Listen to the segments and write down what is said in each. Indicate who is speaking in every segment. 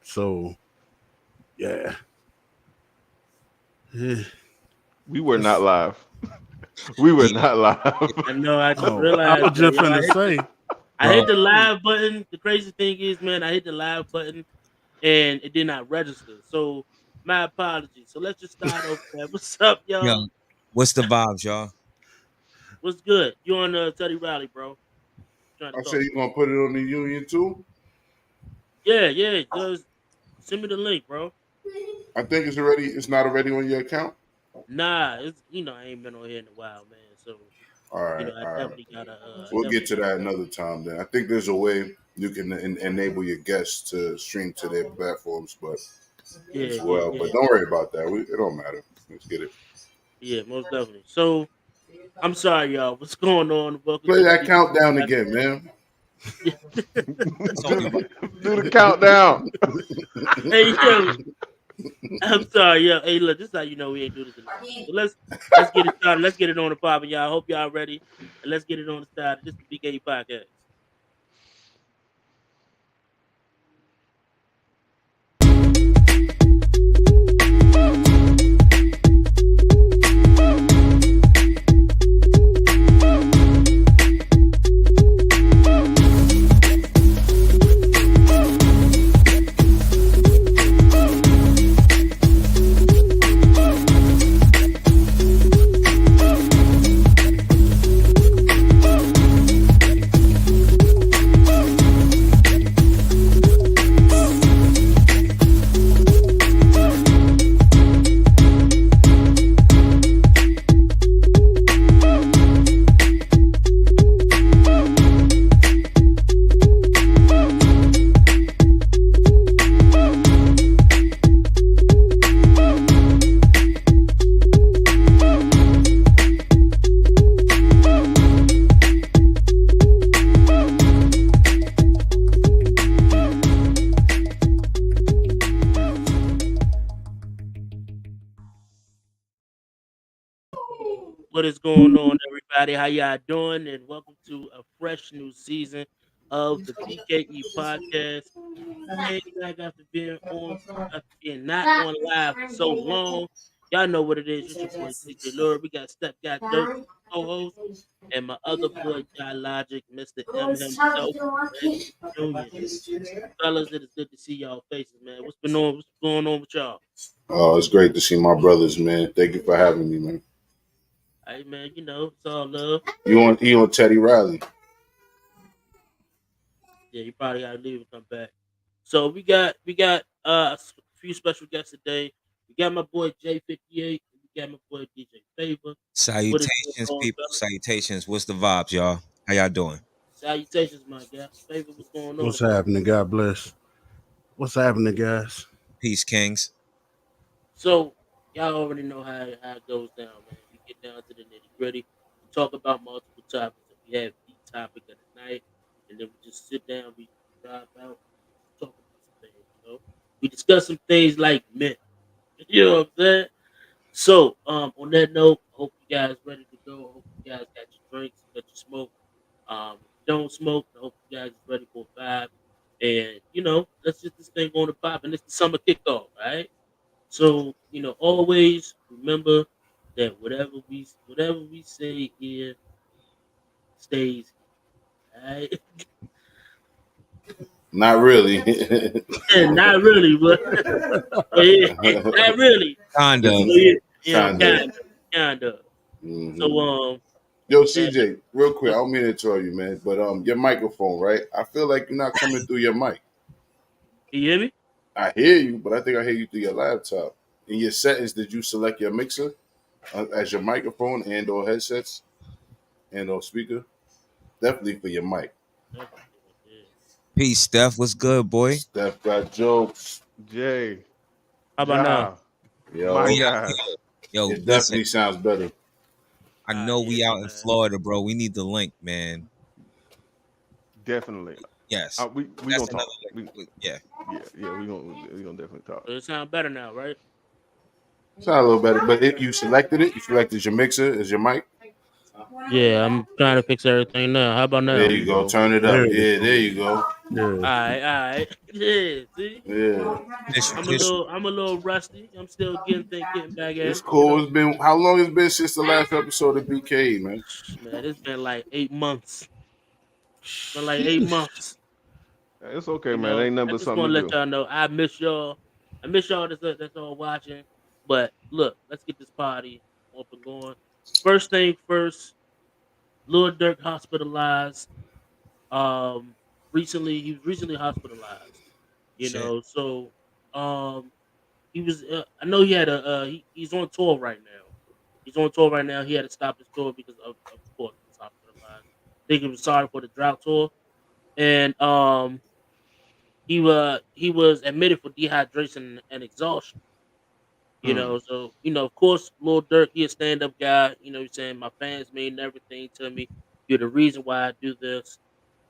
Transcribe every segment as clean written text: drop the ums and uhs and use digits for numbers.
Speaker 1: So yeah. Eh,
Speaker 2: We were not
Speaker 1: it's-
Speaker 2: live. We were
Speaker 3: Yeah,
Speaker 2: not live.
Speaker 4: I know. I just
Speaker 1: oh, I
Speaker 4: realized
Speaker 1: was
Speaker 4: that.
Speaker 1: just finna say,
Speaker 4: I hit
Speaker 3: bro.
Speaker 4: the live button. The crazy thing is, man, I hit the live button and it did not register. So my apologies. So let's just start over, man. What's up,
Speaker 3: Yo,
Speaker 4: y'all?
Speaker 3: what's the vibes, y'all?
Speaker 4: What's good? You on Teddy Riley, bro? Trying to
Speaker 5: I say
Speaker 4: talk.
Speaker 5: you gonna put it on the union too.
Speaker 4: Yeah, yeah. Just send me the link, bro.
Speaker 5: I think it's already. It's not already on your account.
Speaker 4: Nah, it's I ain't been on here in a while, man. So
Speaker 5: All right,
Speaker 4: I
Speaker 5: all right.
Speaker 4: definitely gotta I
Speaker 5: We'll get
Speaker 4: definitely
Speaker 5: to
Speaker 4: gotta
Speaker 5: that another time. Then I think there's a way you can enable your guests to stream to their platforms, but
Speaker 4: yeah,
Speaker 5: as
Speaker 4: yeah,
Speaker 5: well. But
Speaker 4: yeah.
Speaker 5: don't worry about that. It don't matter. Let's get it.
Speaker 4: Yeah, most definitely. So I'm sorry, y'all. What's going on? Welcome
Speaker 5: Play
Speaker 4: to the
Speaker 5: that countdown
Speaker 4: BKE
Speaker 5: again, man.
Speaker 3: It's only
Speaker 2: do,
Speaker 3: right.
Speaker 2: do the countdown.
Speaker 4: Hey yo, I'm sorry, yo. Hey, look, this is how you know we ain't do this in a while. So let's get it started. Let's get it on the pop, and y'all. Hope y'all ready, and let's get it on the start. This is the BKE podcast. What is going on, everybody? How y'all doing? And welcome to a fresh new season of the BKE podcast. Came back after being not on live for so long. Y'all know what it is. It's your boy DJ Lord. We got Step Got Dope co-host, and my other boy John Logic, Mr. M himself, Reggie Jr. Fellas, it is good to see y'all faces, man. What's going on with y'all?
Speaker 5: Oh, it's great to see my brothers, man. Thank you for having me, man.
Speaker 4: Hey man, it's all love.
Speaker 5: You on Teddy Riley?
Speaker 4: Yeah, you probably gotta leave and come back. So we got a few special guests today. We got my boy J58. We got my boy DJ Favor. What is going
Speaker 3: Salutations,
Speaker 4: on,
Speaker 3: people.
Speaker 4: fellas?
Speaker 3: Salutations. What's the vibes, y'all? How y'all doing?
Speaker 4: Salutations, my guy. Favor, what's going on?
Speaker 1: what's happening? God bless. What's happening, guys?
Speaker 3: Peace, kings.
Speaker 4: So y'all already know how it goes down, man. We get down to the nitty gritty. We talk about multiple topics, and we have the topic of the night, and then we just sit down, we drive out, talk about some things. We discuss some things like men. You know what I'm saying? So, on that note, I hope you guys ready to go. I hope you guys got your drinks, got your smoke. If you don't smoke, I hope you guys is ready for a vibe. And let's get this thing going to pop. And it's the summer kickoff, all right? So, always remember that whatever we say here stays here, all right?
Speaker 5: Not really.
Speaker 4: And not really, but yeah, not really.
Speaker 3: Kind of.
Speaker 4: So yeah,
Speaker 5: Kind of.
Speaker 4: kind of. So
Speaker 5: Hmm. Yo,
Speaker 4: yeah,
Speaker 5: CJ, real quick, I
Speaker 4: what's
Speaker 5: don't mean to interrupt you, man, but your microphone, right? I feel like you're not coming through your mic.
Speaker 4: can you hear me?
Speaker 5: I hear you, but I think I hear you through your laptop. In your settings, did you select your mixer as your microphone and/or headsets and/or speaker? Definitely for your mic.
Speaker 4: Yeah.
Speaker 3: Peace, Steph. What's good, boy?
Speaker 5: Steph got jokes.
Speaker 2: Jay,
Speaker 4: How about now?
Speaker 2: Ja,
Speaker 3: How
Speaker 2: my
Speaker 5: Yo,
Speaker 3: y'all
Speaker 2: guy.
Speaker 3: feel? Yo,
Speaker 5: it
Speaker 3: listen.
Speaker 5: definitely sounds better.
Speaker 3: I
Speaker 4: Ah,
Speaker 3: know
Speaker 4: yeah,
Speaker 3: we out in
Speaker 4: man.
Speaker 3: Florida, bro. We need the link, man.
Speaker 2: Definitely.
Speaker 3: Yes.
Speaker 2: We
Speaker 3: That's
Speaker 2: gonna
Speaker 3: another
Speaker 2: talk.
Speaker 3: Yeah.
Speaker 2: Yeah, we gonna definitely talk.
Speaker 4: So it sound better now, right?
Speaker 5: Sound a little better, but you selected it. You selected your mixer as your mic.
Speaker 4: Yeah, I'm trying to fix everything now. How about now?
Speaker 5: There
Speaker 2: There
Speaker 5: you
Speaker 2: you
Speaker 5: go.
Speaker 2: go.
Speaker 5: Turn it
Speaker 1: There
Speaker 5: up.
Speaker 1: it is.
Speaker 5: Yeah, there you go.
Speaker 1: Yeah.
Speaker 4: All right. Yeah, see,
Speaker 5: Yeah.
Speaker 3: Tissue.
Speaker 4: I'm a little rusty. I'm still getting back at
Speaker 5: It's
Speaker 4: it. You
Speaker 5: cool.
Speaker 4: know,
Speaker 5: It's been how long it's been since the last episode of BKE, man?
Speaker 4: man, it's been like 8 months. Been like eight
Speaker 5: Sheesh.
Speaker 4: months.
Speaker 2: It's okay,
Speaker 4: You
Speaker 2: man.
Speaker 4: know,
Speaker 2: Ain't nothing
Speaker 4: I
Speaker 2: but
Speaker 4: just
Speaker 2: something
Speaker 4: want to
Speaker 2: to
Speaker 4: let
Speaker 2: do.
Speaker 4: y'all know I miss y'all. I miss y'all that's all watching. But look, let's get this party up and going. First thing first, Lil Durk hospitalized. Um, he was recently hospitalized. You
Speaker 3: Shit.
Speaker 4: know, so um, he was. I know he had a. He's on tour right now. He's on tour right now. He had to stop his tour because of course he was hospitalized. I think he was sorry for the drought tour, and he was admitted for dehydration and exhaustion. You
Speaker 2: Hmm.
Speaker 4: know, so of course, Lil Durk, he a stand up guy. You know, he's saying my fans mean everything to me. You're the reason why I do this.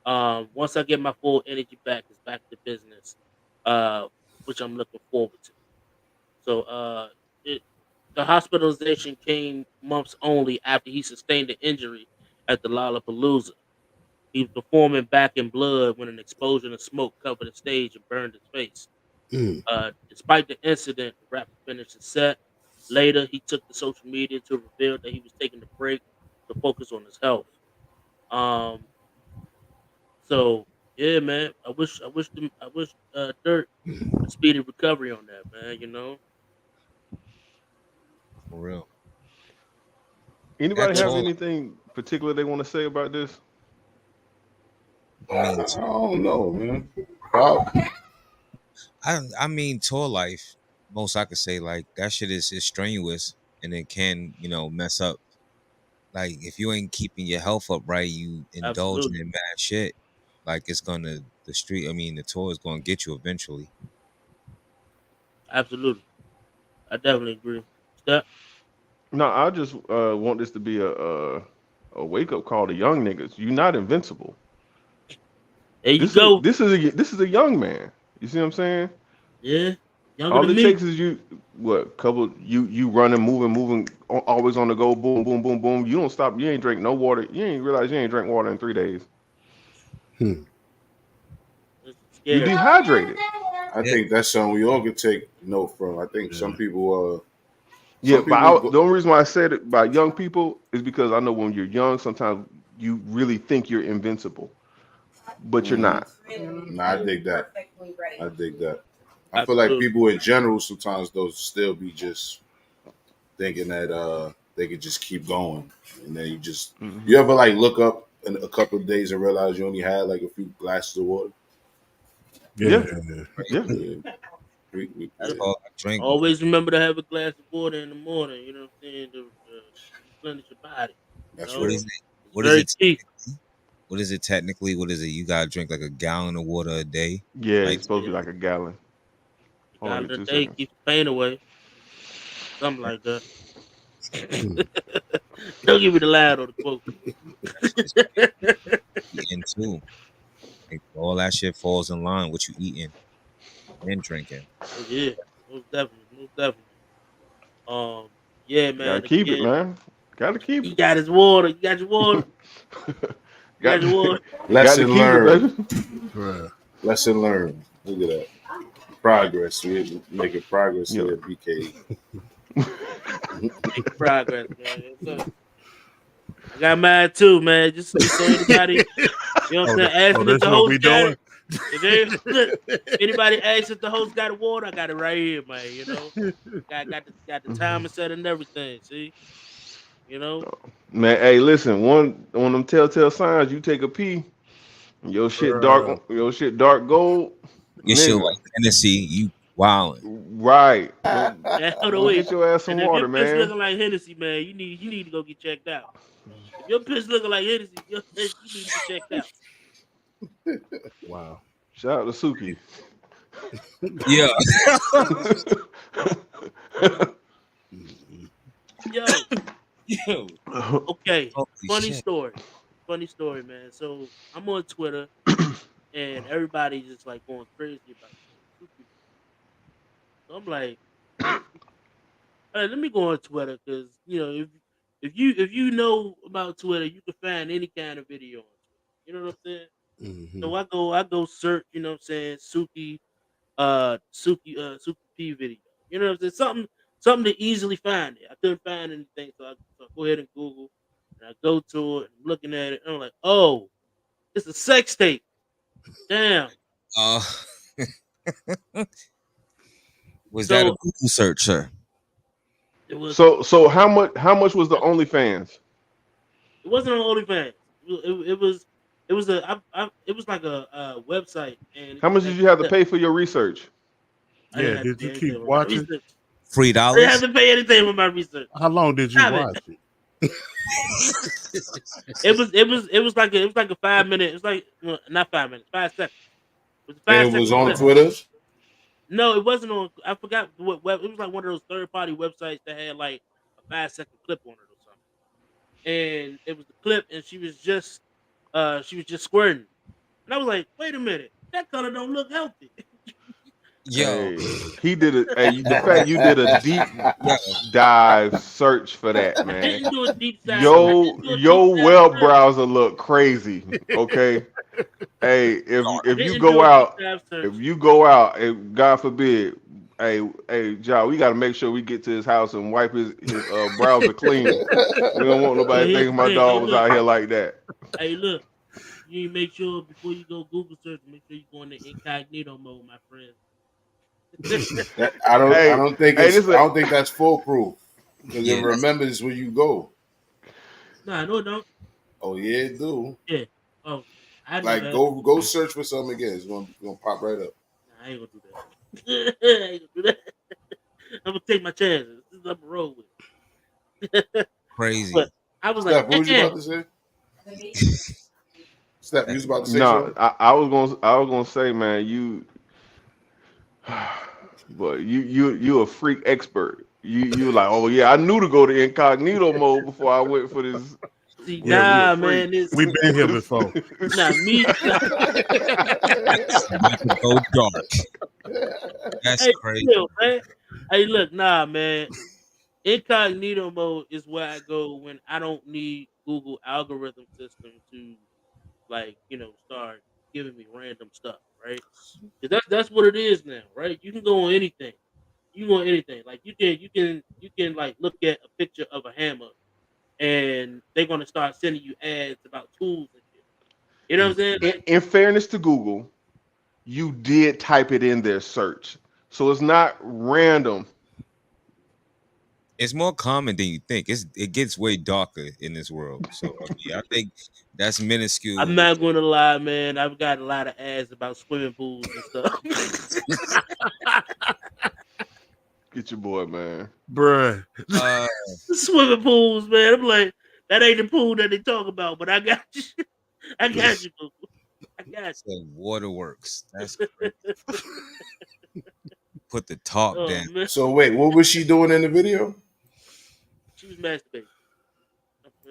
Speaker 4: Once I get my full energy back, it's back to business, uh, which I'm looking forward to. So, it, the hospitalization came months only after he sustained an injury at the Lollapalooza. He was performing Back in Blood when an explosion of smoke covered the stage and burned his face.
Speaker 1: Mm.
Speaker 4: Despite the incident, the rapper finished his set. Later, he took to social media to reveal that he was taking a break to focus on his health. Um, so yeah, man, I wish Dirt a speedy recovery on that, man. You know,
Speaker 3: For real. That
Speaker 2: Anybody have
Speaker 4: definitely.
Speaker 3: tour.
Speaker 2: anything particular they want to say about this?
Speaker 3: I mean,
Speaker 5: I don't know, man. Bob,
Speaker 3: I mean, tour life. Most I could say, like that shit is strenuous, and it can mess up. Like if you ain't keeping your health up right, you indulging
Speaker 4: Absolutely,
Speaker 3: in mad shit. Like it's gonna the street. I mean, the tour is gonna get you eventually.
Speaker 4: absolutely. I definitely agree. Step.
Speaker 2: No, I just want this to be a wake up call to young niggas. You're not invincible.
Speaker 4: There you go.
Speaker 2: This is a young man. You see what I'm saying?
Speaker 4: Yeah, younger
Speaker 2: All
Speaker 4: than
Speaker 2: it
Speaker 4: me.
Speaker 2: takes is you running, moving, always on the go, boom, boom, boom, boom. You don't stop. You ain't drink no water. You ain't realize you ain't drink water in 3 days.
Speaker 1: Hmm.
Speaker 4: It's
Speaker 2: You
Speaker 4: scary.
Speaker 2: dehydrated.
Speaker 5: I
Speaker 3: Yeah,
Speaker 5: think that's something we all could take note from. I think
Speaker 1: Yeah.
Speaker 2: Yeah,
Speaker 5: some
Speaker 2: but
Speaker 5: people go,
Speaker 2: the only reason why I said it about young people is because I know when you're young, sometimes you really think you're invincible, but you're
Speaker 5: hmm
Speaker 2: not.
Speaker 5: Nah, I dig that. I dig that. I feel like
Speaker 4: Absolutely.
Speaker 5: people in general sometimes they'll still be just thinking that they could just keep going, and then
Speaker 2: Hmm.
Speaker 5: you ever like look up in a couple of days and realize you only had like a few glasses of water.
Speaker 1: Yeah.
Speaker 2: Yeah,
Speaker 1: Yeah.
Speaker 2: yeah.
Speaker 5: Yeah,
Speaker 3: that's
Speaker 5: yeah.
Speaker 3: all I drink.
Speaker 4: Always remember to have a glass of water in the morning. You know what I'm saying to replenish your body. You
Speaker 5: That's
Speaker 3: What
Speaker 4: know,
Speaker 5: real.
Speaker 3: is it?
Speaker 4: it's
Speaker 3: What is
Speaker 4: very
Speaker 3: it
Speaker 4: key.
Speaker 3: technically? What is it technically? What is it? You gotta drink like a gallon of water a day.
Speaker 2: Yeah,
Speaker 3: Like
Speaker 2: it's supposed to be
Speaker 4: Yeah,
Speaker 2: like a gallon.
Speaker 4: a
Speaker 2: Hold on,
Speaker 4: gallon
Speaker 2: give me
Speaker 4: a
Speaker 2: two
Speaker 4: day
Speaker 2: seconds.
Speaker 4: keeps the pain away. Something like that.
Speaker 1: Hmm.
Speaker 4: Don't give me the line or the quote.
Speaker 3: it's eating too. Like, all that shit falls in line with you eating and drinking.
Speaker 4: Oh yeah, most definitely, most definitely. Um, yeah,
Speaker 2: Gotta
Speaker 4: man.
Speaker 2: keep it,
Speaker 4: Again,
Speaker 2: man. Gotta keep
Speaker 4: he
Speaker 2: it.
Speaker 4: got his water. You got your water. You got
Speaker 2: got
Speaker 4: your
Speaker 2: to,
Speaker 4: water.
Speaker 2: got to
Speaker 5: Lesson
Speaker 2: keep it,
Speaker 5: learned.
Speaker 2: baby.
Speaker 1: Right.
Speaker 5: Lesson learned. Look at that progress. We're making progress
Speaker 2: Yeah.
Speaker 5: here at BK.
Speaker 4: Making progress, man. Yes, sir. I got mine too, man. Just so anybody, you know what
Speaker 1: Oh,
Speaker 4: I'm saying, asking if
Speaker 1: that's
Speaker 4: the
Speaker 1: what we
Speaker 4: host got
Speaker 1: doing.
Speaker 4: it. If they, look, anybody asks if the host got a water, I got it right here, man. You know, got the timer set and everything. See, you know,
Speaker 2: Man, hey, listen. One of them telltale signs. You take a pee.
Speaker 1: Bruh.
Speaker 2: Your shit dark gold,
Speaker 3: Your shit
Speaker 2: nigga.
Speaker 3: like Hennessy, you wildin'.
Speaker 2: Right.
Speaker 4: man, hold on,
Speaker 2: Go
Speaker 4: wait.
Speaker 2: get your ass some
Speaker 4: And if your
Speaker 2: water,
Speaker 4: piss
Speaker 2: man.
Speaker 4: looking like Hennessy, man, you need to go get checked out. If your piss looking like Hennessy, you need to get checked out.
Speaker 1: Wow.
Speaker 2: Shout out to Suki.
Speaker 3: Yeah.
Speaker 1: Mhm.
Speaker 4: Yo,
Speaker 3: Yo,
Speaker 4: okay,
Speaker 3: holy
Speaker 4: funny
Speaker 3: shit.
Speaker 4: story, man. So I'm on Twitter and everybody's just like going crazy about Suki. So I'm like, hey, let me go on Twitter because if if you know about Twitter, you can find any kind of video on Twitter. You know what I'm saying?
Speaker 1: Mm-hmm.
Speaker 4: So I go search, you know what I'm saying, Suki P video. You know what I'm saying? Something to easily find it. I couldn't find anything, so I go ahead and Google and I go to it, I'm looking at it, and I'm like, oh, it's a sex tape. Damn.
Speaker 3: Uh, was that a
Speaker 4: So
Speaker 3: Google search, sir?
Speaker 4: it was
Speaker 2: So how much was the OnlyFans?
Speaker 4: it wasn't on OnlyFans. It was it was like a website, and it
Speaker 2: How
Speaker 4: just
Speaker 2: much
Speaker 4: had
Speaker 2: did you have to
Speaker 4: clips.
Speaker 2: pay for your research?
Speaker 4: I didn't
Speaker 1: Yeah,
Speaker 4: have to
Speaker 1: did
Speaker 4: pay
Speaker 1: you
Speaker 4: anything
Speaker 1: keep
Speaker 4: for my
Speaker 1: watching?
Speaker 4: research.
Speaker 3: $3.
Speaker 4: I didn't have to pay anything for my research.
Speaker 1: How long did you
Speaker 4: Stop it.
Speaker 1: watch it?
Speaker 4: It was like a 5 minute. It was like well, not 5 minutes, 5 seconds. It was a
Speaker 5: And
Speaker 4: five
Speaker 5: it was
Speaker 4: second
Speaker 5: on
Speaker 4: clip.
Speaker 5: Twitter.
Speaker 4: No, it wasn't on. I forgot what web. It was like one of those third party websites that had like a 5 second clip on it or something. And it was the clip, and she was just squirting. And I was like, wait a minute, that color don't look healthy.
Speaker 3: Yo,
Speaker 2: Hey, he did it. Hey, the fact you did a deep
Speaker 3: yo,
Speaker 2: dive search for that,
Speaker 4: I
Speaker 2: man.
Speaker 4: didn't do a deep dive. I
Speaker 2: Yo,
Speaker 4: didn't do a deep
Speaker 2: your
Speaker 4: dive
Speaker 2: web
Speaker 4: search.
Speaker 2: browser look crazy. Okay. Hey,
Speaker 4: I
Speaker 2: if you
Speaker 4: didn't do
Speaker 2: go
Speaker 4: a deep
Speaker 2: out,
Speaker 4: dive search.
Speaker 2: and God forbid, hey, Ja, we got to make sure we get to his house and wipe his browser clean. We don't want
Speaker 4: But
Speaker 2: nobody
Speaker 4: here's
Speaker 2: thinking
Speaker 4: the
Speaker 2: my
Speaker 4: thing. Hey,
Speaker 2: dog was
Speaker 4: look.
Speaker 2: out here like that.
Speaker 4: Hey, look. You need to make sure before you go Google search, make sure you go into incognito mode, my friend.
Speaker 2: Hey, hey, this is
Speaker 5: I don't think that's foolproof because it
Speaker 3: yeah, that's
Speaker 5: remembers where you go.
Speaker 4: Nah, no, it don't.
Speaker 5: Oh yeah, it do.
Speaker 4: Yeah. Oh, I know
Speaker 5: Like
Speaker 4: that.
Speaker 5: go search for something again. It's gonna pop right up.
Speaker 4: Nah, I ain't gonna do that. I ain't gonna do that. I'm gonna take my chances. This is up the road with. But
Speaker 3: crazy.
Speaker 4: I was like,
Speaker 5: Steph, what was you about to say? Steph, you was about to say
Speaker 2: no.
Speaker 5: something?
Speaker 2: I was gonna say, man, but you a freak expert. You like, oh yeah, I knew to go to incognito mode before I went for this.
Speaker 4: see,
Speaker 1: Yeah,
Speaker 2: You a
Speaker 4: nah,
Speaker 2: freak.
Speaker 4: man, this
Speaker 1: We've been here before.
Speaker 4: nah me.
Speaker 3: Make it go dark. That's
Speaker 4: Hey,
Speaker 3: crazy.
Speaker 4: chill, man. Hey, look, nah, man. Incognito mode is where I go when I don't need Google algorithm system to like start giving me random stuff, right? 'Cause that's what it is now, right? You can go on anything. You can go on anything. Like you can like look at a picture of a hammer, and they're gonna start sending you ads about tools and shit. You know what I'm saying?
Speaker 2: In, in fairness to Google, you did type it in their search, so it's not random.
Speaker 3: It's more common than you think. It gets way darker in this world. So I mean, I think that's
Speaker 4: I'm
Speaker 3: minuscule.
Speaker 4: not gonna lie, man. I've got a lot of ads about swimming pools and stuff.
Speaker 2: Get your boy, man.
Speaker 1: Bruh.
Speaker 3: Uh,
Speaker 4: Swimming pools, man. I'm like, that ain't the pool that they talk about, but I got you. I got you, boo. I got
Speaker 3: so waterworks. That's crazy. Put the top
Speaker 4: you. Oh
Speaker 3: down.
Speaker 4: man,
Speaker 5: So wait, what was she doing in the video?
Speaker 4: she was masturbating.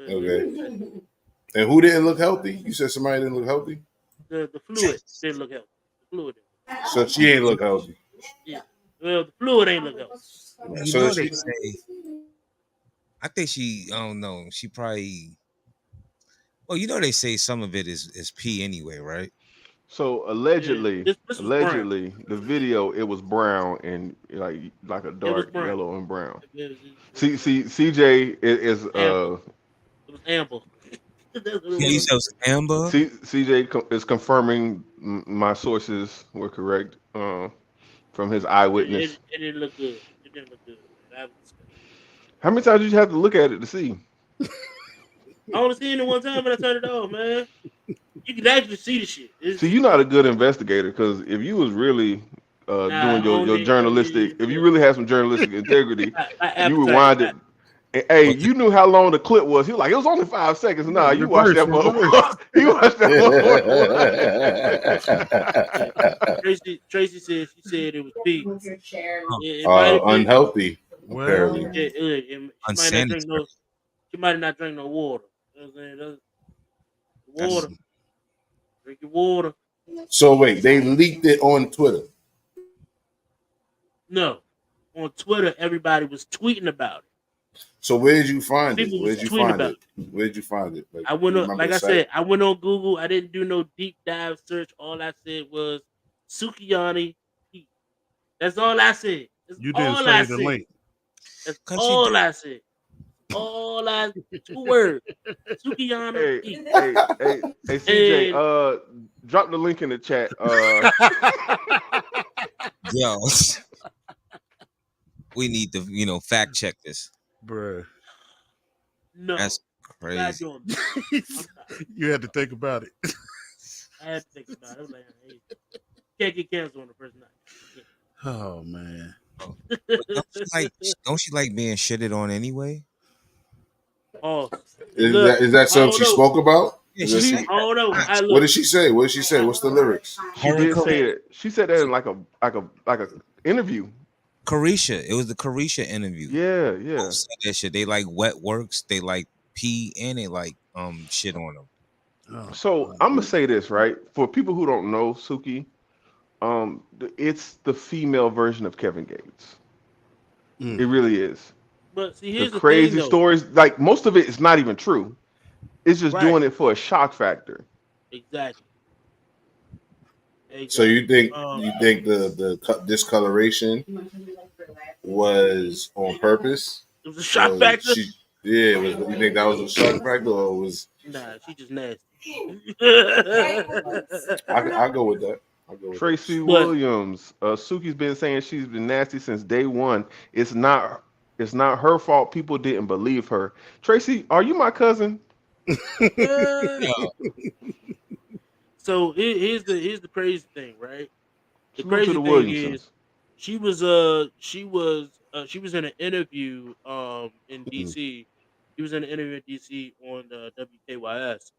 Speaker 5: Okay. And who didn't look healthy? You said somebody didn't look healthy?
Speaker 4: The fluid didn't look healthy. The fluid didn't.
Speaker 5: So she ain't look healthy.
Speaker 4: Yeah. Well, the fluid ain't look healthy.
Speaker 3: You
Speaker 5: So
Speaker 3: know
Speaker 5: she,
Speaker 3: they say. I think she. I don't know. She probably. Well, you know they say some of it is pee anyway, right?
Speaker 2: So
Speaker 4: Yeah.
Speaker 2: allegedly,
Speaker 4: This was brown.
Speaker 2: the video it was brown and like a
Speaker 4: It was
Speaker 2: dark
Speaker 4: brown.
Speaker 2: yellow and brown.
Speaker 4: It was brown.
Speaker 2: CJ is
Speaker 4: Amber. It was amber. That's what it
Speaker 3: Yeah, you
Speaker 4: was.
Speaker 3: said it was amber.
Speaker 2: CJ is confirming my sources were correct from his eyewitness.
Speaker 4: It didn't look good. It didn't look good. Man. I was disgusted.
Speaker 2: How many times did you have to look at it to see?
Speaker 4: I only seen it one time and I turned it off, man. You can actually see the shit.
Speaker 2: See, you're not a good investigator because if you was really
Speaker 4: Nah,
Speaker 2: doing your journalistic, if you
Speaker 4: look,
Speaker 2: really had some journalistic integrity,
Speaker 4: my
Speaker 2: you would
Speaker 4: appetite is
Speaker 2: wind
Speaker 4: not.
Speaker 2: it. Hey,
Speaker 3: Was it,
Speaker 2: you knew how long the clip was. He was like, it was only 5 seconds. Nah, you watched
Speaker 1: Reverse,
Speaker 2: that
Speaker 1: reverse.
Speaker 2: motherfucker. You watched that
Speaker 4: Yeah.
Speaker 2: motherfucker.
Speaker 4: Tracy said she said it was pee.
Speaker 3: huh,
Speaker 4: It might have been.
Speaker 5: unhealthy,
Speaker 1: Well,
Speaker 5: apparently.
Speaker 4: She might not drink
Speaker 3: unsanitary?
Speaker 4: no. She might not drink no water. You know what I'm saying?
Speaker 3: That's
Speaker 4: Water. Drink your water.
Speaker 5: So wait, they leaked it on Twitter.
Speaker 4: No. On Twitter, everybody was tweeting about it.
Speaker 5: So where'd you find it?
Speaker 4: People was
Speaker 5: Where'd you
Speaker 4: tweeting
Speaker 5: find
Speaker 4: about
Speaker 5: it? Where'd you find it? Like,
Speaker 4: I went
Speaker 5: you
Speaker 4: on,
Speaker 5: remember
Speaker 4: like
Speaker 5: the
Speaker 4: I
Speaker 5: site?
Speaker 4: said, I went on Google. I didn't do no deep dive search. All I said was Sukiyani Heat. That's all I said. That's
Speaker 1: You didn't
Speaker 4: all I
Speaker 1: say the
Speaker 4: said.
Speaker 1: link.
Speaker 4: That's
Speaker 3: Cause she
Speaker 4: all I said. All I 2 words. Sukiyana
Speaker 2: Hey,
Speaker 4: Heat.
Speaker 2: hey, CJ,
Speaker 4: And
Speaker 2: drop the link in the chat.
Speaker 3: yo, we need to fact check this.
Speaker 1: Bruh.
Speaker 4: no,
Speaker 3: That's
Speaker 4: I'm not
Speaker 3: crazy.
Speaker 4: doing that.
Speaker 1: You had to think about it.
Speaker 4: I had to think about it. I was like, hey, can't get canceled on the first night.
Speaker 1: Oh man.
Speaker 3: But don't she like being shitted on anyway?
Speaker 4: Oh, and
Speaker 5: Is
Speaker 4: look,
Speaker 5: that
Speaker 4: I
Speaker 5: something
Speaker 4: don't
Speaker 5: she
Speaker 4: know.
Speaker 5: spoke about?
Speaker 3: Yeah,
Speaker 5: Is that
Speaker 3: she
Speaker 4: I
Speaker 5: some,
Speaker 4: don't know. I
Speaker 5: what
Speaker 4: look.
Speaker 5: did she say? What did she say? What's the lyrics?
Speaker 2: She
Speaker 3: her and
Speaker 2: did say that. She said that in like a interview.
Speaker 3: Carisha. It was the Carisha interview.
Speaker 2: Yeah,
Speaker 3: Both
Speaker 2: yeah.
Speaker 3: said that shit. They like wet works. They like pee and they like shit on them.
Speaker 1: Oh,
Speaker 2: So I'm gonna say this right for people who don't know Suki. It's the female version of Kevin Gates.
Speaker 1: mm.
Speaker 2: It really is.
Speaker 4: But see,
Speaker 2: The
Speaker 4: here's the thing,
Speaker 2: crazy
Speaker 4: though.
Speaker 2: stories, like most of it is not even true. It's just
Speaker 4: Right?
Speaker 2: doing it for a shock factor.
Speaker 4: Exactly.
Speaker 5: So
Speaker 4: Exactly.
Speaker 5: you think the discoloration was on purpose?
Speaker 4: It was a shock
Speaker 5: Was
Speaker 4: factor.
Speaker 5: she? Yeah. You think that was a shock factor, or was
Speaker 4: Nah, she just nasty.
Speaker 5: I go with that? I go with that.
Speaker 2: Tracy
Speaker 4: But
Speaker 2: Williams, Suki's been saying she's been nasty since day one. It's not her fault. People didn't believe her. Tracy, are you my cousin?
Speaker 4: uh,
Speaker 3: Yeah.
Speaker 4: so here's the crazy thing, right? The
Speaker 2: Salute to
Speaker 4: crazy
Speaker 2: the
Speaker 4: thing is
Speaker 2: Williamsons.
Speaker 4: she was in an interview in
Speaker 1: Mm.
Speaker 4: DC. She was in an interview in DC on the WKYS,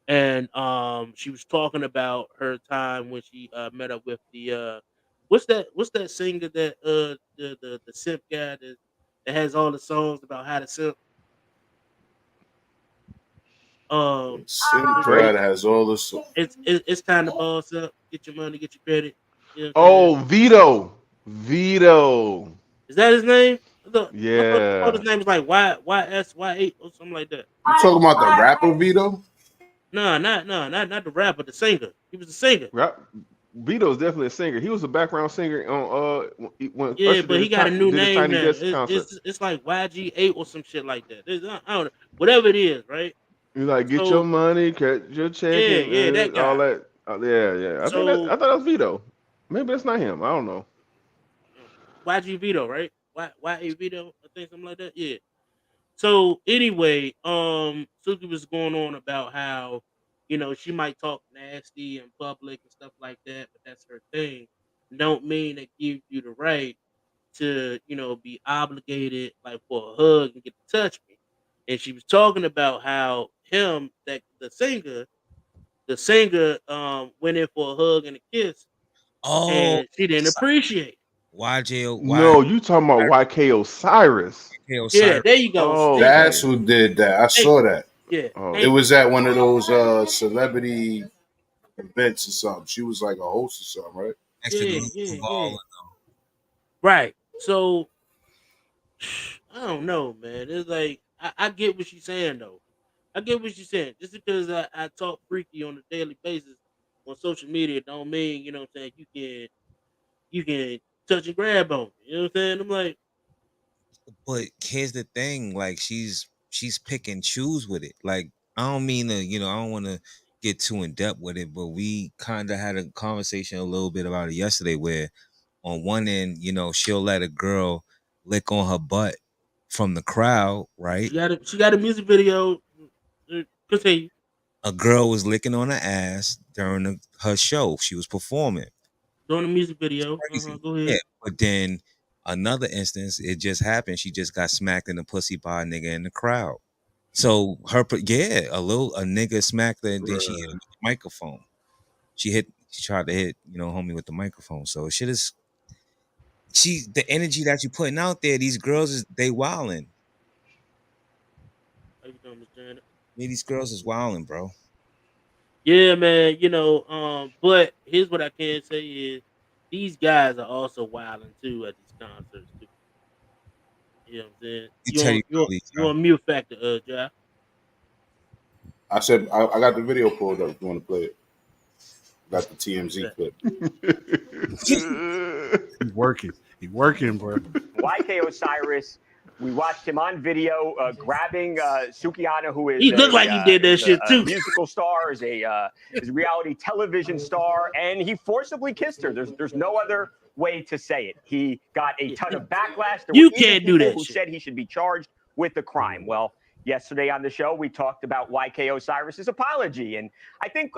Speaker 4: and she was talking about her time when she met up with the what's that singer that the simp guy that has all the songs about how to simp.
Speaker 5: Sim
Speaker 4: It's
Speaker 2: Drake.
Speaker 5: God has all this.
Speaker 4: it's time to boss up, get your money, get your credit. You know what I'm saying?
Speaker 2: Oh, Vito. Vito.
Speaker 4: Is that his name? I thought his
Speaker 2: Yeah.
Speaker 4: name was like YSY8 or something like that.
Speaker 5: You talking about the rapper Vito?
Speaker 4: No, not the rapper, the singer. He was the singer.
Speaker 2: Rap. Vito's definitely a singer. He was a background singer on when
Speaker 4: Yeah,
Speaker 2: Usher
Speaker 4: but he got a new
Speaker 2: did his
Speaker 4: name
Speaker 2: Tiny
Speaker 4: now.
Speaker 2: Desk concert.
Speaker 4: It's like YG8 or some shit like that. I don't know. Whatever it is, right?
Speaker 2: He's like, get your
Speaker 4: So
Speaker 2: money, cut your check,
Speaker 4: yeah, that
Speaker 2: and all
Speaker 4: guy.
Speaker 2: that. Yeah, yeah. I
Speaker 4: So
Speaker 2: thought that was Vito. Maybe that's not him. I don't know.
Speaker 4: YG Vito, right? YA Vito, I think something like that. Yeah. So anyway, Suki was going on about how, she might talk nasty in public and stuff like that, but that's her thing. Don't mean it gives you the right to, be obligated like for a hug and get to touch me. And she was talking about how him, that the singer went in for a hug and a kiss
Speaker 3: Oh,
Speaker 4: and she didn't appreciate it.
Speaker 3: YJ
Speaker 2: No, you talking about YK Osiris?
Speaker 4: Yeah,
Speaker 3: Osiris.
Speaker 4: there you go.
Speaker 2: Oh,
Speaker 4: There you go.
Speaker 5: That's
Speaker 2: okay.
Speaker 5: who did that. I
Speaker 4: Thank
Speaker 5: saw
Speaker 4: you.
Speaker 5: that.
Speaker 4: Yeah,
Speaker 2: Oh,
Speaker 5: It
Speaker 4: thank you.
Speaker 5: was at one of those celebrity events or something. She was like a host or something, right?
Speaker 3: Next to
Speaker 4: Yeah,
Speaker 3: the
Speaker 4: yeah, yeah.
Speaker 3: Duval.
Speaker 4: Right. So I don't know, man. It's like I get what she's saying though. I get what she's saying. Just because I talk freaky on a daily basis on social media don't mean, what I'm saying, you can touch and grab on me. You know what I'm saying? I'm like,
Speaker 3: But here's the thing, like she's pick and choose with it. Like I don't mean to, I don't want to get too in depth with it, but we kind of had a conversation a little bit about it yesterday, where on one end, she'll let a girl lick on her butt from the crowd, right?
Speaker 4: she got a music video. Continue.
Speaker 3: A girl was licking on her ass during her show. She was performing.
Speaker 4: Doing a music video.
Speaker 3: Crazy.
Speaker 4: Go
Speaker 3: Yeah.
Speaker 4: ahead.
Speaker 3: But then another instance, it just happened. She just got smacked in the pussy by a nigga in the crowd. So yeah, a nigga smacked her and then she hit him
Speaker 1: Bruh.
Speaker 3: with the microphone. She tried to hit, homie with the microphone. So shit is the energy that you putting out there, these girls they wilding.
Speaker 4: How you doing, Miss Janet?
Speaker 3: Yeah, these girls is wilding, bro.
Speaker 4: Yeah, man. But here's what I can say is these guys are also wilding too at these concerts too. You know what I'm saying?
Speaker 3: You tell you
Speaker 4: You on mute factor, Josh.
Speaker 5: I said I got the video pulled up. If you want to play it, got the TMZ clip.
Speaker 1: He working. He working, bro.
Speaker 6: YK Osiris. We watched him on video grabbing Sukihana, who is
Speaker 4: He looked like he did that shit too.
Speaker 6: A musical star, is a reality television star, and he forcibly kissed her. There's no other way to say it. He got a ton of backlash. There
Speaker 4: You
Speaker 6: were even
Speaker 4: can't do
Speaker 6: people
Speaker 4: that
Speaker 6: who
Speaker 4: shit.
Speaker 6: said he should be charged with the crime. Well, yesterday on the show, we talked about YK Osiris's apology, and I think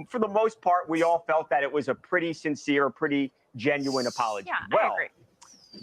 Speaker 6: for the most part, we all felt that it was a pretty sincere, pretty genuine apology.
Speaker 7: Yeah, I agree.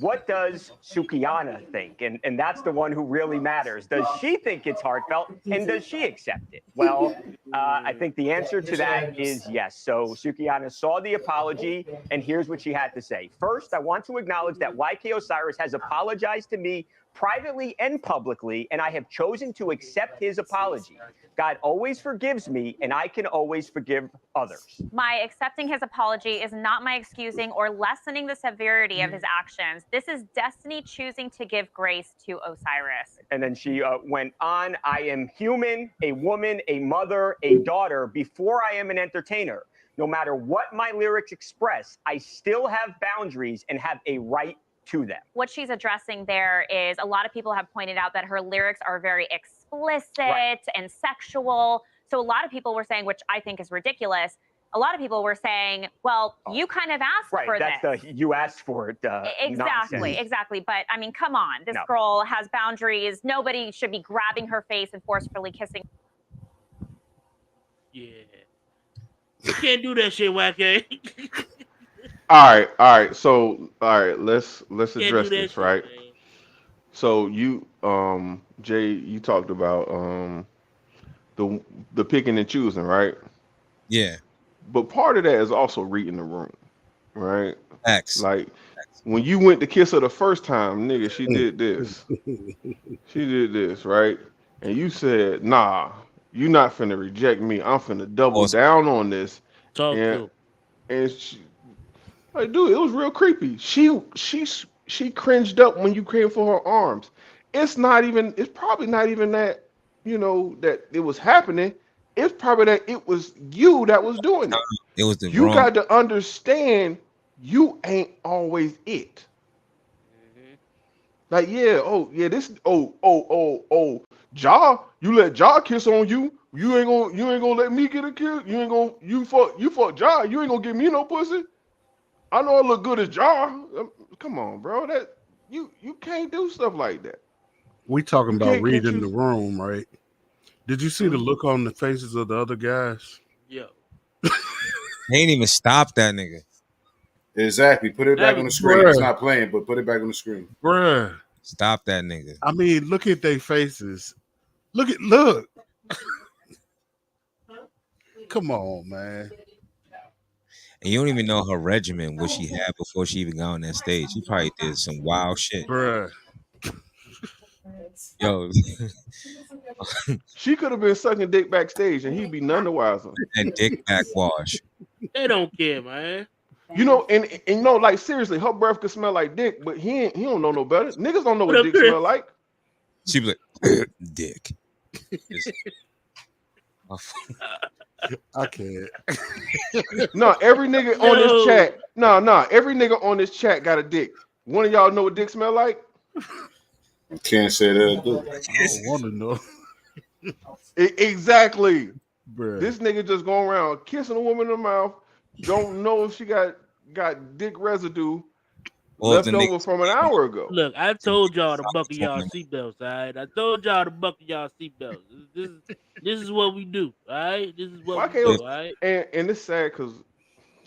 Speaker 6: What does Sukihana think? And that's the one who really matters. Does she think it's heartfelt, and does she accept it? Well, I think the answer to that is yes. So Sukihana saw the apology, and here's what she had to say. First, I want to acknowledge that YK Osiris has apologized to me privately and publicly, and I have chosen to accept his apology. God always forgives me, and I can always forgive others.
Speaker 7: My accepting his apology is not my excusing or lessening the severity of his actions. This is destiny choosing to give grace to Osiris.
Speaker 6: And then she went on, I am human, a woman, a mother, a daughter, before I am an entertainer. No matter what my lyrics express, I still have boundaries and have a right to them.
Speaker 7: What she's addressing there is a lot of people have pointed out that her lyrics are very explicit and sexual. So a lot of people were saying, which I think is ridiculous, a lot of people were saying, well, you kind of asked for this.
Speaker 6: That's you asked for it.
Speaker 7: Exactly. But I mean, come on. This girl has boundaries. Nobody should be grabbing her face and forcefully kissing.
Speaker 4: Yeah. You can't do that shit, YK.
Speaker 2: All right. So, let's address this, right?
Speaker 4: Man.
Speaker 2: So you, Jay, you talked about the picking and choosing, right?
Speaker 3: Yeah.
Speaker 2: But part of that is also reading the room, right?
Speaker 3: X.
Speaker 2: Like when you went to kiss her the first time, nigga, she did this. She did this, right? And you said, nah, you not finna reject me. I'm finna double down on this. And she, like, dude, it was real creepy. She cringed up when you came for her arms. It's probably not even that, that it was happening. It's probably that it was you that was doing it.
Speaker 3: It was the
Speaker 2: you
Speaker 3: wrong.
Speaker 2: got to understand you ain't always it. Like, Ja, you let Ja kiss on you. You ain't gonna let me get a kiss. You fuck Ja. You ain't gonna give me no pussy. I know I look good as Ja. Come on, bro. That you can't do stuff like that.
Speaker 1: We talking about reading the room, right? Did you see the look on the faces of the other guys?
Speaker 4: Yo.
Speaker 3: They ain't even stop that nigga.
Speaker 5: Exactly. Put it back on the screen. It's not playing, but put it back on the screen.
Speaker 1: Bruh.
Speaker 3: Stop that nigga.
Speaker 1: I mean, look at their faces. Look. Come on, man.
Speaker 3: And you don't even know her regimen, what she had before she even got on that stage. She probably did some wild shit.
Speaker 1: Bruh.
Speaker 3: Yo.
Speaker 2: She could have been sucking dick backstage and he'd be none the wiser.
Speaker 3: That dick backwash.
Speaker 4: They don't care, man.
Speaker 2: And like seriously, her breath could smell like dick, but he don't know no better. Niggas don't know what dick smell like.
Speaker 3: She be like, dick.
Speaker 1: I can't.
Speaker 2: No, every nigga on this chat. Every nigga on this chat got a dick. One of y'all know what dick smell like?
Speaker 5: Can't say that I do.
Speaker 1: I don't want to know.
Speaker 2: Exactly.
Speaker 1: Bruh.
Speaker 2: This nigga just going around kissing a woman in the mouth. Don't know if she got dick residue left over from an hour ago.
Speaker 4: Look, I told y'all to buckle y'all seatbelts, all right? I told y'all to buckle y'all seatbelts. This is what we do, all right? This is what we do, all right?
Speaker 2: And it's sad because,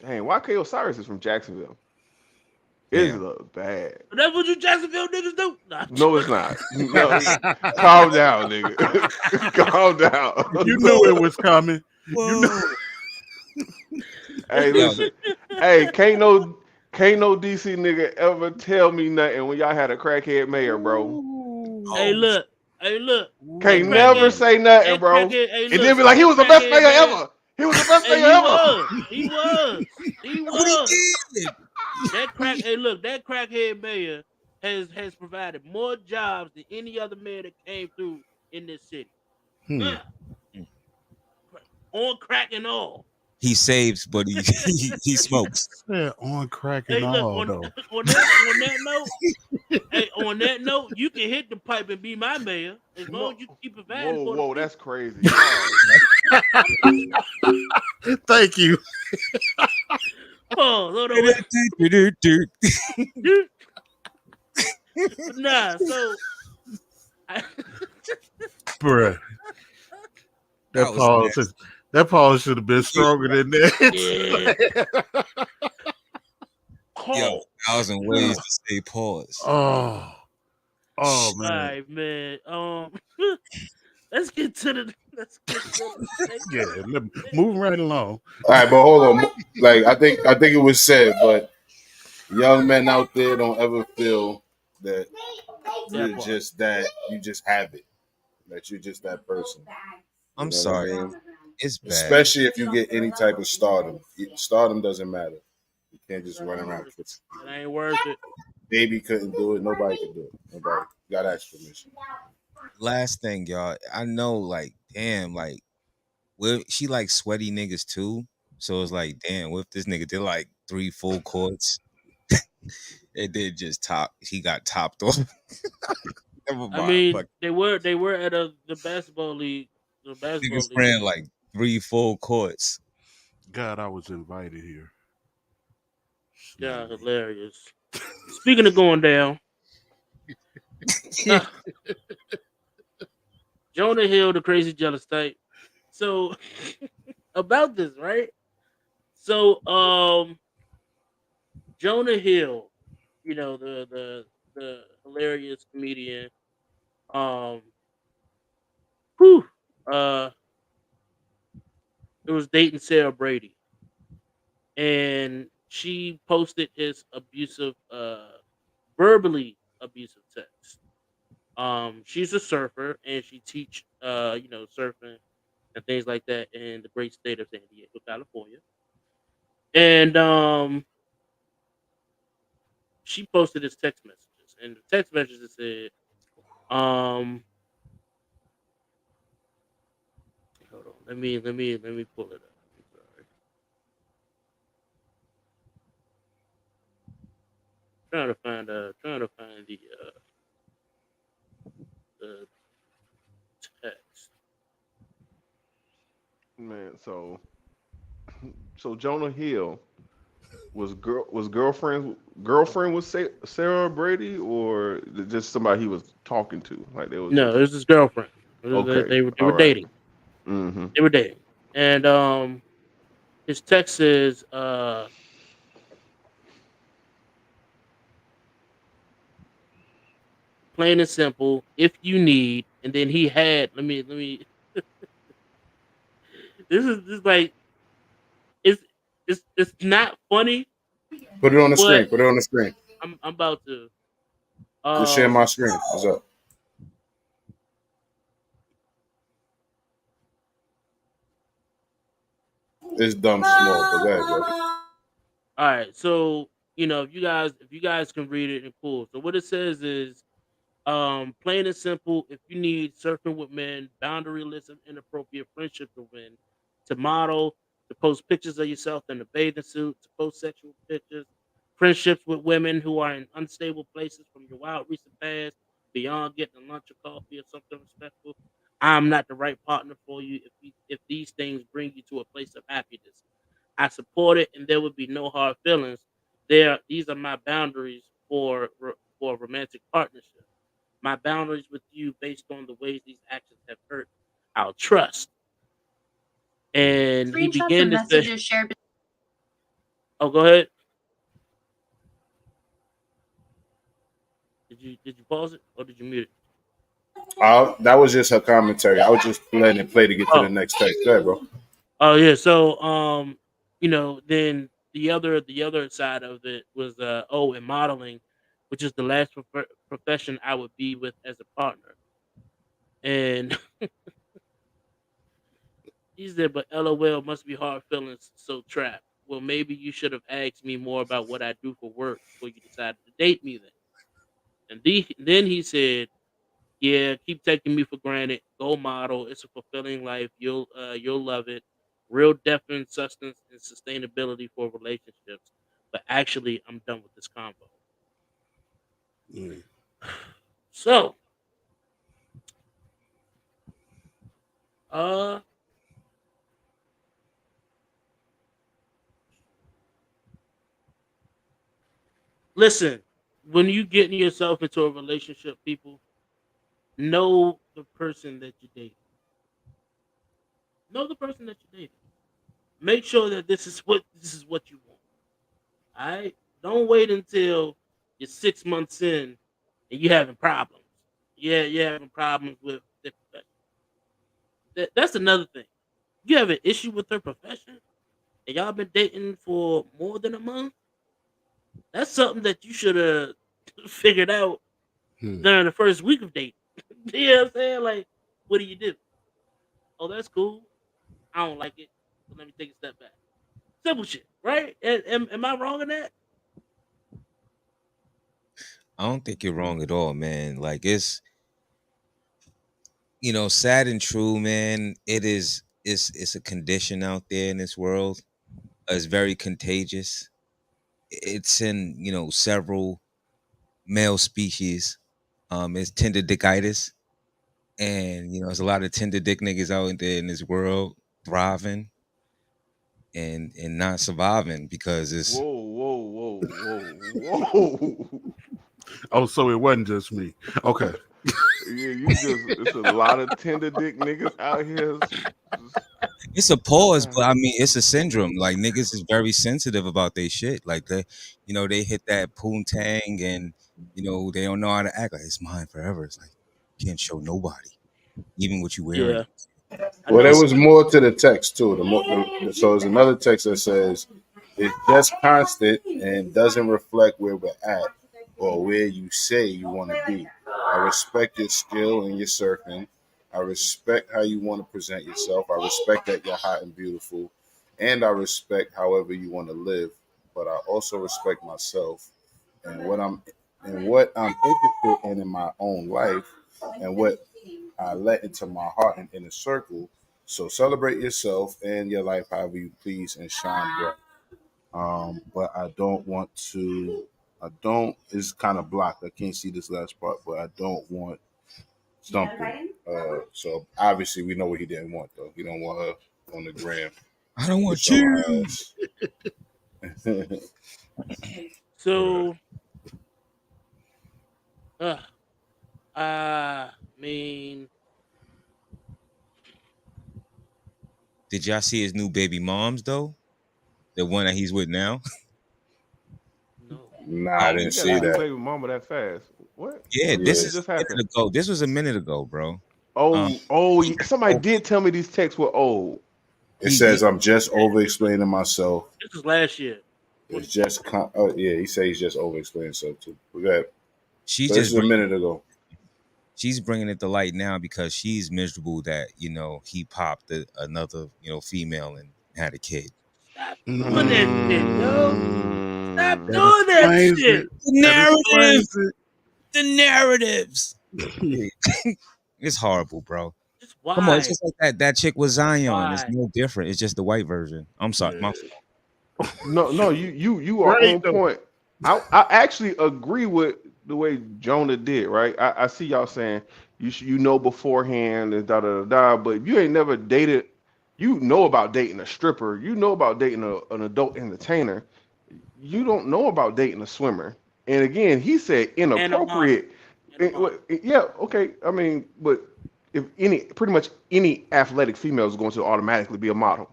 Speaker 2: YK Osiris is from Jacksonville. It look bad.
Speaker 4: But that's what you Jacksonville niggas do? Nah.
Speaker 2: No, it's not. No, calm down, nigga. Calm down.
Speaker 1: You knew it was coming.
Speaker 2: Hey, listen. Hey, can't no DC nigga ever tell me nothing when y'all had a crackhead mayor, bro.
Speaker 4: Hey, look.
Speaker 2: Can't never say nothing, bro. And then be like, he was the best mayor ever. He was the best mayor ever.
Speaker 4: He was. That crackhead mayor has provided more jobs than any other man that came through in this city.
Speaker 1: Hmm.
Speaker 4: On crack and all.
Speaker 3: He saves, but he smokes.
Speaker 1: Yeah, on crack and
Speaker 4: Hey, look
Speaker 1: all
Speaker 4: on
Speaker 1: though.
Speaker 4: on that note. Hey, on that note, you can hit the pipe and be my mayor as long
Speaker 2: No,
Speaker 4: as you keep providing
Speaker 2: whoa,
Speaker 4: for the
Speaker 2: whoa,
Speaker 4: people.
Speaker 2: that's crazy. Pause.
Speaker 1: Thank you.
Speaker 4: Pause. Hold on. Nah. So, I,
Speaker 1: Bruh. That
Speaker 3: That was
Speaker 1: pause
Speaker 3: nasty.
Speaker 1: that pause should have been stronger than
Speaker 4: yeah.
Speaker 1: that.
Speaker 3: Yo,
Speaker 4: Call.
Speaker 3: 1,000 ways to say pause.
Speaker 1: Oh. Oh
Speaker 4: All
Speaker 1: man.
Speaker 4: right, man. Let's get to the. Let's get to the.
Speaker 1: Yeah, move right along.
Speaker 5: All right, but hold on. Like I think it was said, but young men out there don't ever feel that
Speaker 4: That
Speaker 5: you're
Speaker 4: part.
Speaker 5: just that. You just have it. That you're just that person. You
Speaker 3: I'm
Speaker 5: know what I
Speaker 3: sorry.
Speaker 5: mean?
Speaker 3: It's bad.
Speaker 5: Especially if you get any type of stardom. Stardom doesn't matter. You can't just run around.
Speaker 4: It ain't worth it.
Speaker 5: Baby couldn't do it. Nobody could do it. Nobody. You gotta ask permission.
Speaker 3: Last thing, y'all. I know, like, damn, like, she like sweaty niggas too. So it's like, damn, what if this nigga did like 3 full courts? It did just top. He got topped off. Never
Speaker 4: I
Speaker 3: mind.
Speaker 4: mean,
Speaker 3: Fuck.
Speaker 4: they were at the basketball league. The basketball
Speaker 3: Niggas
Speaker 4: league.
Speaker 3: ran like 3 full courts.
Speaker 1: God, I was invited here.
Speaker 4: Yeah, hilarious. Speaking of going down, Jonah Hill, the crazy jealous type. So about this, right? So Jonah Hill, the hilarious comedian, um whew, uh it was dating Sarah Brady, and she posted his verbally abusive text. She's a surfer and she teach surfing and things like that in the great state of San Diego, California. And she posted his text messages, and the text messages said, hold on, let me pull it up. I'm sorry, trying to find the text.
Speaker 2: Man, so Jonah Hill was girlfriend with Sarah Brady, or just somebody he was talking to? Like they was
Speaker 4: No, it
Speaker 2: just
Speaker 4: was his girlfriend.
Speaker 2: okay.
Speaker 4: They
Speaker 2: All
Speaker 4: were
Speaker 2: right.
Speaker 4: dating.
Speaker 2: Mm-hmm.
Speaker 4: They were dating, and his text says, plain and simple, if you need, and then he had. Let me. This is like it's it's not funny,
Speaker 5: Put it on the
Speaker 4: but
Speaker 5: screen. Put it on the screen.
Speaker 4: I'm about to.
Speaker 5: Just share my screen. What's up? It's dumb small, but go ahead, bro.
Speaker 4: All right, so if you guys can read it, and cool. So what it says is, plain and simple, if you need surfing with men, boundaryless and inappropriate friendships with men, to model, to post pictures of yourself in a bathing suit, to post sexual pictures, friendships with women who are in unstable places from your wild recent past, beyond getting a lunch or coffee or something respectful. I'm not the right partner for you if these things bring you to a place of happiness. I support it, and there would be no hard feelings. These are my boundaries for a romantic partnership. My boundaries with you based on the ways these actions have hurt our trust. And he
Speaker 8: Screenshots
Speaker 4: began
Speaker 8: of
Speaker 4: to say,
Speaker 8: messages shared.
Speaker 4: "Oh, go ahead. Did you pause it or did you mute it?"
Speaker 5: That was just her commentary. I was just letting it play to get to the
Speaker 4: Oh,
Speaker 5: next text. Go ahead, bro.
Speaker 4: oh yeah. So then the other side of it was and modeling, which is the last profession I would be with as a partner. And he said, "But LOL must be hard feelings so trapped. Well, maybe you should have asked me more about what I do for work before you decided to date me then." And then he said, "Yeah, keep taking me for granted. Go model. It's a fulfilling life. You'll love it. Real depth and substance and sustainability for relationships. But actually, I'm done with this convo."
Speaker 1: Mm.
Speaker 4: So, uh, listen. When you getting yourself into a relationship, people know the person that you're dating. Know the person that you're dating. Make sure that this is what you want. All right. Don't wait until you're 6 months in and you're having problems. Yeah, you're having problems with their profession. That's another thing. You have an issue with their profession and y'all been dating for more than a month. That's something that you should have figured out
Speaker 1: Hmm.
Speaker 4: during the first week of dating. You know what I'm saying? Like, what do you do? Oh, that's cool. I don't like it. So let me take a step back. Simple shit, right? Am I wrong in that?
Speaker 3: I don't think you're wrong at all, man. Like it's sad and true, man. It's a condition out there in this world. It's very contagious. It's in, several male species. It's tender dickitis. And there's a lot of tender dick niggas out there in this world thriving and not surviving because it's
Speaker 2: Whoa.
Speaker 1: Oh, so it wasn't just me. Okay.
Speaker 2: Yeah, it's a lot of tender dick niggas out here.
Speaker 3: it's a pause, but I mean it's a syndrome. Like niggas is very sensitive about their shit. Like they hit that poontang and they don't know how to act. Like it's mine forever. It's like you can't show nobody, even what you wearing.
Speaker 4: Yeah, I
Speaker 5: Well, there
Speaker 4: know.
Speaker 5: was more to the text too. So there's another text that says it's just constant and doesn't reflect where we're at or where you say you want to be. I respect your skill and your surfing. I respect how you want to present yourself. I respect that you're hot and beautiful, and I respect however you want to live. But I also respect myself and what I'm interested in my own life, and what I let into my heart and inner circle. So celebrate yourself and your life however you please and shine bright. But I don't want to. I don't. It's kind of blocked. I can't see this last part, but I don't want something. So obviously we know what he didn't want though. He don't want her on the gram.
Speaker 3: I don't want
Speaker 5: Showing
Speaker 3: you.
Speaker 5: her ass.
Speaker 4: So, uh, I mean,
Speaker 3: Did y'all see his new baby moms though? The one that he's with now?
Speaker 4: no.
Speaker 5: Nah, I
Speaker 2: He
Speaker 5: didn't
Speaker 2: got a
Speaker 5: see
Speaker 2: new
Speaker 5: that.
Speaker 2: baby mama that fast. What?
Speaker 3: Yeah,
Speaker 2: What,
Speaker 3: this
Speaker 5: Yeah.
Speaker 2: what
Speaker 3: is
Speaker 2: just
Speaker 3: a minute
Speaker 2: happened?
Speaker 3: ago. This was a minute ago, bro.
Speaker 2: Oh, somebody did tell me these texts were old.
Speaker 5: It says I'm just over explaining myself.
Speaker 4: This was last year.
Speaker 5: It's just oh yeah, he says he's just over explaining stuff too. We got
Speaker 3: She's
Speaker 5: so this
Speaker 3: just
Speaker 5: is a minute ago.
Speaker 3: she's bringing it to light now because she's miserable that he popped another female and had a kid.
Speaker 4: Stop doing that shit, yo. Stop
Speaker 2: Mm.
Speaker 1: That
Speaker 4: doing that
Speaker 1: explains
Speaker 4: shit.
Speaker 1: it.
Speaker 3: The
Speaker 1: That
Speaker 3: narrative,
Speaker 1: explains
Speaker 3: the narratives.
Speaker 1: it.
Speaker 3: It's horrible, bro.
Speaker 4: Just
Speaker 3: Come on, it's
Speaker 4: why?
Speaker 3: just like that chick with Zion. It's
Speaker 4: Why?
Speaker 3: no different. It's just the white version. I'm sorry, my
Speaker 1: Yeah.
Speaker 2: No, you are
Speaker 1: Right
Speaker 2: on
Speaker 1: though.
Speaker 2: point. I actually agree with the way Jonah did. Right, I see y'all saying you know beforehand and da da da da. But if you ain't never dated, you know about dating a stripper. You know about dating an adult entertainer. You don't know about dating a swimmer. And again, he said
Speaker 4: And a model.
Speaker 2: inappropriate.
Speaker 4: And a model.
Speaker 2: Yeah, okay. I mean, but if pretty much any athletic female is going to automatically be a model.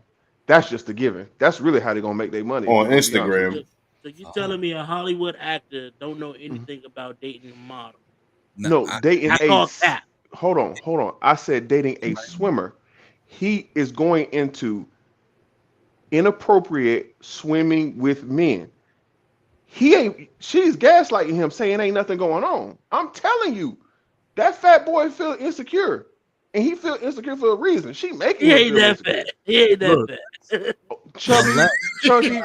Speaker 2: That's just a given. That's really how they're gonna make their money. If we're
Speaker 5: On
Speaker 2: gonna be honest with
Speaker 5: Instagram.
Speaker 2: you.
Speaker 4: So you
Speaker 3: oh,
Speaker 4: telling me a Hollywood actor don't know
Speaker 2: Mhm.
Speaker 4: anything about dating a model?
Speaker 3: no,
Speaker 2: No, dating
Speaker 4: I call that.
Speaker 2: hold on. I said dating a swimmer. He is going into inappropriate swimming with men. She's gaslighting him saying ain't nothing going on. I'm telling you, that fat boy feel insecure. And he feel insecure for a reason. She making
Speaker 4: He
Speaker 2: him
Speaker 4: ain't
Speaker 2: feel
Speaker 4: that
Speaker 2: insecure.
Speaker 4: fat. He ain't that
Speaker 1: Look,
Speaker 4: fat.
Speaker 2: Chubby,
Speaker 3: unless
Speaker 2: chunky.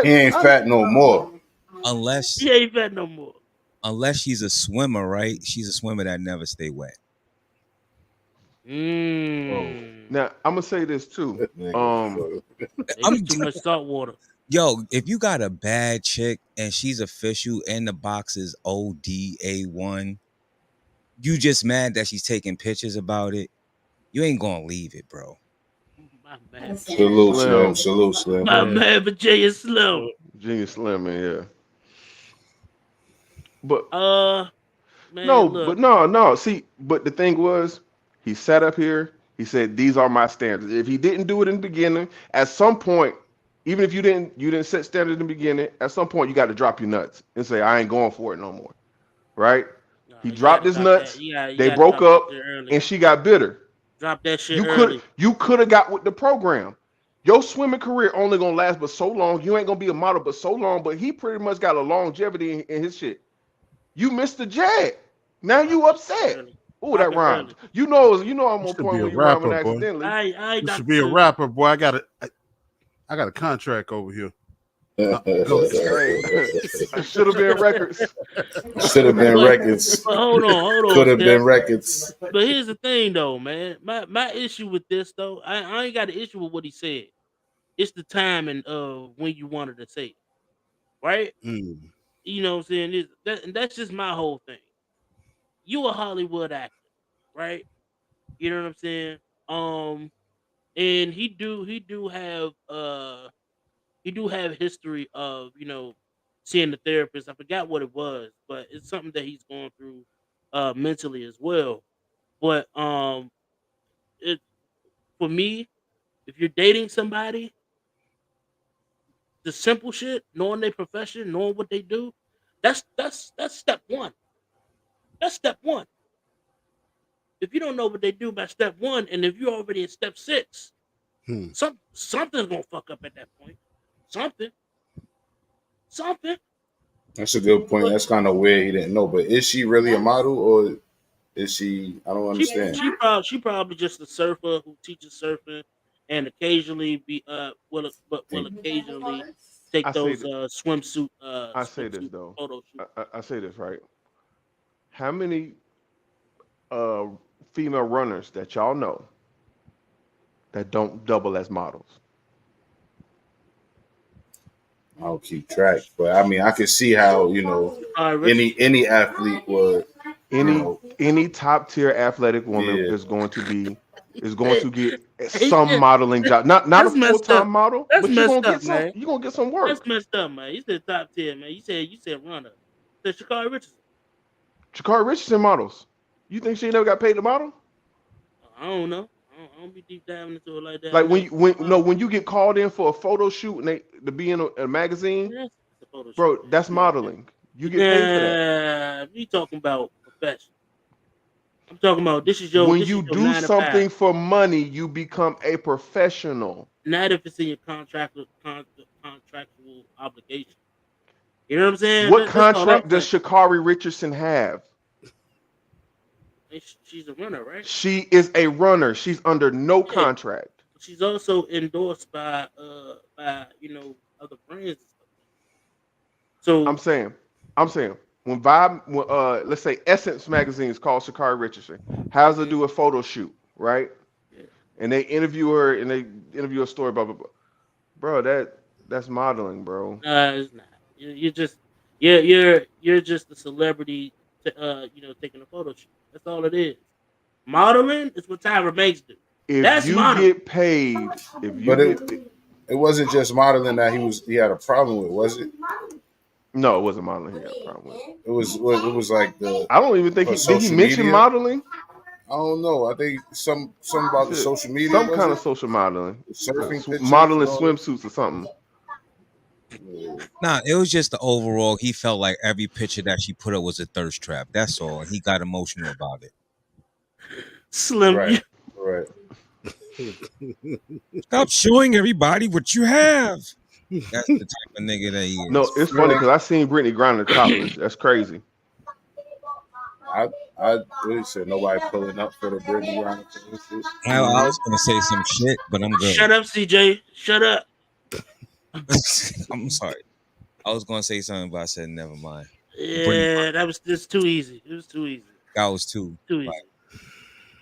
Speaker 5: He ain't fat no more.
Speaker 3: unless
Speaker 4: He ain't fat no more.
Speaker 3: unless she's a swimmer, right? She's a swimmer that never stay wet.
Speaker 2: Now I'm gonna say this too.
Speaker 4: It's too much salt water.
Speaker 3: Yo, if you got a bad chick and she's official and the box is ODA1, you just mad that she's taking pictures about it. You ain't gonna leave it, bro.
Speaker 4: My man.
Speaker 5: Salute, Slim.
Speaker 4: My man, Virginia Slim.
Speaker 2: Virginia Slim, man, yeah. But
Speaker 4: man,
Speaker 2: no,
Speaker 4: look.
Speaker 2: but no. See, but the thing was, he sat up here. He said, "These are my standards." If he didn't do it in the beginning, at some point, even if you didn't set standards in the beginning, at some point you got to drop your nuts and say, "I ain't going for it no more." Right?
Speaker 4: No,
Speaker 2: he dropped his nuts. They broke up, and she got bitter.
Speaker 4: Drop that shit early.
Speaker 2: You could have got with the program. Your swimming career only gonna last but so long. You ain't gonna be a model but so long. But he pretty much got a longevity in his shit. You missed the jag. Now you upset. Oh, that rhymed. You know I'm on point when you rhyming accidentally.
Speaker 1: You should be a rapper, boy. I got a contract over here.
Speaker 2: Should have been records.
Speaker 5: Should have been records.
Speaker 4: But hold on.
Speaker 5: Could have been records.
Speaker 4: But here's the thing, though, man. My issue with this, though, I ain't got an issue with what he said. It's the timing of when you wanted to say it, right? You know what I'm saying? That's just my whole thing. You a Hollywood actor, right? You know what I'm saying? And he do have history of, seeing the therapist. I forgot what it was, but it's something that he's going through mentally as well. But it for me, if you're dating somebody, the simple shit, knowing their profession, knowing what they do, that's step one. That's step one. If you don't know what they do by step one, and if you're already at step 6, something's gonna fuck up at that point. Something.
Speaker 5: That's a good point. That's kind of weird. He didn't know, but is she really a model or is she? I don't understand.
Speaker 4: She probably just a surfer who teaches surfing and occasionally will occasionally take those swimsuit.
Speaker 2: I say this though.
Speaker 4: Photo shoot.
Speaker 2: I say this right. How many female runners that y'all know that don't double as models?
Speaker 5: I'll keep track, but I mean, I can see how any athlete would.
Speaker 2: Any top tier athletic woman is going to get some modeling job. Not a full time model, but you're gonna get some work.
Speaker 4: That's messed up, man. You said top tier, man. You said runner. You said Sha'Carri Richardson.
Speaker 2: Sha'Carri Richardson models. You think she never got paid to model?
Speaker 4: I don't know. I don't be deep diving into it like that.
Speaker 2: Like when you get called in for a photo shoot and to be in a magazine, bro, that's modeling. You get paid for that.
Speaker 4: You talking about profession? I'm talking about this is your.
Speaker 2: When you do something for money, you become a professional.
Speaker 4: Not if it's in your contractual obligation. You know what I'm saying?
Speaker 2: What contract does Sha'Carri Richardson have?
Speaker 4: She's a runner, right?
Speaker 2: She is a runner. She's under no contract.
Speaker 4: She's also endorsed by other brands. So
Speaker 2: I'm saying when Vibe, let's say Essence magazine is called Sha'Carri Richardson, has her do a photo shoot, right? Yeah. And they interview her and they interview a story, blah blah blah. Bro, that's modeling, bro.
Speaker 4: It's not. You're just a celebrity, taking a photo shoot. That's all it is. Modeling is what Tyra Banks do.
Speaker 2: If you get paid,
Speaker 5: it wasn't just modeling that he had a problem with, was it?
Speaker 2: No, it wasn't modeling he had a problem with.
Speaker 5: It was like the.
Speaker 2: I don't even think did he mention modeling?
Speaker 5: I don't know. I think some about the social media.
Speaker 2: Some kind of social modeling.
Speaker 5: Surfing pictures,
Speaker 2: modeling swimsuits or something.
Speaker 3: Nah, it was just the overall. He felt like every picture that she put up was a thirst trap. That's all. And he got emotional about it.
Speaker 4: Slim.
Speaker 5: Right.
Speaker 3: Stop showing everybody what you have. That's the type of nigga that he is.
Speaker 2: No, it's funny because I seen Brittany Griner topless. That's crazy.
Speaker 5: I really said nobody pulling up for the Brittany Griner.
Speaker 3: I was gonna say some shit, but I'm good.
Speaker 4: Shut up, CJ. Shut up.
Speaker 3: I'm sorry. I was gonna say something, but I said never mind.
Speaker 4: Yeah, that was just too easy. It was too easy.
Speaker 3: That was too.
Speaker 4: Too easy.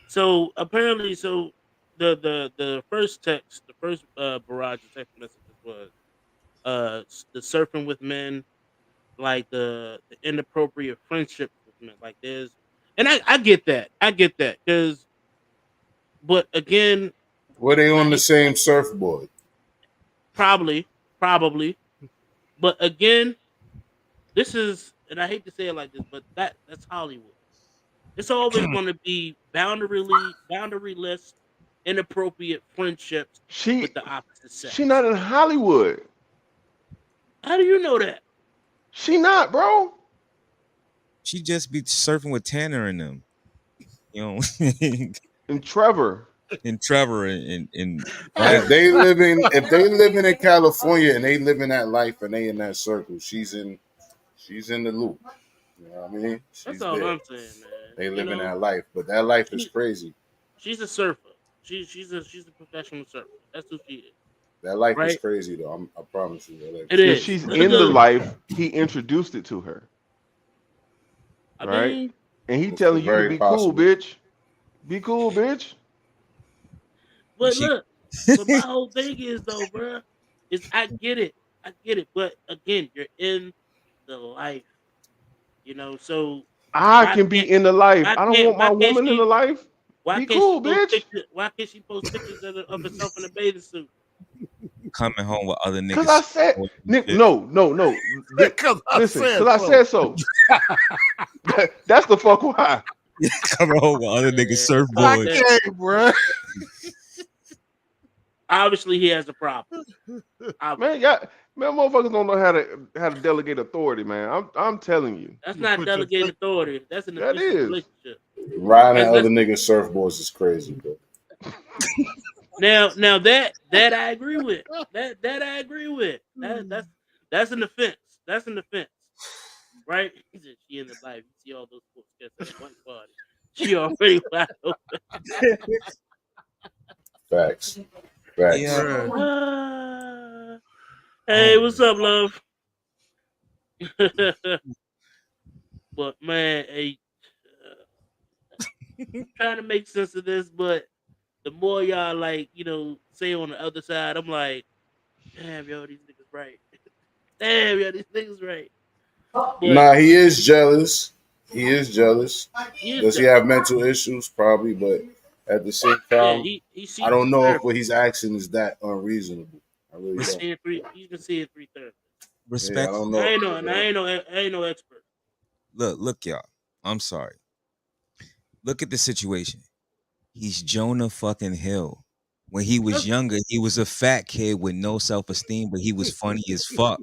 Speaker 4: So apparently, the first text, the first barrage of text messages was the surfing with men, like the inappropriate friendships with men. Like there's, and I get that, because, but again,
Speaker 5: Were they
Speaker 4: and I
Speaker 5: on the
Speaker 4: hate
Speaker 5: same surfboard?
Speaker 4: probably, but again, this is, and I hate to say it like this, but that's Hollywood. It's always going to be boundaryless, inappropriate friendships
Speaker 2: She
Speaker 4: with the opposite
Speaker 2: she
Speaker 4: sex.
Speaker 2: not in Hollywood.
Speaker 4: How do you know that?
Speaker 2: She not, bro.
Speaker 3: She just be surfing with Tanner and them, you know,
Speaker 2: And Trevor.
Speaker 3: and Trevor and
Speaker 5: If they living in California and they living that life and they in that circle, she's in the loop. You know what I mean?
Speaker 4: That's
Speaker 5: She's
Speaker 4: all
Speaker 5: there.
Speaker 4: I'm saying, man.
Speaker 5: They
Speaker 4: You
Speaker 5: living
Speaker 4: know,
Speaker 5: that life, but that life is
Speaker 4: she,
Speaker 5: crazy.
Speaker 4: she's a surfer. She's a professional surfer. That's who she is,
Speaker 5: That life is
Speaker 4: right?
Speaker 5: crazy though. I promise you. That life
Speaker 4: It
Speaker 5: is
Speaker 2: Since
Speaker 4: is.
Speaker 2: she's
Speaker 5: crazy.
Speaker 2: in the life, he introduced it to her,
Speaker 4: I
Speaker 2: right?
Speaker 4: mean,
Speaker 2: And he
Speaker 5: It's
Speaker 2: telling you to
Speaker 5: very
Speaker 2: be cool,
Speaker 5: possible.
Speaker 2: bitch. Be cool, bitch.
Speaker 4: but
Speaker 3: she
Speaker 4: look, but my whole thing is though, bruh, is I get it, but again, you're in the life, so
Speaker 2: I
Speaker 4: why
Speaker 2: can be
Speaker 4: can't
Speaker 2: in the life. I don't want my woman in the
Speaker 4: she
Speaker 2: life.
Speaker 4: why
Speaker 2: Be
Speaker 4: can't she
Speaker 2: cool,
Speaker 4: post
Speaker 2: bitch.
Speaker 4: pictures? Why can't she post pictures of herself in a bathing suit?
Speaker 3: coming home with other
Speaker 2: Cause I
Speaker 3: niggas
Speaker 2: said,
Speaker 3: and
Speaker 2: Nick,
Speaker 3: shit.
Speaker 2: no.
Speaker 1: Because I
Speaker 2: Listen,
Speaker 1: said
Speaker 2: cause I
Speaker 1: so.
Speaker 2: said so. That's the fuck why.
Speaker 3: Coming home with other niggas
Speaker 4: Yeah,
Speaker 1: I
Speaker 3: surfboard.
Speaker 1: can't, bro.
Speaker 4: obviously he has a problem.
Speaker 2: Man, motherfuckers don't know how to delegate authority, man. I'm telling you.
Speaker 4: That's
Speaker 1: You
Speaker 4: not
Speaker 1: put your
Speaker 4: delegating
Speaker 1: face.
Speaker 4: authority. That's an
Speaker 2: That
Speaker 4: abusive
Speaker 2: is.
Speaker 4: relationship.
Speaker 5: Riding at
Speaker 4: That's
Speaker 5: other niggas' surfboards is crazy, bro.
Speaker 4: now that I agree with. That I agree with. That's an offense. That's an offense, right? He said she in the life. You see all those sports guys at the white party. She already wide open.
Speaker 5: Facts.
Speaker 3: Yeah.
Speaker 1: Bruh.
Speaker 4: Hey, what's up, love? But man, hey, trying to make sense of this, but the more y'all say on the other side, I'm like, damn, yo, these niggas right. Damn, yo, these niggas right. But
Speaker 5: Nah, he is jealous. He is jealous.
Speaker 4: he is
Speaker 5: Does he
Speaker 4: jealous.
Speaker 5: have mental issues? Probably, but at the same
Speaker 4: Yeah,
Speaker 5: time,
Speaker 4: he
Speaker 5: I
Speaker 4: seeks
Speaker 5: don't know if
Speaker 4: therapy.
Speaker 5: what he's asking is that unreasonable. I really
Speaker 4: He's
Speaker 5: don't.
Speaker 3: Res-
Speaker 4: seeing three. He's been seeing three therapists.
Speaker 5: Yeah, I
Speaker 3: respect.
Speaker 5: don't
Speaker 4: I
Speaker 5: know.
Speaker 4: ain't no, and
Speaker 5: Yeah.
Speaker 4: I ain't no expert.
Speaker 3: Look, y'all. I'm sorry. Look at the situation. He's Jonah fucking Hill. When he was younger, he was a fat kid with no self-esteem, but he was funny as fuck.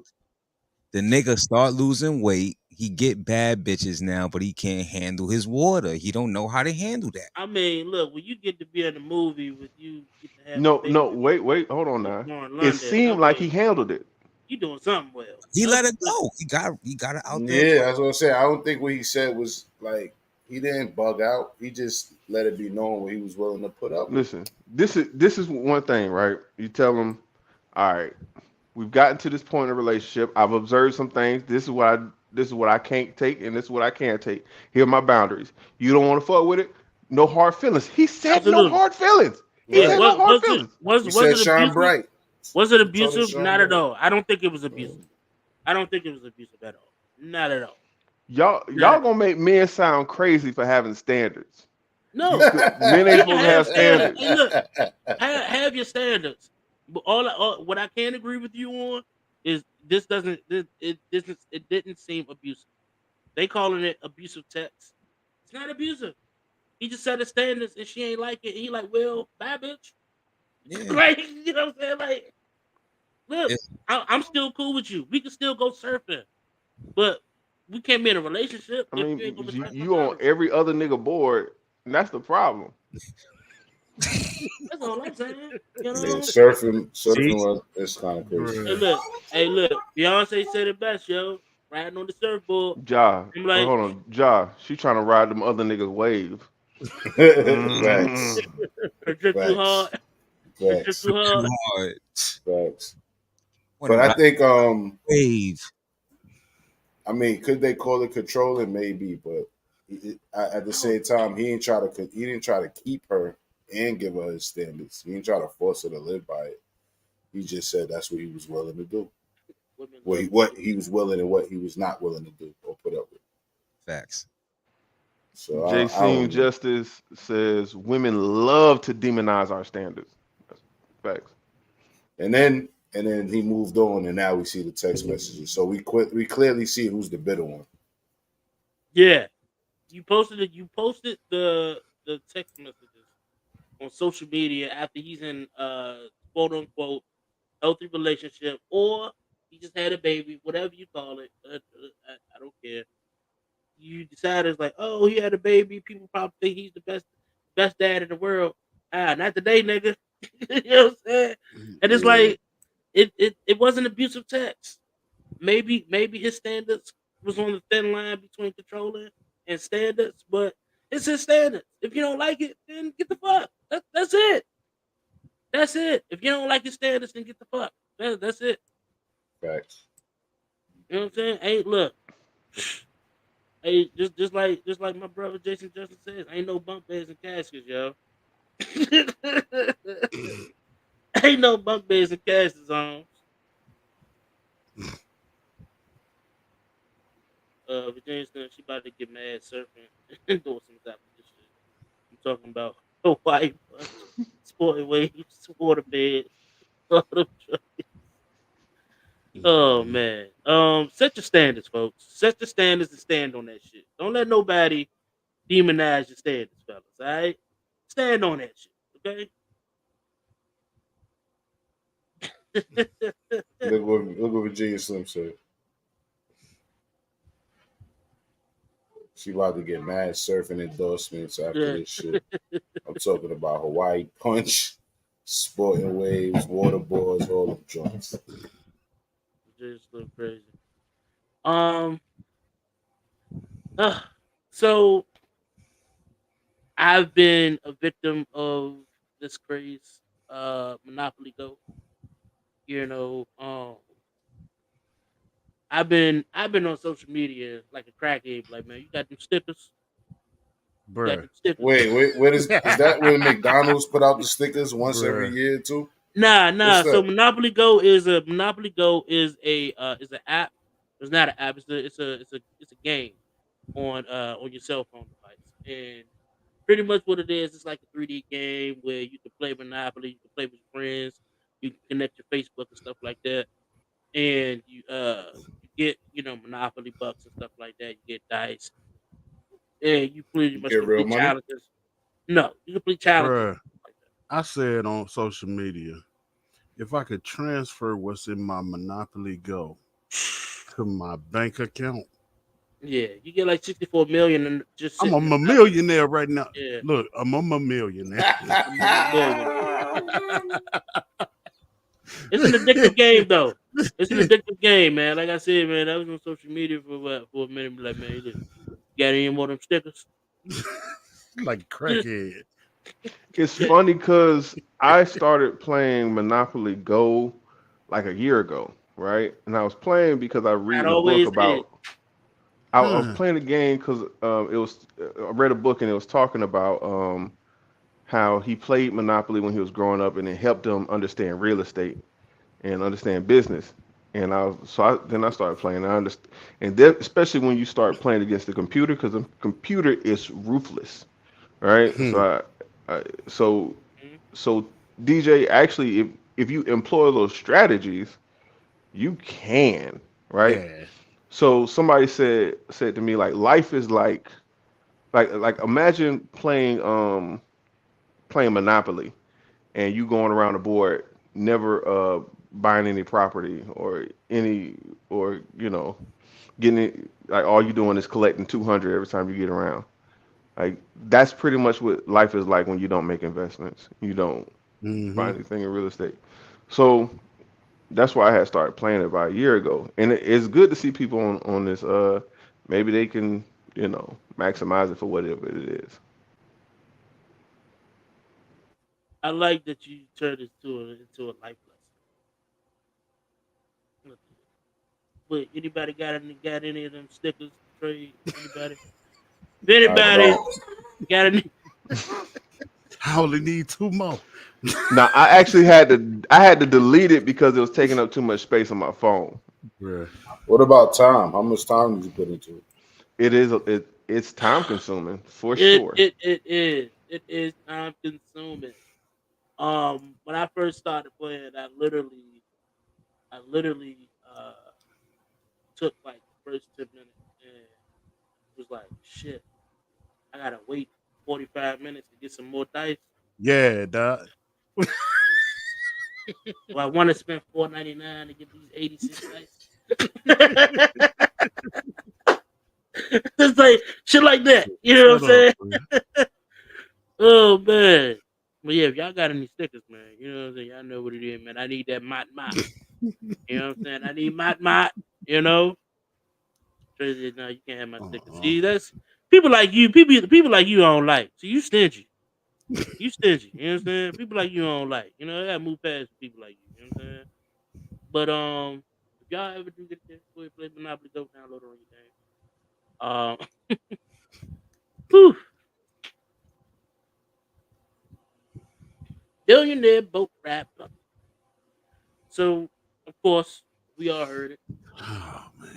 Speaker 3: The nigga start losing weight. He get bad bitches now, but he can't handle his water. He don't know how to handle that.
Speaker 4: I mean, look, when you get to be in a movie with you get to have a
Speaker 2: No,
Speaker 4: baby
Speaker 2: wait, hold on
Speaker 4: with
Speaker 2: now.
Speaker 4: Lauren
Speaker 2: It
Speaker 4: London, I
Speaker 2: seemed like he
Speaker 4: mean,
Speaker 2: handled it.
Speaker 4: you doing something well.
Speaker 3: He
Speaker 4: That's
Speaker 3: let it
Speaker 4: good.
Speaker 3: go. He got it out there.
Speaker 5: Yeah, that's what I'm saying. I don't think what he said was like he didn't bug out. He just let it be known what he was willing to put up with.
Speaker 2: Listen, this is one thing, right? You tell him, all right, we've gotten to this point in a relationship. I've observed some things. This is what I can't take, and this is what I can take. Here are my boundaries. You don't want to fuck with it. No hard feelings. He said no
Speaker 4: Absolutely.
Speaker 2: hard feelings. He
Speaker 5: Right.
Speaker 2: said no hard
Speaker 4: Was it
Speaker 2: feelings.
Speaker 5: He
Speaker 4: was
Speaker 5: said
Speaker 4: it
Speaker 5: shine
Speaker 4: abusive?
Speaker 5: bright.
Speaker 4: Was it
Speaker 5: He told her
Speaker 4: abusive?
Speaker 5: shine
Speaker 4: Not at
Speaker 5: bright.
Speaker 4: all. I don't think it was abusive. I don't think it was abusive at all. Not at all.
Speaker 2: Y'all
Speaker 4: Not at
Speaker 2: gonna make men sound crazy for having standards.
Speaker 4: No.
Speaker 2: Men ain't
Speaker 4: You can
Speaker 2: supposed to have
Speaker 4: have standards.
Speaker 2: standards.
Speaker 4: Hey, look, have your standards. But what I can agree with you on is this doesn't it didn't seem abusive. They calling it abusive text. It's not abusive. He just set the standards and she ain't like it. He like, well, bye, bitch.
Speaker 3: Yeah.
Speaker 4: Like, you know what I'm saying? Like, look,
Speaker 3: Yeah.
Speaker 4: I'm still cool with you. We can still go surfing, but we can't be in a relationship
Speaker 2: I
Speaker 4: if you ain't
Speaker 2: mean,
Speaker 4: gonna respect my
Speaker 2: you on
Speaker 4: boundaries.
Speaker 2: every other nigga board, and that's the problem.
Speaker 4: That's all I'm saying. You
Speaker 5: Yeah,
Speaker 4: know.
Speaker 5: surfing
Speaker 3: See?
Speaker 5: was it's kind of crazy.
Speaker 4: Hey,
Speaker 1: Bruh.
Speaker 4: look, Beyonce said it best, yo. Riding on the surfboard. I'm like,
Speaker 2: Hold on, she trying to ride them other niggas wave.
Speaker 5: Facts.
Speaker 4: her trip too
Speaker 5: Facts.
Speaker 4: hard. Her trip
Speaker 5: Facts.
Speaker 4: too hard.
Speaker 3: Too hard.
Speaker 5: Facts.
Speaker 3: Wanna
Speaker 5: But I
Speaker 3: ride
Speaker 5: think
Speaker 3: wave.
Speaker 5: I mean, could they call it controlling? Maybe, but at the same time, he didn't try to keep her and give her his standards. He didn't try to force her to live by it. He just said that's what he was willing to do. What he was willing and what he was not willing to do or put up with.
Speaker 3: Facts.
Speaker 5: So I
Speaker 2: JC
Speaker 5: don't know.
Speaker 2: Justice says women love to demonize our standards. That's facts.
Speaker 5: And then he moved on, and now we see the text messages. So we clearly see who's the bitter one.
Speaker 4: Yeah, you posted it. You posted the text messages on social media after he's in quote unquote healthy relationship, or he just had a baby, whatever you call it. I don't care. You decide it's like, oh, he had a baby. People probably think he's the best dad in the world. Not today, nigga. You know what I'm saying? And it's
Speaker 5: Yeah,
Speaker 4: like it wasn't abusive text. Maybe his standards was on the thin line between controlling and standards, but it's his standards. If you don't like it, then get the fuck. That's it. That's it. If you don't like his standards, then get the fuck. That's it.
Speaker 5: facts.
Speaker 4: You know what I'm saying? Hey, look. Hey, just like my brother Jason Justin says, ain't no bunk beds and caskets, yo. Ain't no bunk beds and caskets on. Virginia Slim, she about to get mad surfing and doing some type of this shit. I'm talking about Hawaii punch, sporting waves, water beds, all them oh man. Set your standards, folks. Set your standards and stand on that shit. Don't let nobody demonize your standards, fellas. All right, stand on that shit. Okay.
Speaker 5: Look what Virginia Slim said. She about to get mad surfing endorsements after
Speaker 4: Yeah,
Speaker 5: this shit. I'm talking about Hawaii Punch, Sporting Waves, Waterboards, all the joints.
Speaker 4: just a little crazy. Um, uh, so I've been a victim of this craze, Monopoly Go. You know, I've been on social media like a crackhead. Like, man, you got them stickers. You got
Speaker 1: Bruh.
Speaker 4: them stickers.
Speaker 5: Wait, what is that when McDonald's put out the stickers once every
Speaker 1: Bruh.
Speaker 5: year too?
Speaker 4: Nah.
Speaker 5: What's
Speaker 4: So
Speaker 5: that?
Speaker 4: Monopoly Go is an app. It's not an app. It's a game on your cell phone device. And pretty much what it is, it's like a 3D game where you can play Monopoly, you can play with your friends, you can connect your Facebook and stuff like that, and you get Monopoly bucks and stuff like that. You get dice, and you pretty
Speaker 5: You
Speaker 4: much
Speaker 5: get real
Speaker 4: complete
Speaker 5: money?
Speaker 4: challenges. No, you complete challenges
Speaker 1: Bruh.
Speaker 4: and stuff like that.
Speaker 1: I said on social media, if I could transfer what's in my Monopoly Go to my bank account,
Speaker 4: Yeah, you get like 64 million and just
Speaker 1: I'm
Speaker 4: sitting in the
Speaker 1: a
Speaker 4: Monopoly.
Speaker 1: millionaire right now.
Speaker 4: Yeah,
Speaker 1: Look, I'm a millionaire.
Speaker 4: I'm a millionaire. It's an addictive game though. It's an addictive game, man. Like I said, man, I was on social media for a minute. Be like, man, look, you got any more of them stickers?
Speaker 1: Like crackhead.
Speaker 2: It's
Speaker 4: Yeah,
Speaker 2: funny because I started playing Monopoly Go like a year ago, right? And I was playing because I
Speaker 4: not
Speaker 2: read a book
Speaker 4: always is.
Speaker 2: about. I was
Speaker 1: Huh.
Speaker 2: playing the game because it was. I read a book and it was talking about how he played Monopoly when he was growing up, and it helped him understand real estate and understand business. And then I started playing. I understand, and then especially when you start playing against the computer, because the computer is ruthless, right?
Speaker 1: Hmm.
Speaker 2: So
Speaker 4: Mhm.
Speaker 2: so DJ, actually, if you employ those strategies, you can, right?
Speaker 1: Yeah.
Speaker 2: So somebody said to me like life is like imagine playing Monopoly and you going around the board never buying any property or any or getting it, like all you doing is collecting 200 every time you get around. Like that's pretty much what life is like when you don't make investments. You don't
Speaker 1: Mm-hmm.
Speaker 2: buy anything in real estate. So that's why I had started playing it about a year ago. And it's good to see people on this maybe they can, maximize it for whatever it is.
Speaker 4: I like that you turned this into a life lesson. But anybody got any of them stickers to trade? Anybody? If anybody got any?
Speaker 1: I only need 2 more.
Speaker 2: Now I actually had to delete it because it was taking up too much space on my phone.
Speaker 1: Bruh.
Speaker 5: What about time? How much time did you put into it?
Speaker 2: It's time consuming for
Speaker 4: It
Speaker 2: sure.
Speaker 4: it it is. It is time consuming. When I first started playing, I literally took like the first 10 minutes and was like, shit, I gotta wait 45 minutes to get some more dice.
Speaker 1: Yeah, dog.
Speaker 4: Well, I want to spend $4.99 to get these 86 dice. It's like shit like that. You know what I'm
Speaker 1: Shut up,
Speaker 4: saying?
Speaker 1: bruh.
Speaker 4: Oh man. But yeah, if y'all got any stickers, man, you know what I'm saying? Y'all know what it is, man. I need that mott mott. You know what I'm saying? I need mott mott, you know? Tracy, no, you can't have my stickers.
Speaker 1: Uh-uh.
Speaker 4: See, that's people like you, people like you I don't like. See, you stingy. You stingy. You know what I'm saying? People like you I don't like. You know, I gotta move past people like you. You know what I'm saying? But if y'all ever do get a chance to play Monopoly, go download it on your game. Whew. Billionaire boat rap. So, of course, we all heard it.
Speaker 1: Oh man.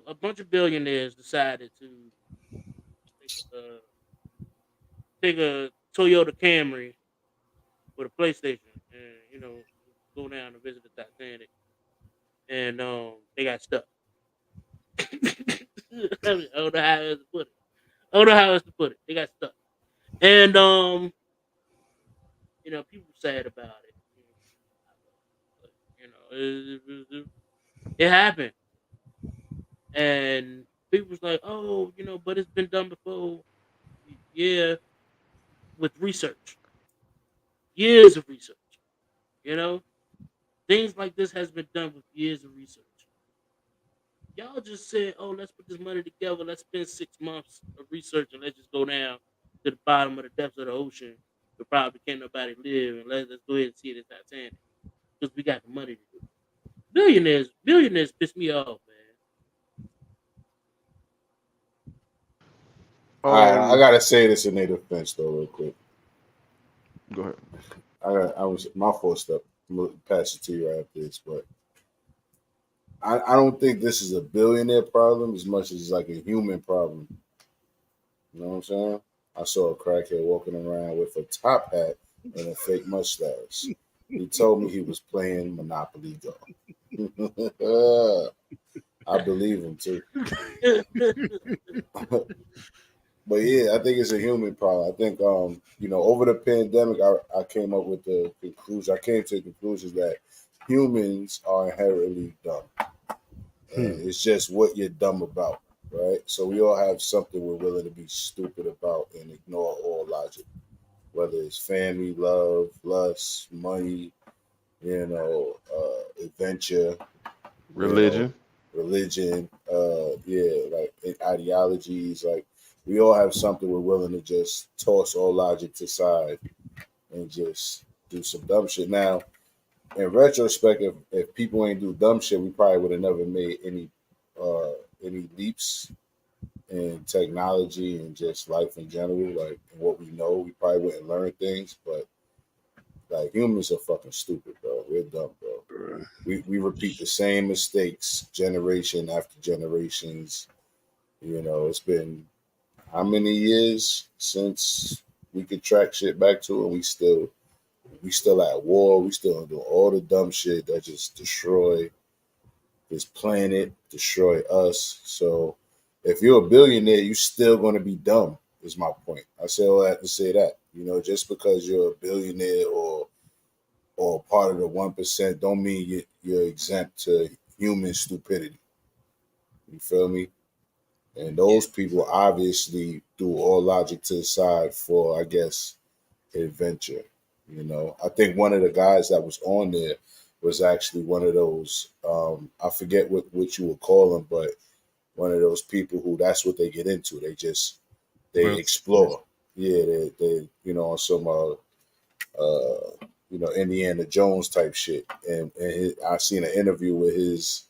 Speaker 4: A bunch of billionaires decided to take a Toyota Camry with a PlayStation, and go down to visit the Titanic, and they got stuck. I don't know how else to put it. I don't know how else to put it. They got stuck, and people sad about it. But, it happened, and people was like, "Oh, but it's been done before." Yeah, with research, years of research. You know, things like this has been done with years of research. Y'all just said, "Oh, let's put this money together. Let's spend 6 months of research and let's just go down to the bottom of the depths of the ocean where probably can't nobody live, and let's go ahead and see the Titanic because we got the money to do it." Billionaires piss me off, man.
Speaker 5: I gotta say this in their defense though, real quick.
Speaker 2: Go ahead.
Speaker 5: I was my full step. I'm gonna pass it to you after this, but I don't think this is a billionaire problem as much as it's like a human problem. You know what I'm saying? I saw a crackhead walking around with a top hat and a fake mustache. He told me he was playing Monopoly Go. I believe him too. But yeah, I think it's a human problem. I think over the pandemic, I came up with the conclusion. I came to the conclusion that humans are inherently dumb, and it's just what you're dumb about, right? So we all have something we're willing to be stupid about and ignore all logic, whether it's family, love, lust, money, adventure,
Speaker 2: Religion.
Speaker 5: religion, like ideologies, like. We all have something we're willing to just toss all logic to side and just do some dumb shit. Now, in retrospect, if people ain't do dumb shit, we probably would have never made any leaps in technology and just life in general. Like in what we know, we probably wouldn't learn things. But like humans are fucking stupid, bro. We're dumb, bro. We repeat the same mistakes generation after generations. It's been how many years since we could track shit back to it? We still at war. We still doing all the dumb shit that just destroy this planet, destroy us. So if you're a billionaire, you're still gonna be dumb, is my point. I say all that to say that. Just because you're a billionaire or part of the 1% don't mean you're exempt to human stupidity. You feel me? And those people obviously threw all logic to the side for, I guess, adventure. I think one of the guys that was on there was actually one of those, I forget what you would call them, but one of those people who that's what they get into. They explore. Yeah, they on some, Indiana Jones type shit. And I seen an interview with his,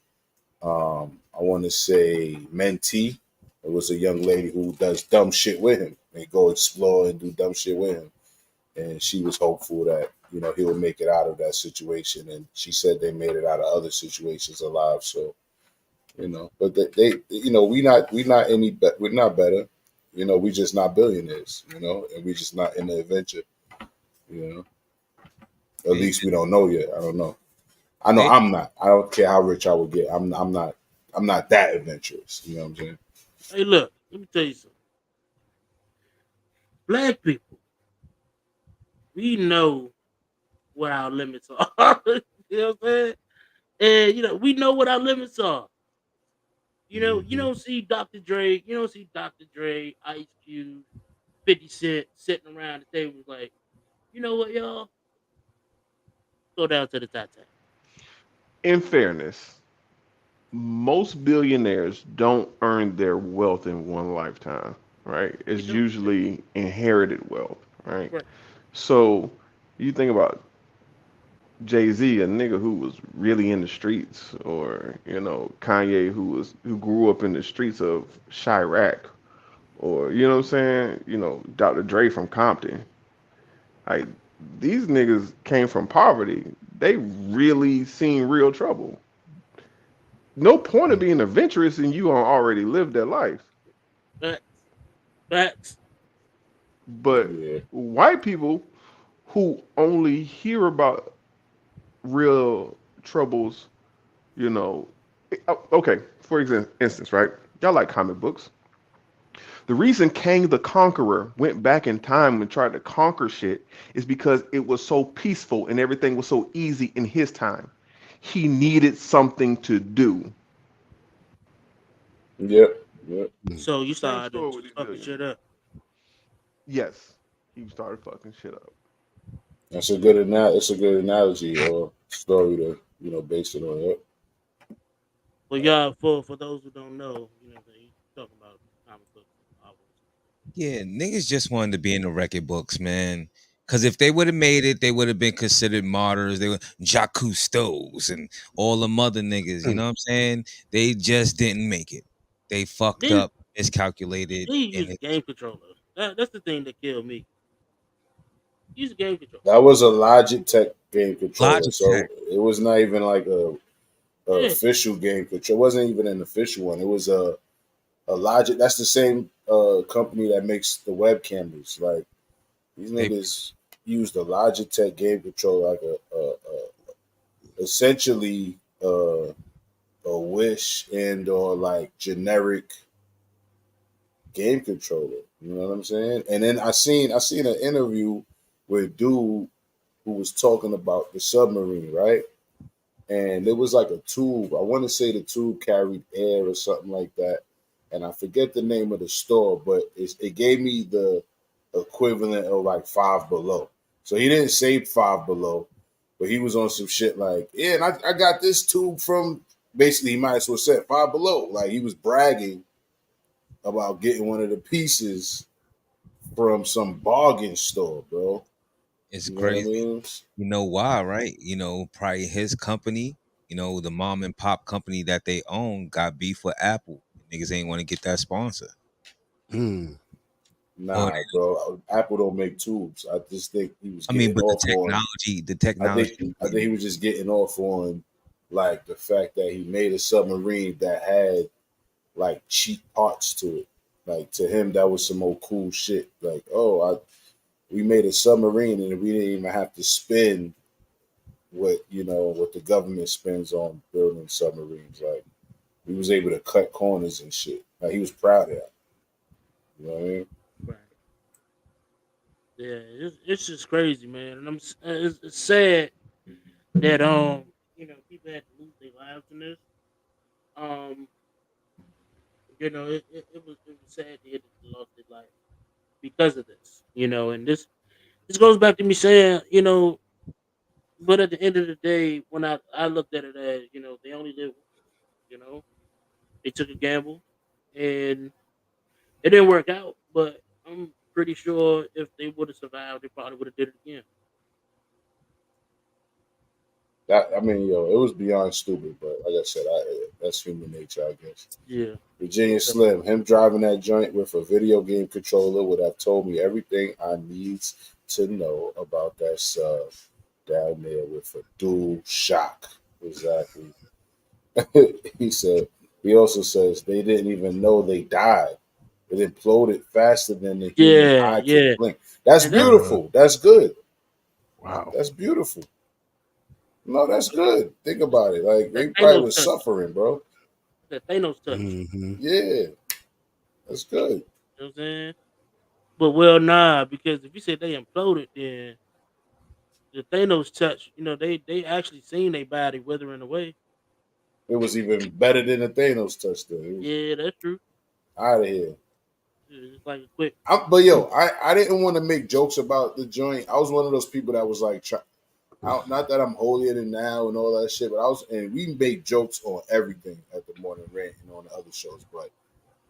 Speaker 5: I want to say mentee. It was a young lady who does dumb shit with him and go explore and do dumb shit with him. And she was hopeful that he would make it out of that situation. And she said they made it out of other situations alive. So but they we're not better. We just not billionaires. And we just not in the adventure. At least we don't know yet. I don't know. I know I'm not. I don't care how rich I will get. I'm not. I'm not that adventurous. You know what I'm saying?
Speaker 4: Hey, look, let me tell you something. Black people, we know what our limits are. You know what I'm saying? And we know what our limits are. You don't see Dr. Dre, Ice Cube, 50 Cent sitting around the table like, you know what, y'all? Go down to the Titanic.
Speaker 2: In fairness, most billionaires don't earn their wealth in one lifetime, right?
Speaker 4: They
Speaker 2: It's
Speaker 4: don't.
Speaker 2: usually inherited wealth, right?
Speaker 4: Right.
Speaker 2: So you think about Jay-Z, a nigga who was really in the streets, or Kanye, who grew up in the streets of Chirac, or what I'm saying, Dr. Dre from Compton. Like these niggas came from poverty. They really seen real trouble. No point of being adventurous and you already lived that life.
Speaker 4: Facts. Facts.
Speaker 2: But
Speaker 5: Yeah.
Speaker 2: white people who only hear about real troubles, you know, okay, for instance, right? Y'all like comic books. The reason Kang the Conqueror went back in time and tried to conquer shit is because it was so peaceful and everything was so easy in his time. He needed something to do.
Speaker 5: Yep. Yep.
Speaker 4: So you
Speaker 2: Same
Speaker 4: started
Speaker 2: story with these
Speaker 4: fucking shit
Speaker 2: billionaires.
Speaker 4: up.
Speaker 2: Yes, he started fucking shit up.
Speaker 5: That's a good It's a good analogy or story to base it on. Yep.
Speaker 4: Well, y'all, for those who don't know, you talking about comic books and novels.
Speaker 3: Yeah, niggas just wanted to be in the record books, man. Cause if they would have made it, they would have been considered martyrs. They were Jacques Cousteau's and all the mother niggas. You know what I'm saying? They just didn't make it. They fucked
Speaker 4: Then
Speaker 3: up, miscalculated,
Speaker 4: then you
Speaker 3: and
Speaker 4: use a game controller. That's the thing that killed me. Use a game controller.
Speaker 5: That was a Logitech game controller,
Speaker 3: Logitech.
Speaker 5: so it was not even like a
Speaker 4: Yeah.
Speaker 5: official game controller. It wasn't even an official one. It was a Logic. That's the same company that makes the web cameras. Like these
Speaker 3: They
Speaker 5: niggas used a Logitech game controller, like essentially a Wish and or like generic game controller. You know what I'm saying? And then I seen an interview with a dude who was talking about the submarine, right? And it was like a tube. I want to say the tube carried air or something like that. And I forget the name of the store, but it gave me the equivalent of like Five Below. So he didn't say Five Below, but he was on some shit like, yeah, and I got this tube from, basically he might as well said Five Below. Like he was bragging about getting one of the pieces from some bargain store, bro.
Speaker 3: it's
Speaker 5: You know what I
Speaker 3: crazy.
Speaker 5: mean?
Speaker 3: You know why, right? Probably his company, the mom and pop company that they own got beef with Apple. Niggas ain't want to get that sponsor.
Speaker 1: Mm.
Speaker 3: Or
Speaker 5: Nah, bro. Apple don't make tubes. I just think he was
Speaker 3: I mean,
Speaker 5: getting
Speaker 3: but
Speaker 5: off on.
Speaker 3: the
Speaker 5: I think
Speaker 3: technology.
Speaker 5: I think he was just getting off on like the fact that he made a submarine that had like cheap parts to it. Like to him, that was some old cool shit. Like, we made a submarine and we didn't even have to spend what the government spends on building submarines. Like we was able to cut corners and shit. Like he was proud of that. You know what I mean?
Speaker 4: Right. Yeah, it's just crazy, man. And it's sad that people had to lose their lives in this. Um, it was sad to hear that they lost their life because of this. And this goes back to me saying, but at the end of the day, when I looked at it as, they only live once, they took a gamble and it didn't work out, but I'm pretty sure if they would have survived, they probably would have did it again.
Speaker 5: That I mean, yo, it was beyond stupid. But like I said, that's human nature, I guess.
Speaker 4: Yeah.
Speaker 5: Virginia Slim, him driving that joint with a video game controller would have told me everything I needs to know about that sub down there with a dual shock. Exactly. He said. He also says they didn't even know they died. It imploded faster than the human
Speaker 4: Yeah,
Speaker 5: eye
Speaker 4: yeah.
Speaker 5: could blink. That's
Speaker 4: And that's
Speaker 5: beautiful. That's good.
Speaker 1: Wow.
Speaker 5: That's beautiful. No, that's good. Think about it. Like they
Speaker 4: that
Speaker 5: probably
Speaker 4: Thanos
Speaker 5: was
Speaker 4: touch.
Speaker 5: suffering, bro.
Speaker 4: That Thanos touch.
Speaker 1: Mm-hmm.
Speaker 5: Yeah, that's good.
Speaker 4: You know what I'm saying? But well, nah, because if you said they imploded, then the Thanos touch, they actually seen their body withering away.
Speaker 5: It was even better than the Thanos touchdown. It was
Speaker 4: Yeah, that's true.
Speaker 5: out of here.
Speaker 4: It's like a quick.
Speaker 5: But yo, I didn't want to make jokes about the joint. I was one of those people that was like, not that I'm holier than now and all that shit, but and we made jokes on everything at the morning rant and on the other shows. But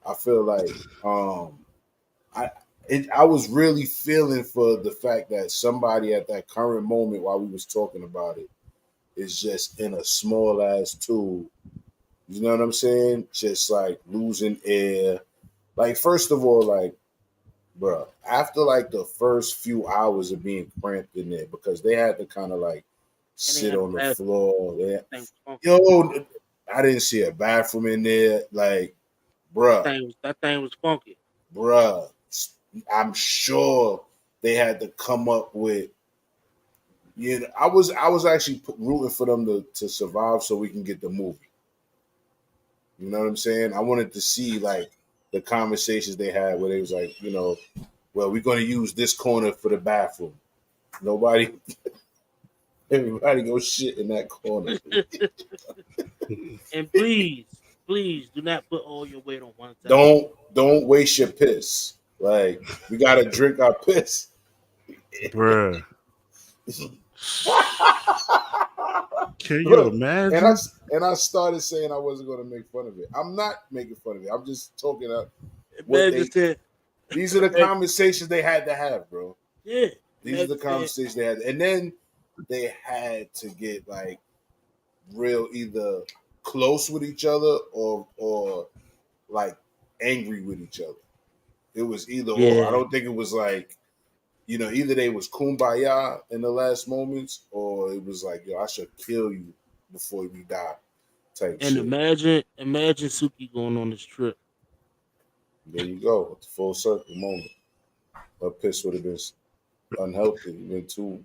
Speaker 5: I feel like I was really feeling for the fact that somebody at that current moment while we was talking about it is just in a small ass tube. You know what I'm saying? Just like losing air. Like first of all, like, bro, after like the first few hours of being cramped in there because they had to kind of like sit on the floor. Yo, I didn't see a bathroom in there. Like, bruh,
Speaker 4: that thing was funky.
Speaker 5: Bruh, I'm sure they had to come up with. I was actually rooting for them to survive so we can get the movie. You know what I'm saying? I wanted to see like the conversations they had where they was like, well, we're going to use this corner for the bathroom. Everybody go shit in that corner.
Speaker 4: And please do not put all your weight on one side.
Speaker 5: Don't waste your piss. Like we got to drink our piss.
Speaker 1: Bruh. Can you imagine?
Speaker 5: And I started saying I wasn't going to make fun of it. I'm not making fun of it. I'm just talking about these are the conversations they had to have, bro.
Speaker 4: Yeah.
Speaker 5: These are the conversations they had. And then they had to get like real either close with each other or like angry with each other. It was either or. I don't think it was like, either they was kumbaya in the last moments or it was like, yo, I should kill you before we die type
Speaker 4: and
Speaker 5: shit.
Speaker 4: Imagine Suki going on this trip.
Speaker 5: There you go. The full circle moment. Her piss would have been unhealthy. Been too.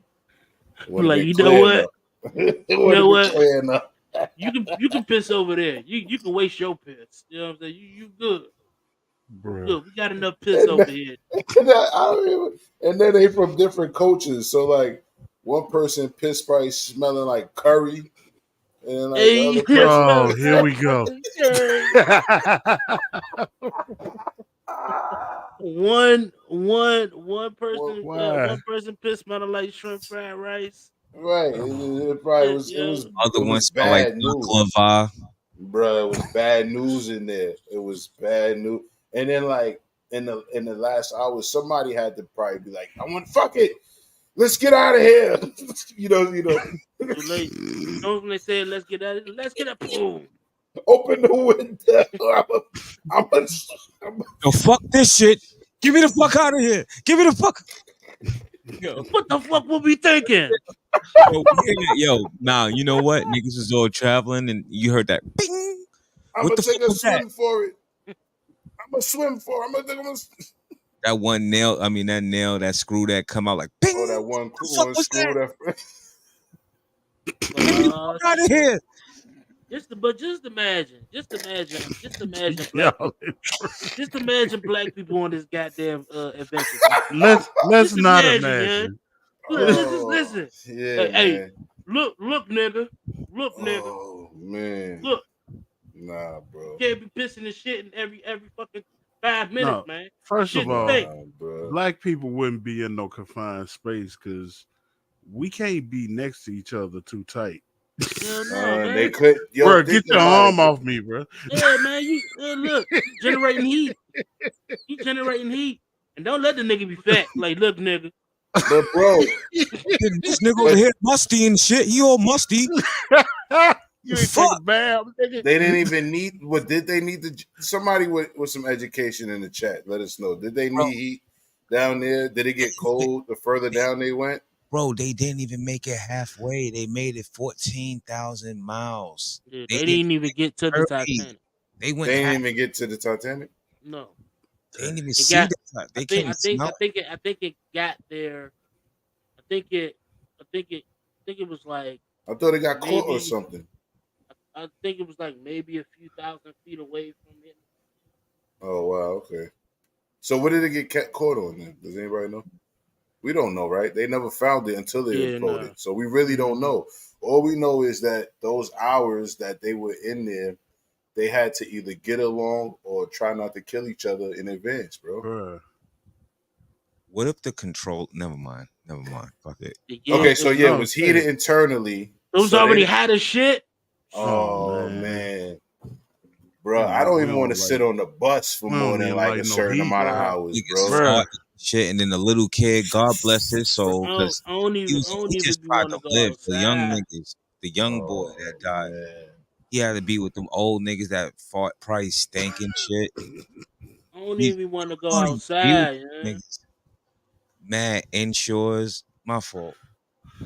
Speaker 4: Like, you know what?
Speaker 5: It would have been clear enough.
Speaker 4: You can piss over there. You can waste your piss. You know what I'm saying? You good.
Speaker 1: Bruh.
Speaker 4: Good. We got enough piss over here.
Speaker 5: And then they from different coaches. So like one person piss probably smelling like curry. And like the other person,
Speaker 1: here we go.
Speaker 4: one person piss smelling like shrimp fried rice.
Speaker 5: Right. It probably was. It was.
Speaker 3: Other
Speaker 5: ones
Speaker 3: smell like baklava.
Speaker 5: Bro, it was bad news in there. It was bad news. And then like in the last hour, somebody had to probably be like, "I want fuck it, let's get out of here." you know.
Speaker 4: Too late. When they said, "Let's get out of here," let's get up. Boom.
Speaker 5: Open the window.
Speaker 3: Yo, fuck this shit. Get me the fuck out of here. Give me the fuck.
Speaker 4: Yo. What the fuck were we thinking?
Speaker 3: Nah, you know what? Niggas was all traveling and you heard that bing.
Speaker 5: I'm gonna take a swim for it. I'm gonna swim for it.
Speaker 3: That one nail, that screw that come out like bing.
Speaker 5: Oh, that one screw that.
Speaker 3: Get me the fuck out of here.
Speaker 4: Just imagine black people on this goddamn adventure.
Speaker 1: Let's not imagine.
Speaker 4: Listen.
Speaker 5: Yeah,
Speaker 4: hey, look, nigga. Look, nigga.
Speaker 5: Oh man.
Speaker 4: Look.
Speaker 5: Nah, bro.
Speaker 4: You can't be pissing and shit in every fucking 5 minutes, man.
Speaker 1: First of all, black people wouldn't be in no confined space because we can't be next to each other too tight.
Speaker 4: Hell no, man.
Speaker 5: They could,
Speaker 1: bro, get your arm off me, bro.
Speaker 4: Yeah, man. You look, generating heat. You generating heat, and don't let the nigga be fat. Like, look, nigga.
Speaker 5: But bro,
Speaker 3: This nigga over here musty and shit. He all musty.
Speaker 1: You ain't
Speaker 3: Fuck.
Speaker 1: take a bath, nigga.
Speaker 5: they didn't even need. What did they need? Somebody with some education in the chat. Let us know. Did they need heat down there? Did it get cold the further down they went?
Speaker 3: Bro, they didn't even make it halfway. They made it 14,000 miles.
Speaker 4: Dude, they didn't even get to the Titanic.
Speaker 3: They went.
Speaker 5: They didn't even get to the Titanic.
Speaker 4: No,
Speaker 3: They didn't even
Speaker 4: It
Speaker 3: see
Speaker 4: got-
Speaker 3: the. They
Speaker 4: I
Speaker 3: can't even smell.
Speaker 4: think it got there. I think it was like
Speaker 5: I thought it got caught or
Speaker 4: Maybe-
Speaker 5: something.
Speaker 4: I think it was like maybe a few thousand feet away from it.
Speaker 5: Oh wow, okay. So what did it get caught on then? Does anybody know? We don't know, right? They never found it until it
Speaker 4: Yeah,
Speaker 5: imploded.
Speaker 4: nah.
Speaker 5: So we really don't know. All we know is that those hours that they were in there, they had to either get along or try not to kill each other in advance, bro.
Speaker 1: Bruh.
Speaker 3: What if the control? Never mind. Fuck it.
Speaker 5: Okay, so yeah,
Speaker 1: no,
Speaker 5: it was heated internally.
Speaker 4: It was
Speaker 5: so
Speaker 4: already
Speaker 5: they-
Speaker 4: hot as shit.
Speaker 5: Oh,
Speaker 1: Oh,
Speaker 5: man. Bro,
Speaker 1: Yeah,
Speaker 5: I don't
Speaker 1: we
Speaker 5: even
Speaker 1: don't
Speaker 5: want to sit
Speaker 1: like-
Speaker 5: on the bus for
Speaker 1: we
Speaker 5: more
Speaker 1: don't
Speaker 5: than
Speaker 1: even
Speaker 5: like
Speaker 1: like
Speaker 5: a
Speaker 1: no
Speaker 5: certain
Speaker 1: heat,
Speaker 5: amount of
Speaker 1: bro.
Speaker 5: hours,
Speaker 3: Niggas
Speaker 5: bro.
Speaker 1: Bruh.
Speaker 3: fought and shit, and then the little kid, God bless his soul,
Speaker 4: I
Speaker 3: because
Speaker 4: don't
Speaker 3: he just
Speaker 4: even
Speaker 3: tried
Speaker 4: want
Speaker 3: to
Speaker 4: to go
Speaker 3: live. The young
Speaker 4: outside.
Speaker 3: niggas, the young boy that died,
Speaker 5: Man.
Speaker 3: he had to be with them old niggas that fought price stinking shit.
Speaker 4: I don't
Speaker 3: He-
Speaker 4: even want to go
Speaker 3: Funny,
Speaker 4: outside.
Speaker 3: Niggas mad insurers. My fault.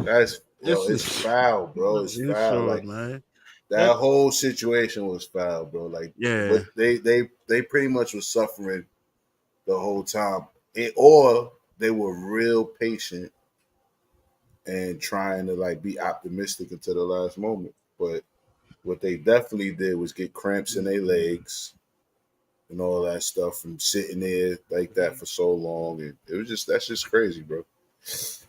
Speaker 5: That's
Speaker 1: This
Speaker 5: it's
Speaker 1: is-
Speaker 5: foul, bro. It's
Speaker 1: You
Speaker 5: foul.
Speaker 1: sure,
Speaker 5: Like
Speaker 1: man.
Speaker 5: that whole situation was foul, bro. Like
Speaker 1: Yeah.
Speaker 5: what they pretty much was suffering the whole time. Or they were real patient and trying to like be optimistic until the last moment. But what they definitely did was get cramps in their legs and all that stuff from sitting there like that for so long. And it was that's just crazy, bro.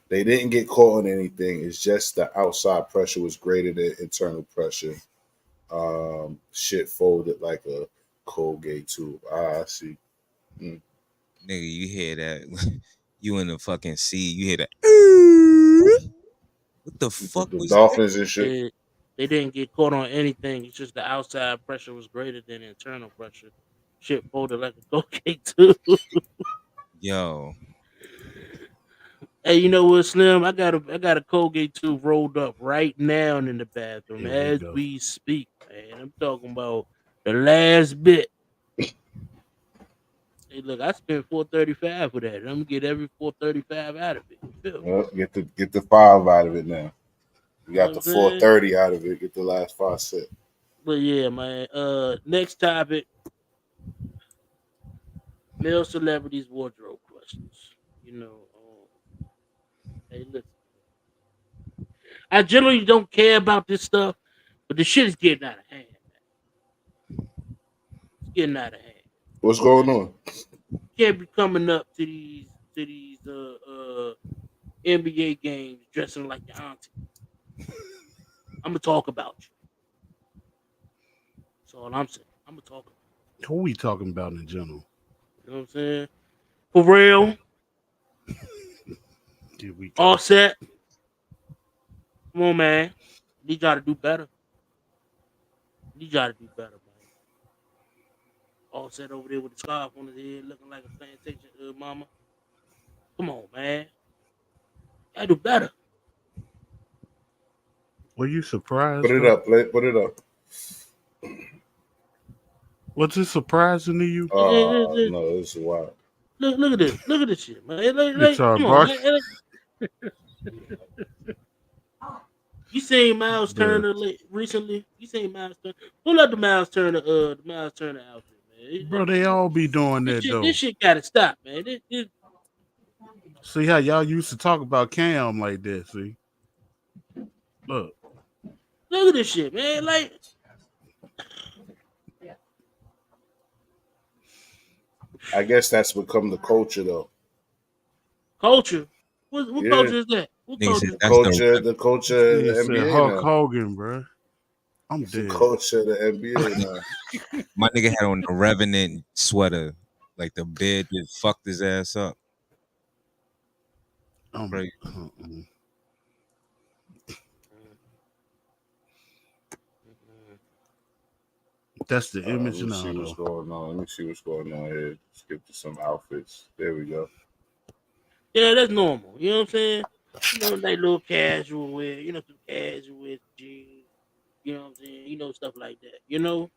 Speaker 5: They didn't get caught on anything. It's just the outside pressure was greater than internal pressure. Shit folded like a Colgate tube. I see.
Speaker 3: Nigga, you hear that? You in the fucking sea. You hear that? What the fuck
Speaker 5: The
Speaker 3: was
Speaker 5: dolphins and shit.
Speaker 4: They didn't get caught on anything. It's just the outside pressure was greater than the internal pressure. Shit folded like a Colgate too.
Speaker 3: Yo,
Speaker 4: Hey, you know what, Slim? I got a Colgate tube rolled up right now in the bathroom
Speaker 1: Here we
Speaker 4: as
Speaker 1: go.
Speaker 4: we speak, man. I'm talking about the last bit. Hey, look, I spent $4.35 for that. I'm gonna get every $4.35 out of it. You feel me?
Speaker 5: Well, get the 5 out of it now. You got the
Speaker 4: Know what I'm saying?
Speaker 5: $4.30 out of it. Get the last 5 cents.
Speaker 4: But yeah, man. Next topic: male celebrities wardrobe questions. You know, hey, listen. I generally don't care about this stuff, but the shit is getting out of hand, man. It's getting out of hand.
Speaker 5: What's going on?
Speaker 4: Can't be coming up to these NBA games dressing like your auntie. I'm gonna talk about you. That's all I'm saying. I'm gonna talk about
Speaker 1: Who we talking about in general?
Speaker 4: you. You know what I'm saying? For real,
Speaker 1: Here we go.
Speaker 4: Offset. Come on, man. Need y'all to do better. Need y'all to do better, man. Offset over there with the scarf on his head, looking like a plantation mama. Come on, man. Y'all do better.
Speaker 1: Were you surprised?
Speaker 5: Put it
Speaker 1: though?
Speaker 5: up. Put it up.
Speaker 1: Was it surprising to you?
Speaker 5: Oh, no, this is wild.
Speaker 4: Look at this. Look at this shit, man.
Speaker 1: Guitar
Speaker 4: Come on,
Speaker 1: bar.
Speaker 4: man. You seen Miles
Speaker 1: Bruh.
Speaker 4: Turner recently? You seen Miles Turner? Pull up the Miles Turner outfit, man.
Speaker 1: Bro, they all be doing that though.
Speaker 4: This shit gotta stop, man.
Speaker 1: See how y'all used to talk about Cam like that, see? Look.
Speaker 4: Look at this shit, man. Like,
Speaker 5: I guess that's become the culture, though.
Speaker 4: culture. What
Speaker 5: Yeah.
Speaker 4: culture is that? What
Speaker 3: Nigga
Speaker 4: culture?
Speaker 3: said that's
Speaker 5: The culture in the
Speaker 1: Nigga said
Speaker 5: NBA
Speaker 1: Hulk
Speaker 5: now.
Speaker 1: Hogan, bro. I'm
Speaker 5: It's the
Speaker 1: dead.
Speaker 5: culture of the NBA now.
Speaker 3: my nigga had on the Revenant sweater. Like the bed just fucked his ass up. Right.
Speaker 1: That's the image
Speaker 5: Let me
Speaker 1: now,
Speaker 5: see what's
Speaker 1: though.
Speaker 5: going on. Let me see what's going on here. Let's get to some outfits. There we go.
Speaker 4: Yeah, that's normal. You know what I'm saying? You know, like little casual wear. You know, some casual wear jeans. You know what I'm saying? You know, stuff like that. You know.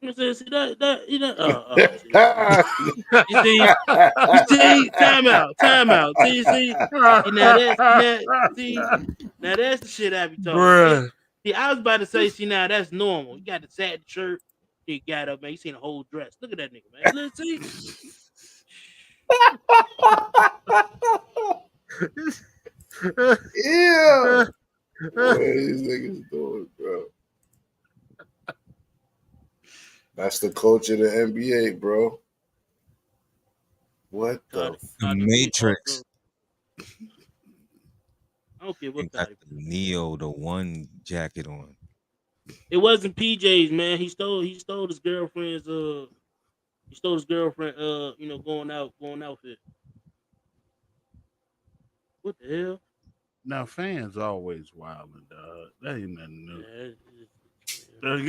Speaker 4: You know what I'm saying? See that you know. You see, time out. See, now that's the shit I be talking about.
Speaker 1: Bruh.
Speaker 4: See, I was about to say, see, now that's normal. You got the satin shirt, you got up, man. You seen the whole dress. Look at that nigga, man. Let's see.
Speaker 5: Yeah. What are these niggas doing, bro? That's the culture of the NBA, bro. What the?
Speaker 3: The Matrix.
Speaker 4: I don't care
Speaker 3: He
Speaker 4: what
Speaker 3: got
Speaker 4: Cardi.
Speaker 3: the Neo, the one jacket on.
Speaker 4: It wasn't PJs, man. He stole his girlfriend's you know, going outfit. What the hell?
Speaker 1: Now fans always wilding, dog. That ain't nothing new.
Speaker 4: Yeah,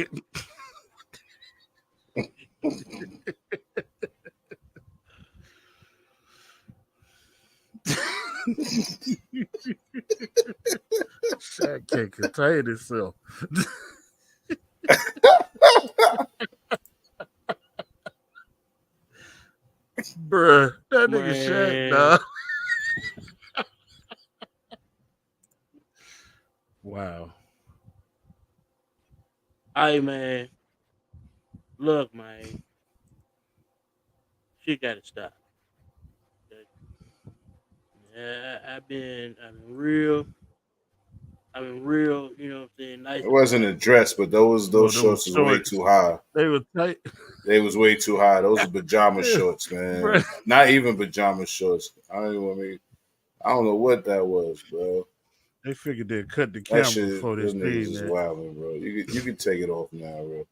Speaker 1: Shaq can't contain himself. Bruh, that nigga Shaq,
Speaker 4: Man.
Speaker 1: dog. Wow.
Speaker 4: Hey, man. Look, man. Shit gotta stop. Okay? Yeah, I've been real, you know what I'm saying, nice.
Speaker 5: It wasn't a dress, but those shorts was way too high.
Speaker 1: They were tight.
Speaker 5: They was way too high. Those are pajama shorts, man.
Speaker 1: Bruh.
Speaker 5: Not even pajama shorts. I don't know what that was, bro.
Speaker 1: They figured they'd cut the
Speaker 5: That
Speaker 1: camera
Speaker 5: shit,
Speaker 1: before they
Speaker 5: those niggas
Speaker 1: seen
Speaker 5: is
Speaker 1: that.
Speaker 5: wilding, bro. You can take it off now, bro.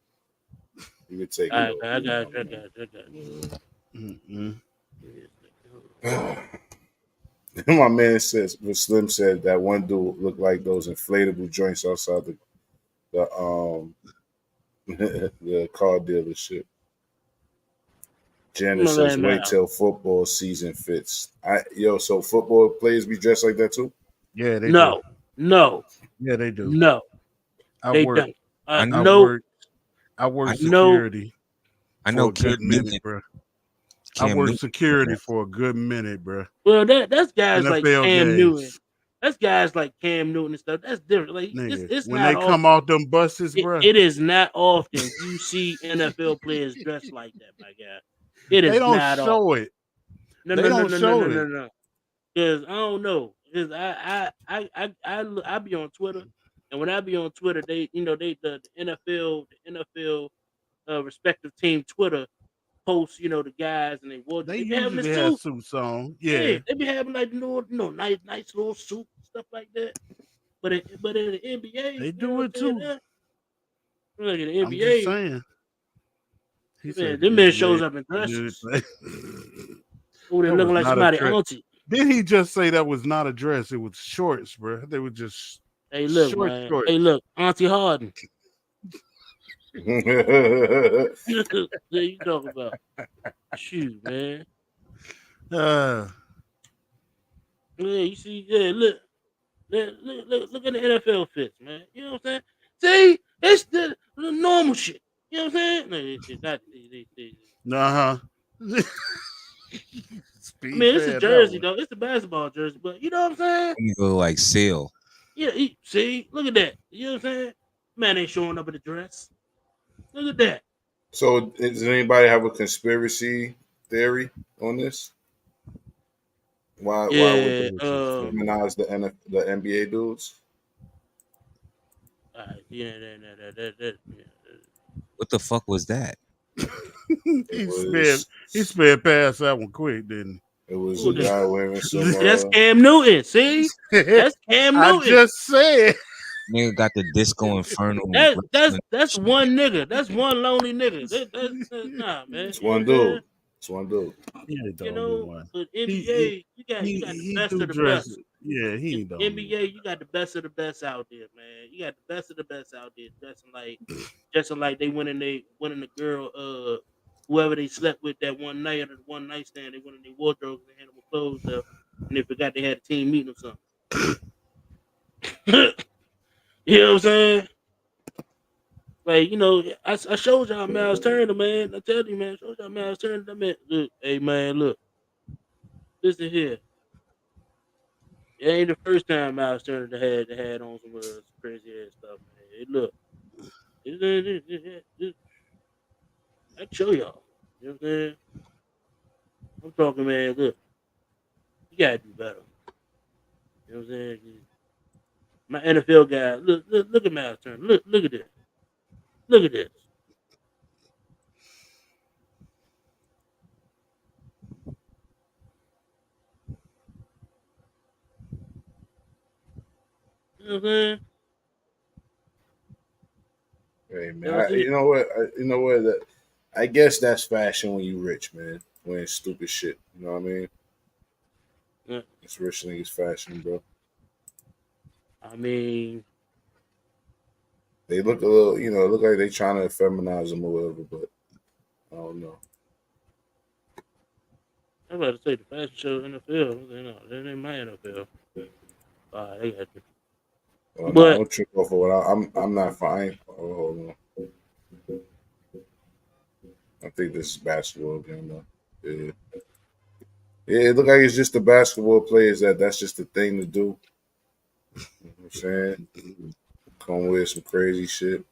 Speaker 5: You can take it
Speaker 4: I
Speaker 5: off.
Speaker 4: got
Speaker 5: My man says, what Slim said, that one dude looked like those inflatable joints outside the the car dealership. Janice says, wait till football season fits. So football players be dressed like that too?
Speaker 1: Yeah, they
Speaker 4: No.
Speaker 1: Yeah, they do.
Speaker 4: No.
Speaker 1: I
Speaker 4: Don't.
Speaker 1: I work
Speaker 4: know-
Speaker 1: security.
Speaker 3: I know
Speaker 1: for a good
Speaker 3: Cam
Speaker 1: minute,
Speaker 3: Newton.
Speaker 1: bro.
Speaker 3: Cam
Speaker 1: I worked
Speaker 3: Newton.
Speaker 1: security for a good minute, bro.
Speaker 4: Well, that's guys like
Speaker 1: NFL
Speaker 4: Cam
Speaker 1: games.
Speaker 4: Newton. That's guys like Cam Newton and stuff. That's different. Like
Speaker 1: Nigga,
Speaker 4: it's
Speaker 1: when
Speaker 4: not
Speaker 1: they come
Speaker 4: often.
Speaker 1: off them buses, bro,
Speaker 4: It is not often you see NFL players dressed like that, my guy. It is
Speaker 1: they don't
Speaker 4: not
Speaker 1: show
Speaker 4: often.
Speaker 1: it.
Speaker 4: No. Because I don't know. Because I be on Twitter, and when I be on Twitter, they the NFL respective team Twitter posts the guys and they wardrobe.
Speaker 1: They
Speaker 4: They be having the
Speaker 1: usually have
Speaker 4: suit.
Speaker 1: suits on.
Speaker 4: Yeah,
Speaker 1: Yeah,
Speaker 4: they be having like nice little suit stuff like that. But in the NBA,
Speaker 1: they do it too.
Speaker 4: Look at the
Speaker 1: I'm just
Speaker 4: NBA.
Speaker 1: saying. He said,
Speaker 4: Them man shows up in dresses. Oh, they looking like somebody auntie.
Speaker 1: Did he just say that was not a dress? It was shorts, bro. They were just
Speaker 4: look,
Speaker 1: short
Speaker 4: man.
Speaker 1: shorts.
Speaker 4: Hey, look, Auntie Harden. What you talking about? Shoot, man.
Speaker 1: Uh,
Speaker 4: Yeah, you see, look at the NFL fits, man. You know what I'm saying? See, it's the normal shit. You know what I'm saying? I mean, it's a jersey though. It's a basketball jersey, but you know what I'm saying?
Speaker 3: You go like Seal.
Speaker 4: Yeah, see, look at that. You know what I'm saying? Man ain't showing up in the dress. Look at that.
Speaker 5: So, does anybody have a conspiracy theory on this? Why would they feminize the NBA dudes?
Speaker 3: What the fuck was that?
Speaker 1: he sped past that one quick, didn't
Speaker 5: he? It was a guy wearing some.
Speaker 4: That's Cam Newton. See, that's Cam Newton.
Speaker 1: I just said.
Speaker 3: Nigga got the Disco Inferno.
Speaker 4: That's one nigga. That's one lonely nigga. That's nah, man.
Speaker 5: It's one dude. It's one dude.
Speaker 1: Yeah,
Speaker 4: but NBA, you got the best of the best.
Speaker 1: Yeah, he ain't dominant.
Speaker 4: NBA, you got the best of the best out there, man. You got the best of the best out there, dressing like they winning the girl, whoever they slept with that one night or the one night stand, they went in their wardrobe and handed them clothes up, and they forgot they had a team meeting or something. You know what I'm saying? Like, I showed y'all Miles Turner, man. I tell you, man, I showed y'all Miles Turner. I mean, look, hey, man, look, listen here. It ain't the first time Miles Turner had on some crazy ass stuff, man. Look, I can show y'all. You know what I'm saying? I'm talking, man. Look, you gotta do better. You know what I'm saying? My NFL guy, look at Miles Turner. Look at this. Look at this. You know what I'm saying?
Speaker 5: Hey man,
Speaker 4: Y'all see it?
Speaker 5: you know what? You know what? I guess that's fashion when you rich, man. Wearing stupid shit. You know what I mean?
Speaker 4: Yeah.
Speaker 5: It's rich niggas fashion, bro.
Speaker 4: I mean,
Speaker 5: They look a little, look like they trying to feminize them or whatever, but I don't know.
Speaker 4: I'm about to say the fashion show NFL. That ain't my NFL. They got you.
Speaker 5: Well, no,
Speaker 4: But
Speaker 5: don't trip off of what I'm not fine. Oh, hold on. I think this is basketball again, though. Yeah. Yeah, it look like it's just the basketball players that's just the thing to do. You know what I'm saying? Come with some crazy shit.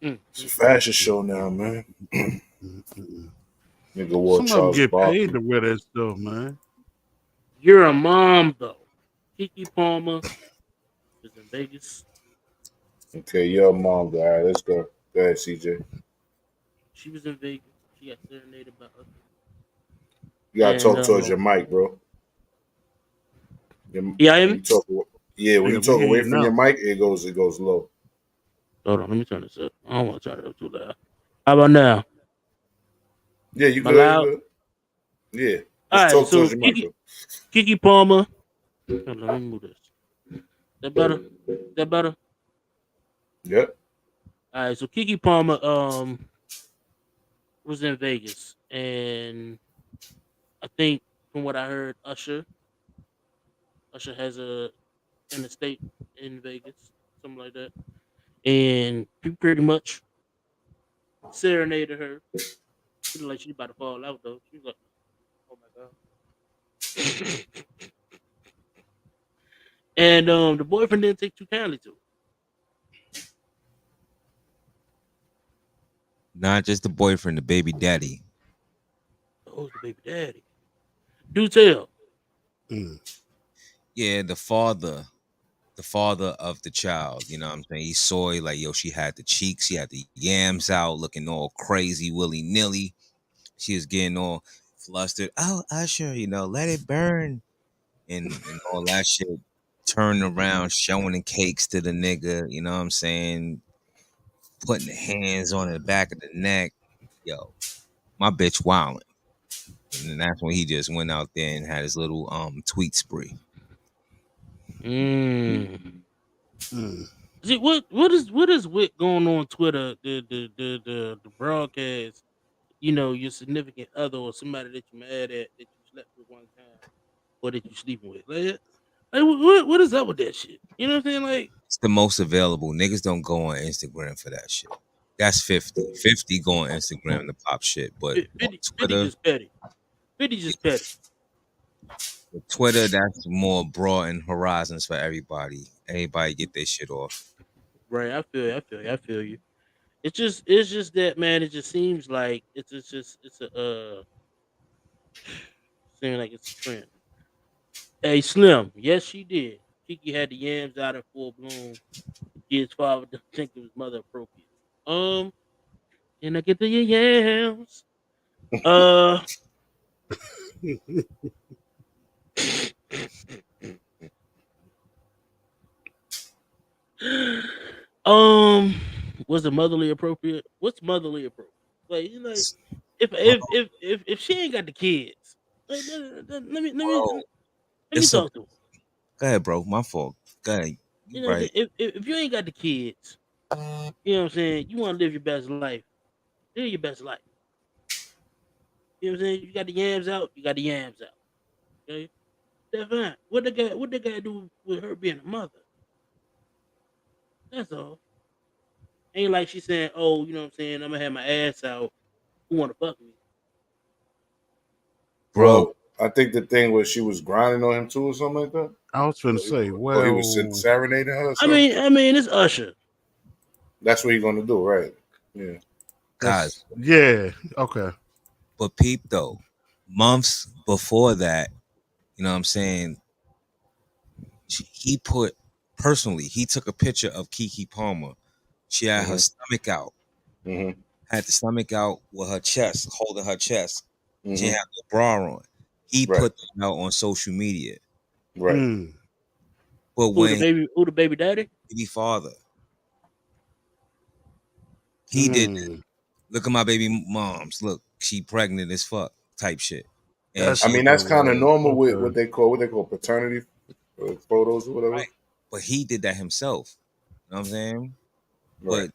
Speaker 5: It's a fashion show now, man. Nigga wore
Speaker 1: Some of them
Speaker 5: Charles
Speaker 1: get paid
Speaker 5: Barkley.
Speaker 1: to wear that stuff, man.
Speaker 4: you're a mom though. Kiki Palmer is in Vegas.
Speaker 5: Okay, your mom, all right, let's go. Go ahead, CJ.
Speaker 4: She was in Vegas. She got serenaded by us.
Speaker 5: You gotta
Speaker 4: And
Speaker 5: talk towards your mic, bro.
Speaker 4: yeah, I
Speaker 5: When
Speaker 4: am.
Speaker 5: you talk, when
Speaker 1: Yeah,
Speaker 5: you
Speaker 1: we
Speaker 5: talk
Speaker 1: hear
Speaker 5: away
Speaker 1: you
Speaker 5: from your
Speaker 1: now.
Speaker 5: mic, it goes low.
Speaker 4: Hold on, let me turn this up. I don't want to turn it up too loud. How about now?
Speaker 5: Yeah, you
Speaker 4: Am I
Speaker 5: good? You
Speaker 4: loud?
Speaker 5: good? Yeah,
Speaker 4: All
Speaker 5: just
Speaker 4: right.
Speaker 5: talk
Speaker 4: So
Speaker 5: towards your mic, bro.
Speaker 4: Kiki Palmer. Hold on, let me move this. That better? That better?
Speaker 5: Yep.
Speaker 4: All right. So Kiki Palmer was in Vegas, and I think from what I heard, Usher has an estate in Vegas, something like that, and he pretty much serenaded her. She looked like she about to fall out though. She was like, "Oh my god!" And the boyfriend didn't take too kindly to it.
Speaker 3: Not just the boyfriend, the baby daddy.
Speaker 4: Oh, it's the baby daddy. Do tell.
Speaker 1: Mm.
Speaker 3: Yeah, the father of the child. You know what I'm saying? He saw it like, yo, she had the cheeks, she had the yams out, looking all crazy, willy nilly. She was getting all flustered. Oh, Usher, let it burn, and all that shit. Turning around, showing the cakes to the nigga. You know what I'm saying? Putting the hands on the back of the neck. Yo, my bitch wildin'. And then that's when he just went out there and had his little tweet spree.
Speaker 4: Mm.
Speaker 1: Mm.
Speaker 4: See what is with going on Twitter? The broadcast. Your significant other or somebody that you're mad at that you slept with one time or that you sleeping with. Like what is up with that shit? You know what I'm saying? Like
Speaker 3: It's the most available. Niggas don't go on Instagram for that shit. That's 50. 50 go on Instagram to pop shit. But on
Speaker 4: 50
Speaker 3: Twitter,
Speaker 4: just petty. 50 just petty.
Speaker 3: that's more broad and horizons for everybody. Everybody get their shit off.
Speaker 4: Right. I feel you. It's just that, man. It just seems like it's a seems like it's a trend. Hey Slim, yes she did. Kiki had the yams out in full bloom. The kid's father didn't think it was mother appropriate. Can I get to your yams? Uh um was it motherly appropriate? What's motherly appropriate? Like like if
Speaker 3: Bro,
Speaker 4: if she ain't got the kids, like, let me
Speaker 3: bro,
Speaker 4: Let me talk to him.
Speaker 3: Go ahead, bro. My fault. Go ahead.
Speaker 4: You know what I'm
Speaker 3: Right.
Speaker 4: saying? If you ain't got the kids, you know what I'm saying? You want to live your best life. Live your best life. You know what I'm saying? You got the yams out. You got the yams out. Okay, that's fine. What the guy do with her being a mother? That's all. Ain't like she saying, "Oh, you know what I'm saying? I'm gonna have my ass out. Who want to fuck me?"
Speaker 3: Bro.
Speaker 5: Well, I think the thing was she was grinding on him too, or something like that.
Speaker 1: I was finna say,
Speaker 5: Or he was
Speaker 1: well,
Speaker 5: serenading her. Or
Speaker 4: I
Speaker 5: something.
Speaker 4: mean, it's Usher.
Speaker 5: That's what he's gonna do, right? Yeah.
Speaker 3: Guys,
Speaker 1: yeah, okay.
Speaker 3: but peep though, months before that, you know what I'm saying? He put personally, he took a picture of Keke Palmer. She had her stomach out,
Speaker 5: Mm-hmm.
Speaker 3: had the stomach out with her chest, holding her chest. She
Speaker 5: Mm-hmm.
Speaker 3: had no bra on. He
Speaker 5: Right.
Speaker 3: put that out on social media.
Speaker 5: Right.
Speaker 1: Mm.
Speaker 3: But
Speaker 4: Who
Speaker 3: when
Speaker 4: the baby daddy?
Speaker 3: baby father, he did that.
Speaker 1: Mm.
Speaker 3: Look at my baby moms. Look, she pregnant as fuck type shit. And
Speaker 1: That's
Speaker 5: I
Speaker 3: she
Speaker 5: mean,
Speaker 1: what that
Speaker 5: that's kind of
Speaker 1: was.
Speaker 5: normal with
Speaker 1: Okay.
Speaker 5: what they call paternity photos or whatever.
Speaker 3: right. But he did that himself. You know what I'm saying?
Speaker 5: Right.
Speaker 3: But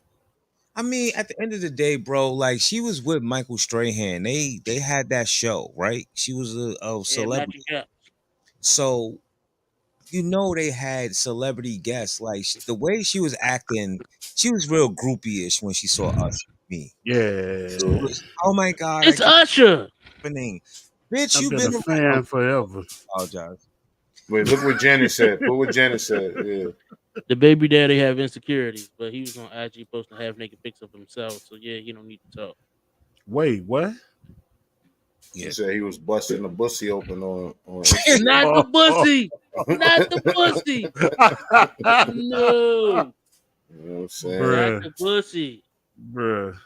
Speaker 3: I mean, at the end of the day, bro, like she was with Michael Strahan. They had that show, right? She was a
Speaker 4: Yeah,
Speaker 3: celebrity.
Speaker 4: matching caps.
Speaker 3: So you know they had celebrity guests. Like the way she was acting, she was real groupie-ish when she saw us. Me.
Speaker 1: Yeah.
Speaker 3: It
Speaker 5: True.
Speaker 3: was, oh my God, I
Speaker 4: It's
Speaker 3: keep
Speaker 4: Usher.
Speaker 3: happening. Bitch,
Speaker 1: I've
Speaker 3: you've
Speaker 1: been
Speaker 3: been
Speaker 1: a
Speaker 3: around.
Speaker 1: fan forever.
Speaker 3: Apologize.
Speaker 5: Wait, look what Janet said. Put what Janet said. Yeah.
Speaker 4: The baby daddy have insecurities, but he was on IG posting half naked pics of himself. So yeah, he don't need to talk.
Speaker 1: Wait, what?
Speaker 5: She
Speaker 3: Yeah.
Speaker 5: said he was busting the pussy open on
Speaker 4: Not
Speaker 5: Instagram.
Speaker 4: the pussy. Not the pussy. No.
Speaker 5: You know what I'm saying?
Speaker 4: Not
Speaker 1: Bruh.
Speaker 4: the pussy.
Speaker 1: Bruh.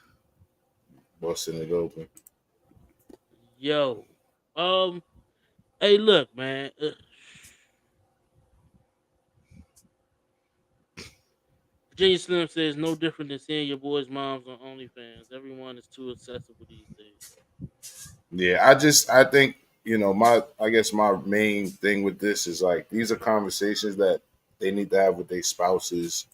Speaker 5: Busting it open.
Speaker 4: Yo. Hey, look, man. Virginia Slim says no different than seeing your boys' moms on OnlyFans. Everyone is too accessible these days.
Speaker 5: Yeah, I think, I guess my main thing with this is like these are conversations that they need to have with their spouses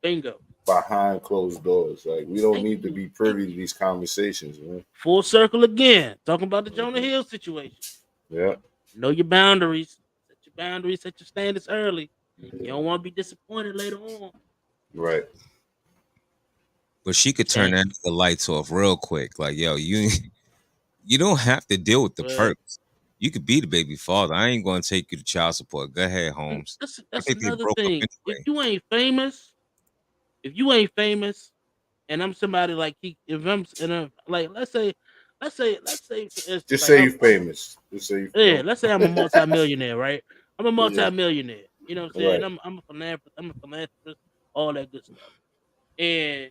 Speaker 4: Bingo.
Speaker 5: behind closed doors. Like we don't
Speaker 4: Thank
Speaker 5: need to
Speaker 4: you.
Speaker 5: be privy to these conversations, man.
Speaker 4: Full circle again. Talking about the Jonah Hill situation.
Speaker 5: Yeah.
Speaker 4: Know your boundaries. Set your boundaries. Set your standards early. You don't want to be disappointed later on.
Speaker 5: Right.
Speaker 3: But she could turn
Speaker 4: Dang.
Speaker 3: the lights off real quick. Like, yo, you don't have to deal with the
Speaker 4: But
Speaker 3: perks. You could be the baby father. I ain't gonna take you to child support. Go ahead, Holmes. I
Speaker 4: that's
Speaker 3: think they
Speaker 4: another
Speaker 3: broke up
Speaker 4: thing.
Speaker 3: anyway.
Speaker 4: If you ain't famous, and I'm somebody like if I'm and like let's say for instance
Speaker 5: Just
Speaker 4: like
Speaker 5: say you're famous. Just say
Speaker 4: yeah,
Speaker 5: you
Speaker 4: let's say I'm a multimillionaire, right? I'm a
Speaker 5: Yeah.
Speaker 4: multimillionaire. You know what I'm saying?
Speaker 5: Right.
Speaker 4: I'm a philanthropist. I'm a philanthropist. All that good stuff. And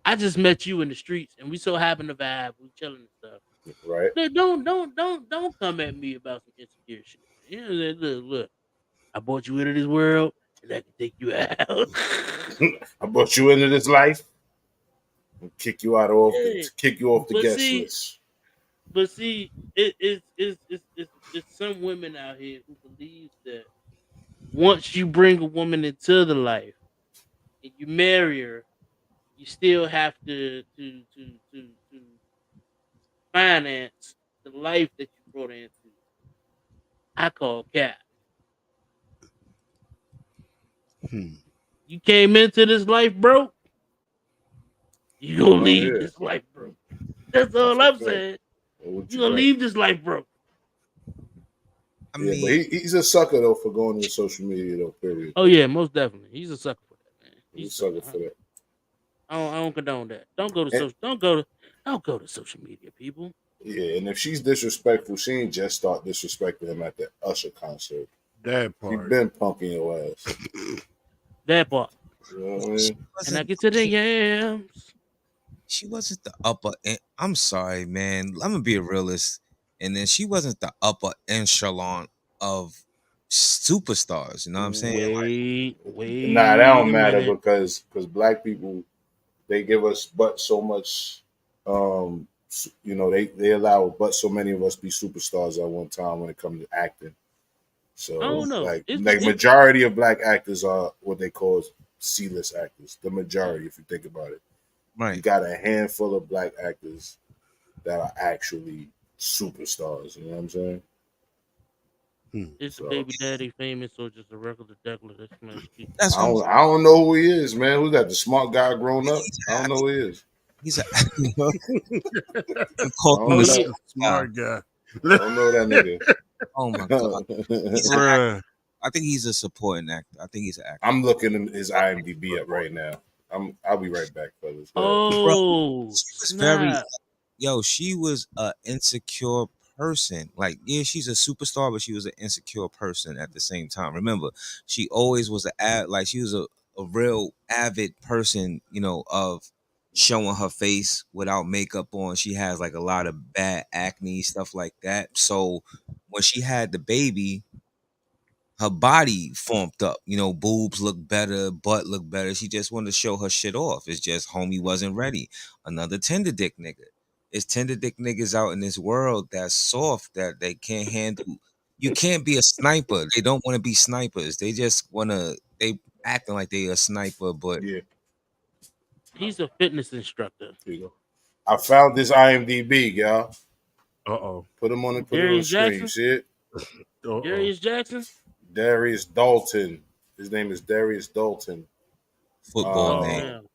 Speaker 4: I just met you in the streets, and we so happen to vibe. We chilling and stuff.
Speaker 5: Right.
Speaker 4: Don't come at me about some insecure shit. You know, look. I brought you into this world, and I can take you out.
Speaker 5: I brought you into this life and kick you
Speaker 4: Yeah.
Speaker 5: off the
Speaker 4: But
Speaker 5: guest
Speaker 4: see,
Speaker 5: list.
Speaker 4: it's some women out here who believes that once you bring a woman into the life and you marry her, you still have to finance the life that you brought her into. I call cap.
Speaker 1: Hmm.
Speaker 4: You came into this life broke, you gonna
Speaker 5: Oh
Speaker 4: leave
Speaker 5: yeah.
Speaker 4: this life broke. That's
Speaker 5: That's
Speaker 4: all
Speaker 5: a
Speaker 4: I'm
Speaker 5: fact.
Speaker 4: saying.
Speaker 5: What
Speaker 4: You
Speaker 5: you
Speaker 4: gonna
Speaker 5: right.
Speaker 4: leave this life broke.
Speaker 3: I
Speaker 5: Yeah, but
Speaker 3: mean,
Speaker 5: he's a sucker though for going to social media though, period.
Speaker 4: Oh yeah, most definitely. He's a sucker for that, man.
Speaker 5: He's a
Speaker 4: He's
Speaker 5: sucker for that.
Speaker 4: I don't condone that.
Speaker 5: And,
Speaker 4: Don't go to social media, people.
Speaker 5: yeah, and if she's disrespectful, she ain't just start disrespecting him at the Usher concert.
Speaker 1: That
Speaker 5: She
Speaker 1: part.
Speaker 5: been punking your ass.
Speaker 4: That part.
Speaker 5: You know what I
Speaker 3: she
Speaker 5: mean?
Speaker 4: And I
Speaker 3: wasn't
Speaker 4: get to the yams.
Speaker 3: she wasn't the upper I'm sorry, man. I'm gonna be a realist. And then she wasn't the upper echelon of superstars. You know what I'm saying?
Speaker 5: Nah, that
Speaker 4: Wait
Speaker 5: don't
Speaker 4: a
Speaker 5: matter
Speaker 4: minute.
Speaker 5: because black people they give us but so much. They allow but so many of us be superstars at one time when it comes to acting. So
Speaker 4: I don't know.
Speaker 5: like
Speaker 4: It's
Speaker 5: majority of black actors are what they call C-list actors. The majority, if you think about it. You
Speaker 3: Right.
Speaker 5: got a handful of black actors that are actually superstars. You know what I'm saying?
Speaker 4: Is the
Speaker 5: So
Speaker 4: baby daddy famous or just a regular degular? That's my speak.
Speaker 3: That's what I'm saying.
Speaker 5: I don't know who he is, man. Who's that? The smart guy grown up? I don't know who he is.
Speaker 3: He's a
Speaker 5: I
Speaker 3: call
Speaker 5: don't
Speaker 3: him
Speaker 5: know
Speaker 3: a
Speaker 5: that.
Speaker 3: smart guy.
Speaker 1: Smart guy.
Speaker 5: I don't know that nigga.
Speaker 3: Oh my god. He's an actor.
Speaker 1: Bruh.
Speaker 3: I think he's a supporting actor. I think he's an actor.
Speaker 5: I'm looking his IMDb up right now. I'll be right back, fellas. Go ahead.
Speaker 4: Oh,
Speaker 3: She was very
Speaker 4: snap.
Speaker 3: she was an insecure person. Like, yeah, she's a superstar, but she was an insecure person at the same time. Remember, she always was she was a real avid person, you know, of showing her face without makeup on. She has like a lot of bad acne, stuff like that. So when she had the baby, her body formed up, you know, boobs look better, butt look better. She just wanted to show her shit off. It's just homie wasn't ready. Another tender dick nigga. It's tender dick niggas out in this world that's soft that they can't handle. You can't be a sniper. They don't want to be snipers. They just they acting like they a sniper, but
Speaker 5: Yeah,
Speaker 4: He's a fitness instructor.
Speaker 5: here you go. I found this IMDb, y'all.
Speaker 1: Uh-oh.
Speaker 5: Put it on the
Speaker 4: Darius
Speaker 5: screen.
Speaker 4: Jackson?
Speaker 5: See it?
Speaker 1: Uh-oh.
Speaker 4: Darius Jackson?
Speaker 5: Darius Dalton. His name is Darius Dalton.
Speaker 3: football
Speaker 5: Oh,
Speaker 3: name.
Speaker 4: Damn.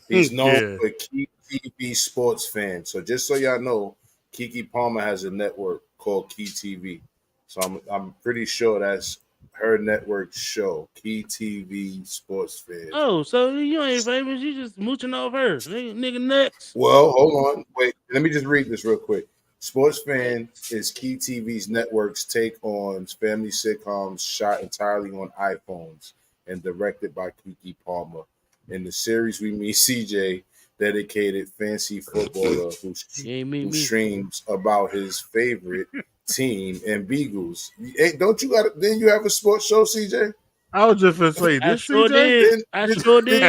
Speaker 5: He's known
Speaker 1: Yeah.
Speaker 5: for Key TV sports fan. So just so y'all know, Keke Palmer has a network called Key TV. So I'm pretty sure that's her network show, Key TV sports fan.
Speaker 4: Oh, so you ain't famous. You just mooching off her. Nigga next.
Speaker 5: Well, hold on. Wait, let me just read this real quick. Sports Fan is Key TV's network's take on family sitcoms shot entirely on iPhones and directed by Keke Palmer. In the series, we meet CJ, dedicated fancy footballer who streams about his favorite team and Beagles. Hey, don't you got? Then you have a sports show, CJ?
Speaker 1: I was just gonna say
Speaker 4: I
Speaker 1: this.
Speaker 4: sure
Speaker 1: CJ?
Speaker 4: did. I sure did.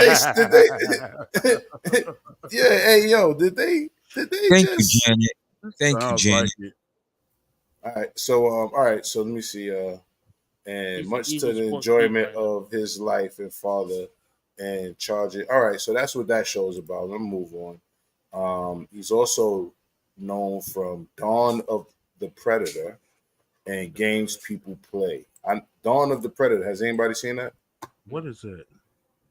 Speaker 5: Yeah, hey yo, did they
Speaker 3: Thank
Speaker 5: just
Speaker 3: you, Janet. Thank you,
Speaker 1: Sounds
Speaker 3: Janet.
Speaker 1: like it.
Speaker 5: all right, so let me see and
Speaker 4: He's
Speaker 5: much
Speaker 4: an
Speaker 5: to
Speaker 4: evil
Speaker 5: the
Speaker 4: sports
Speaker 5: enjoyment
Speaker 4: geek right
Speaker 5: of his life and father and charge it. All right, so that's what that show is about. Let's move on. He's also known from Dawn of the Predator and Games People Play. Dawn of the Predator, has anybody seen that?
Speaker 1: What is that?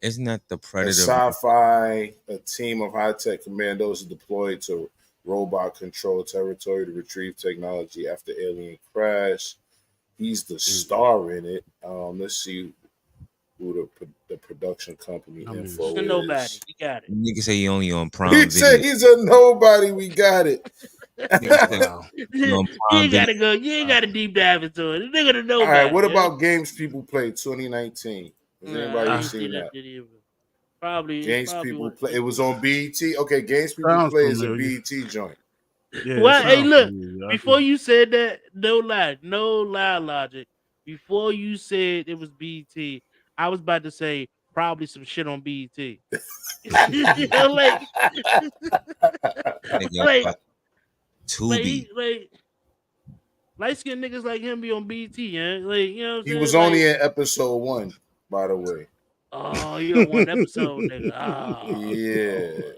Speaker 3: Isn't that the
Speaker 5: A
Speaker 3: Predator?
Speaker 5: sci-fi, a team of high-tech commandos is deployed to robot control territory to retrieve technology after alien crash. He's the star in it. Let's see who the production company info
Speaker 4: He's a
Speaker 5: is.
Speaker 4: nobody. We got it.
Speaker 3: Nigga say he only on Prime
Speaker 5: He
Speaker 3: Video.
Speaker 5: said he's a nobody. We got it.
Speaker 3: Nigga say
Speaker 1: Wow.
Speaker 3: he on
Speaker 4: You
Speaker 3: Prime
Speaker 4: ain't
Speaker 3: Video.
Speaker 4: gotta go. You ain't gotta deep dive into it. The nigga the nobody.
Speaker 5: All right, what
Speaker 4: yeah?
Speaker 5: about Games People Play 2019? Has
Speaker 4: Nah,
Speaker 5: anybody
Speaker 4: I ain't
Speaker 5: seen
Speaker 4: seen
Speaker 5: that?
Speaker 4: shit either. Probably
Speaker 5: Games
Speaker 4: probably
Speaker 5: People
Speaker 4: what-
Speaker 5: Play. It was on BET. Okay, Games People
Speaker 1: Sounds
Speaker 5: Play is a
Speaker 1: familiar.
Speaker 5: BET joint.
Speaker 1: Yeah, it
Speaker 4: Well, hey,
Speaker 1: sounds
Speaker 4: look.
Speaker 1: familiar.
Speaker 4: Before you said that, no lie, logic. Before you said it was BT, I was about to say probably some shit on BT. You know, like,
Speaker 3: Nigga,
Speaker 4: like,
Speaker 3: Tubi.
Speaker 4: like light skinned niggas like him be on BT, yeah. Like, you know what I'm
Speaker 5: He
Speaker 4: saying?
Speaker 5: was
Speaker 4: Like,
Speaker 5: only in episode 1, by the way.
Speaker 4: oh, you're one episode, nigga. Oh,
Speaker 5: Yeah.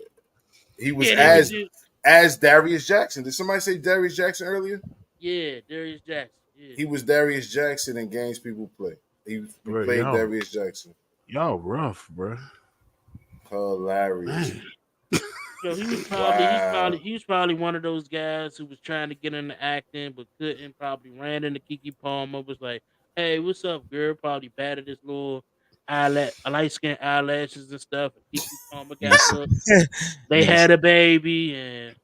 Speaker 5: He was
Speaker 4: can't even do.
Speaker 5: as Darius Jackson. Did somebody say Darius Jackson earlier?
Speaker 4: Yeah, Darius Jackson. Yeah.
Speaker 5: He was Darius Jackson in Games People Play. He
Speaker 1: Bro,
Speaker 5: played
Speaker 1: y'all-
Speaker 5: Darius Jackson.
Speaker 1: Y'all rough, bro.
Speaker 5: Hilarious.
Speaker 1: Man.
Speaker 4: So he was
Speaker 5: Wow.
Speaker 4: probably one of those guys who was trying to get into acting but couldn't. Probably ran into Keke Palmer. Was like, "Hey, what's up, girl?" Probably batted his little light skin eyelashes and stuff. And Keke Palmer got hooked. They
Speaker 3: Nigga
Speaker 4: had a baby, and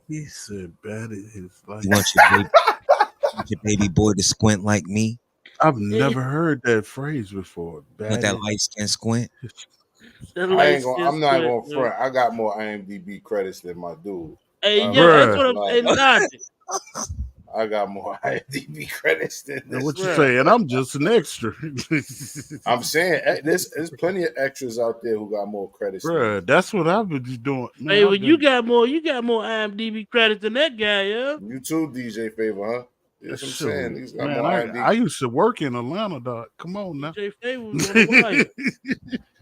Speaker 1: He said bad at his life.
Speaker 3: You want your baby boy to squint like me?
Speaker 1: I've never heard that phrase before.
Speaker 3: You want
Speaker 1: Bad
Speaker 3: that
Speaker 1: at-
Speaker 3: light skin squint?
Speaker 4: the
Speaker 5: I'm
Speaker 4: light
Speaker 5: not
Speaker 4: skin
Speaker 5: going
Speaker 4: squint,
Speaker 5: to front. I got more IMDb credits than my dude.
Speaker 4: Hey,
Speaker 5: Uh,
Speaker 4: yo, that's
Speaker 1: bruh.
Speaker 4: what I'm saying. Logic.
Speaker 5: I got more IMDb credits than
Speaker 1: Now,
Speaker 5: this.
Speaker 1: what you
Speaker 4: Bruh.
Speaker 1: saying? I'm just an extra.
Speaker 5: I'm saying there's plenty of extras out there who got more credits. than
Speaker 1: Bruh,
Speaker 5: me.
Speaker 1: that's what I've been doing. Man,
Speaker 4: Hey,
Speaker 1: I've
Speaker 4: well, you
Speaker 1: been-
Speaker 4: got more IMDb credits than that guy, yeah.
Speaker 5: You too, DJ Favor, huh? That's what I'm
Speaker 1: Shoot,
Speaker 5: saying. Niggas got
Speaker 1: man,
Speaker 5: more R&B.
Speaker 1: I used to work in Atlanta, dog. Come on now.
Speaker 4: DJ Faye was on the wire.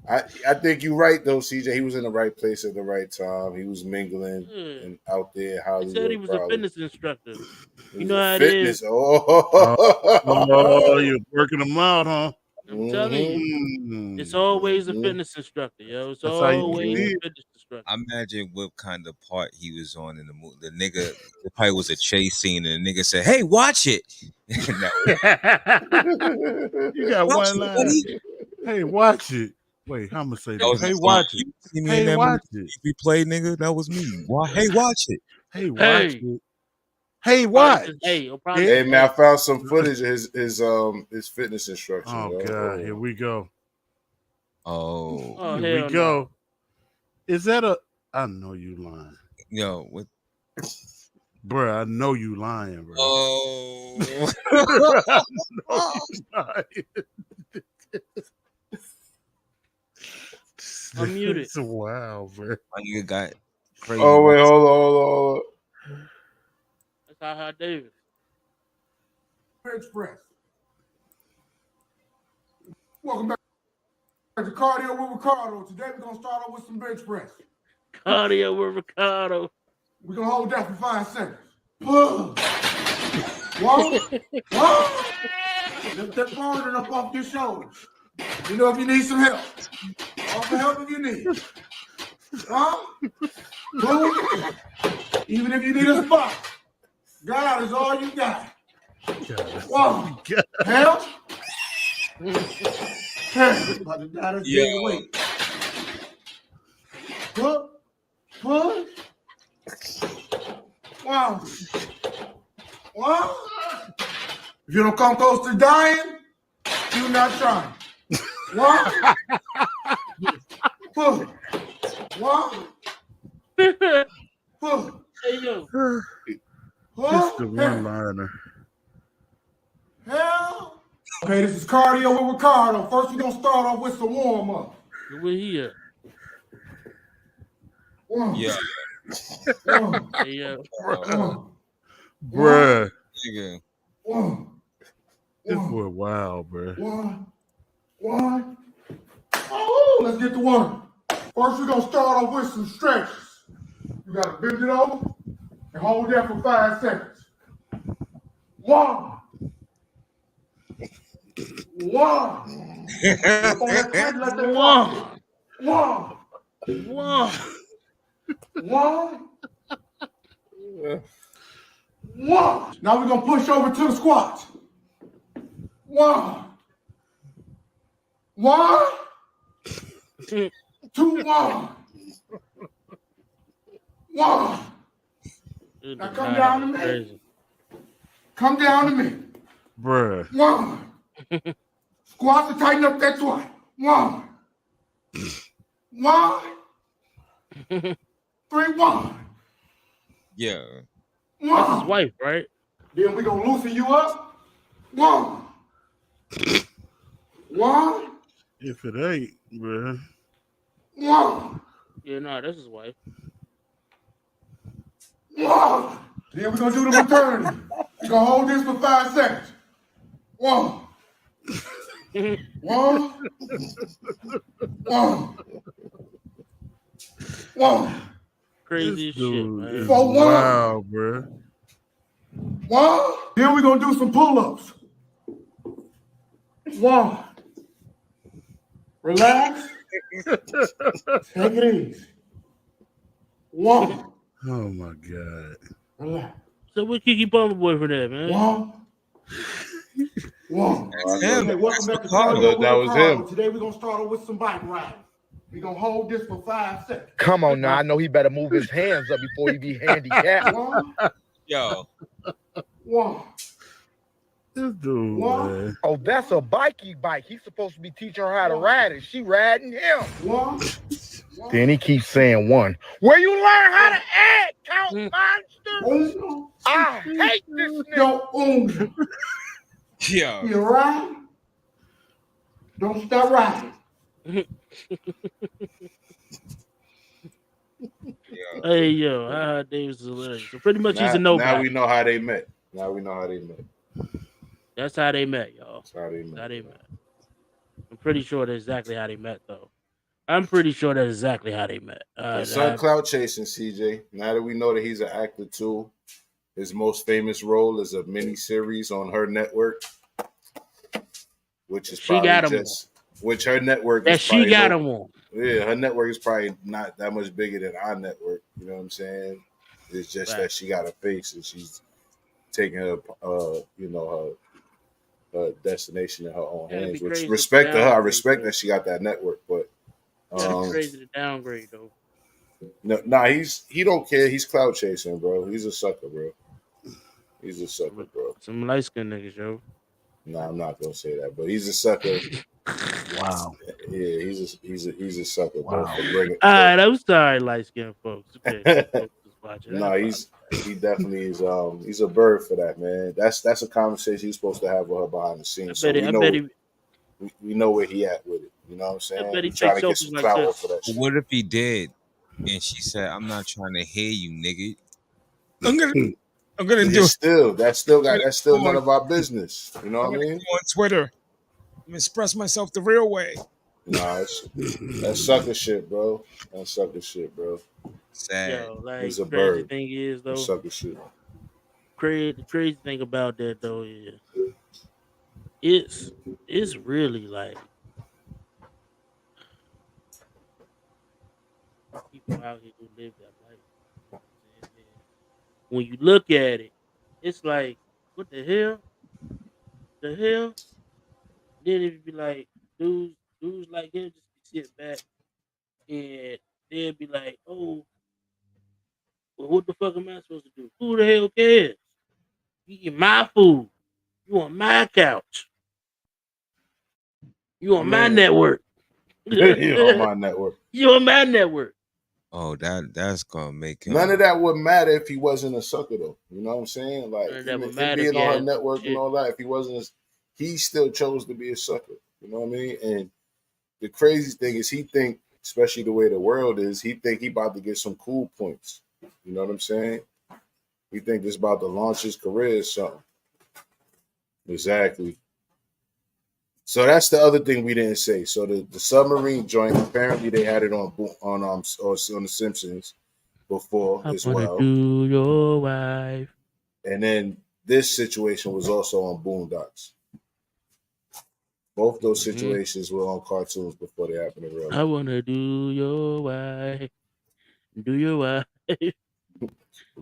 Speaker 5: I think you're right though, CJ. He was in the right place at the right time. He was mingling
Speaker 4: Yeah.
Speaker 5: and out there in
Speaker 4: They
Speaker 5: Hollywood.
Speaker 4: said he was
Speaker 5: probably.
Speaker 4: a fitness instructor.
Speaker 5: He
Speaker 4: You
Speaker 5: was
Speaker 4: know
Speaker 5: a
Speaker 4: how it
Speaker 5: fitness.
Speaker 4: is.
Speaker 1: Oh, you're working them out, huh?
Speaker 4: I'm telling you, it's always a fitness instructor, yo. It's
Speaker 1: That's how you
Speaker 4: always
Speaker 1: can
Speaker 4: a
Speaker 1: be.
Speaker 4: fitness instructor.
Speaker 3: I imagine what kind of part he was on in the movie. The nigga, it probably was a chase scene, and the nigga said, "Hey, watch it." No,
Speaker 1: You got
Speaker 3: watch
Speaker 1: one
Speaker 3: it,
Speaker 1: line.
Speaker 3: buddy.
Speaker 1: Hey, watch it. Wait, I'm gonna say
Speaker 3: That
Speaker 1: this.
Speaker 3: was
Speaker 1: Hey,
Speaker 3: my song.
Speaker 1: watch it.
Speaker 3: You see me in
Speaker 1: Hey,
Speaker 3: that
Speaker 1: watch
Speaker 3: movie?
Speaker 1: it.
Speaker 3: Replay, nigga. That was me. Hey, watch it.
Speaker 1: Hey, watch
Speaker 4: Hey.
Speaker 1: it. Hey,
Speaker 4: Probably
Speaker 1: watch.
Speaker 4: says, hey, or probably
Speaker 5: Hey
Speaker 4: says,
Speaker 5: man, I
Speaker 4: hey.
Speaker 5: found some footage of his fitness instruction.
Speaker 1: Oh
Speaker 5: yo.
Speaker 1: God, here we go.
Speaker 3: Oh,
Speaker 4: Oh,
Speaker 1: Here
Speaker 4: hell
Speaker 1: we go.
Speaker 4: no.
Speaker 1: Is that a? I know you lying,
Speaker 3: yo, what?
Speaker 1: bruh. I know you lying, bro.
Speaker 3: Oh,
Speaker 1: I know you lying.
Speaker 4: I'm muted.
Speaker 1: It's wild, bro.
Speaker 3: my nigga got crazy.
Speaker 5: Oh wait, hold on.
Speaker 4: That's how Davis.
Speaker 8: Express. Welcome back to Cardio with Ricardo. Today we're gonna start off with some bench press.
Speaker 4: Cardio with Ricardo.
Speaker 8: We're gonna hold that for 5 seconds. Pull. One. Lift that burden up off your shoulders. You know if you need some help. Offer help if you need. Pull. Even if you need a spot. God is all you got. One. Help. About to die this
Speaker 3: Yeah.
Speaker 8: big weight. Push. Wow. If you don't come close to dying, you're not trying. Push. Push.
Speaker 4: Hey, yo.
Speaker 1: It's the one liner.
Speaker 8: Hell. Okay, this is Cardio with Ricardo. First, we're going to start off with some warm-up.
Speaker 4: Where he at?
Speaker 3: Yeah,
Speaker 4: Hey, yo.
Speaker 1: Bruh.
Speaker 3: nigga.
Speaker 1: This boy wild, bruh.
Speaker 8: One. Oh, let's get to one. First, we're going to start off with some stretches. You got to bend it over and hold that for 5 seconds. One. Up on that crank, let that rock. One. Now we're going to push over to the squats. One. 2, 1. Now come down to me.
Speaker 4: Crazy.
Speaker 8: Come down to me.
Speaker 1: Bruh.
Speaker 8: 1. Squats to tighten up that squat. 1. 3, 1.
Speaker 3: Yeah.
Speaker 4: That's his wife, right?
Speaker 8: Then we're going to loosen you up. 1.
Speaker 1: If it ain't, bruh.
Speaker 8: 1.
Speaker 4: Yeah, no, that's his wife.
Speaker 8: Then we're going to do the return. We're going to hold this for 5 seconds. 1.
Speaker 4: Crazy as shit, man.
Speaker 1: Is
Speaker 8: For one.
Speaker 1: wild, bruh.
Speaker 8: Then we're going to do some pull-ups. 1. Relax. Take it easy. 1.
Speaker 1: Oh my God.
Speaker 8: Relax.
Speaker 4: So where Kiki Palmer boyfriend at, man?
Speaker 8: 1.
Speaker 3: That's him.
Speaker 8: Okay, welcome back to
Speaker 3: Ricardo.
Speaker 8: Cardio with
Speaker 5: That was
Speaker 8: Ricardo.
Speaker 5: him.
Speaker 8: Today we're going to start off with some bike riding. We're going to hold this for 5 seconds.
Speaker 9: Come on now, I know he better move his hands up before he be handicapped.
Speaker 8: 1.
Speaker 3: Yo.
Speaker 1: This dude,
Speaker 8: What?
Speaker 1: man.
Speaker 9: Oh, that's a bikey bike. He's supposed to be teaching her how to ride it. She riding him.
Speaker 8: 1.
Speaker 9: Then he keeps saying 1. Where you learn how to add, count monster? I hate this nigga.
Speaker 3: Yo.
Speaker 8: You ride? Don't stop riding.
Speaker 4: Hey, yo, Davis is hilarious. So pretty much he's a nobody.
Speaker 5: Now we know how they met.
Speaker 4: That's how they met, y'all.
Speaker 5: That's how they
Speaker 4: That's
Speaker 5: met.
Speaker 4: how they
Speaker 5: Bro.
Speaker 4: met. I'm pretty sure that's exactly how they met, though. I'm pretty sure that's exactly how they met.
Speaker 5: His son clout chasing, CJ. Now that we know that he's an actor too, his most famous role is a mini series on her network, which is
Speaker 4: she
Speaker 5: probably
Speaker 4: got him
Speaker 5: just which her network
Speaker 4: that
Speaker 5: is
Speaker 4: she
Speaker 5: probably
Speaker 4: got
Speaker 5: no.
Speaker 4: him on.
Speaker 5: Yeah, her network is probably not that much bigger than our network. You know what I'm saying? It's just that
Speaker 4: Right.
Speaker 5: she got a face and she's taking her, her destination in her own
Speaker 4: Gotta
Speaker 5: hands.
Speaker 4: be
Speaker 5: Which
Speaker 4: crazy to
Speaker 5: respect to her, I
Speaker 4: downgrade,
Speaker 5: respect
Speaker 4: though.
Speaker 5: that she got that network. But
Speaker 4: Gotta be crazy to downgrade, though.
Speaker 5: no, nah, he don't care. He's clout chasing, bro. He's a sucker, bro. He's a sucker, bro.
Speaker 4: Some light skinned niggas, yo.
Speaker 5: Nah, I'm not gonna say that, but he's a sucker.
Speaker 9: Wow.
Speaker 5: Yeah, he's a sucker, bro.
Speaker 9: Wow.
Speaker 5: For bringing.
Speaker 4: All right, I'm sorry, light skinned folks. Okay, folks is watching.
Speaker 5: No, he definitely is. He's a bird for that, man. That's a conversation he's supposed to have with her behind the
Speaker 4: I
Speaker 5: scenes. So
Speaker 4: bet he,
Speaker 5: we
Speaker 4: I
Speaker 5: know
Speaker 4: bet he,
Speaker 5: we know where he at with it. You know what I'm
Speaker 4: I
Speaker 5: saying?
Speaker 4: bet he
Speaker 5: We try
Speaker 4: takes
Speaker 5: to get some
Speaker 4: selfies like
Speaker 5: clout
Speaker 4: this.
Speaker 5: off of that shit.
Speaker 3: What if he did? And she said, "I'm not trying to hear you, nigga. I'm gonna do
Speaker 5: It's still that's still got
Speaker 3: it.
Speaker 5: that's still none of our business. You know
Speaker 3: I'm
Speaker 5: what I
Speaker 3: gonna
Speaker 5: mean?
Speaker 3: go on Twitter. I'm gonna express myself the real way."
Speaker 5: Nah, that's sucker shit, bro. That's sucker shit, bro.
Speaker 3: Sad.
Speaker 4: Yo, like
Speaker 5: He's a
Speaker 4: crazy
Speaker 5: bird.
Speaker 4: thing is
Speaker 5: That's
Speaker 4: though,
Speaker 5: sucker shit.
Speaker 4: the crazy thing about that though is it's really like people out here who live that life. You know what I'm saying? And when you look at it, it's like, what the hell? The hell? Then it'd be like dudes like him just be sitting back and they'd be like, oh, well, what the fuck am I supposed to do? Who the hell cares? You eat my food. You on my couch. You
Speaker 5: I
Speaker 4: on my
Speaker 5: mean,
Speaker 4: network.
Speaker 5: on my network.
Speaker 4: You on my network.
Speaker 3: Oh, that's gonna make him.
Speaker 5: None of that would matter if he wasn't a sucker, though. You know what I'm saying? Like
Speaker 4: None of that would
Speaker 5: him
Speaker 4: matter if
Speaker 5: being
Speaker 4: he
Speaker 5: on her
Speaker 4: had some
Speaker 5: network and
Speaker 4: shit.
Speaker 5: all that. If he wasn't, he still chose to be a sucker. You know what I mean? And the crazy thing is, he think, especially the way the world is, he think he about to get some cool points. You know what I'm saying? He think this about to launch his career or something. Exactly. So that's the other thing we didn't say. So the submarine joint, apparently they had it on the Simpsons before
Speaker 4: I
Speaker 5: as
Speaker 4: wanna
Speaker 5: well.
Speaker 4: do your wife.
Speaker 5: And then this situation was also on Boondocks. Both those situations were on cartoons before they happened in real life.
Speaker 4: I wanna do your wife. Do your wife. Do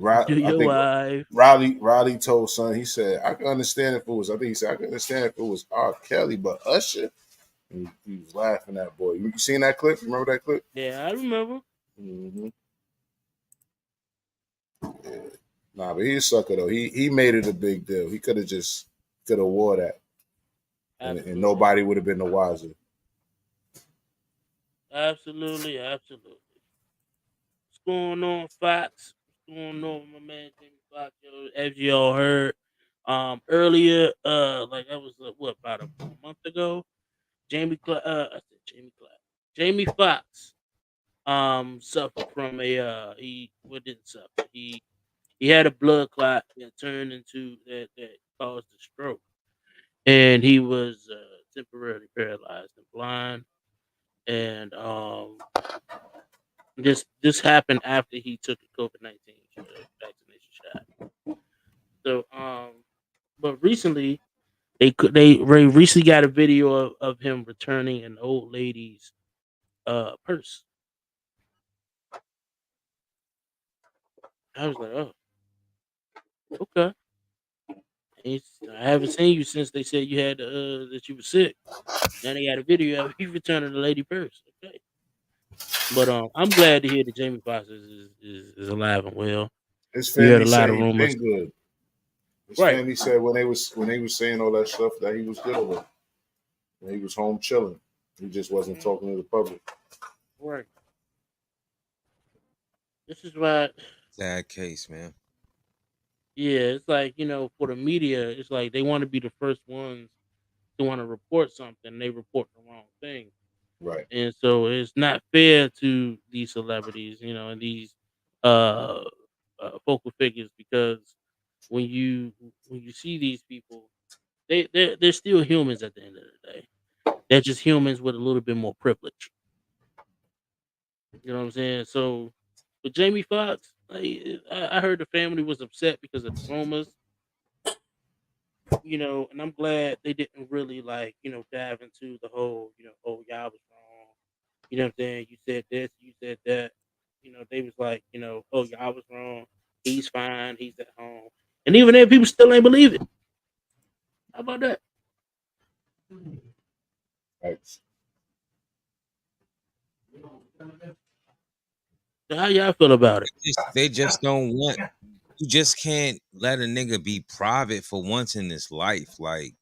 Speaker 5: I
Speaker 4: your
Speaker 5: think
Speaker 4: wife.
Speaker 5: Riley told son, he said, I can understand if it was, I think he said, I can understand if it was R. Kelly, but Usher, and he was laughing at boy. You seen that clip? Remember that clip?
Speaker 4: Yeah, I remember.
Speaker 5: Mm-hmm. Yeah. Nah, but he's a sucker though. He made it a big deal. He could have wore that, and nobody would have been the wiser.
Speaker 4: Absolutely. What's going on, Fox? What's going on, my man Jamie Fox? Yo, as you all heard, earlier, like that was what about a month ago. I said Jamie Clark. Jamie Fox, suffered from didn't suffer. He had a blood clot that turned into that caused a stroke, and he was temporarily paralyzed and blind. And this happened after he took a COVID-19 vaccination shot. So but recently they recently got a video of him returning an old lady's purse. I was like, oh, okay. I haven't seen you since they said you had that you were sick. Now they got a video of you returning the lady purse. Okay. But I'm glad to hear that Jamie Foxx is alive and well.
Speaker 5: His
Speaker 4: We heard
Speaker 5: family
Speaker 4: a lot
Speaker 5: said
Speaker 4: of
Speaker 5: he
Speaker 4: rumors.
Speaker 5: been good. His
Speaker 4: Right.
Speaker 5: family said when they was saying all that stuff that he was good with. When he was home chilling. He just wasn't talking to the public.
Speaker 4: Right. This is why
Speaker 3: Sad case, man.
Speaker 4: yeah, it's like, for the media, it's like they want to be the first ones to want to report something, they report the wrong thing.
Speaker 5: Right.
Speaker 4: And so it's not fair to these celebrities, and these uh, focal figures because when you see these people, they're still humans at the end of the day. They're just humans with a little bit more privilege. You know what I'm saying? So with Jamie Foxx, I heard the family was upset because of the rumors, and I'm glad they didn't really dive into the whole, oh y'all was wrong. You know what I'm saying? You said this, you said that. They was like, oh y'all was wrong. He's fine, he's at home. And even then people still ain't believe it. How about that?
Speaker 5: Thanks.
Speaker 4: So how y'all feel about it?
Speaker 3: They just don't want. You just can't let a nigga be private for once in his life. Like,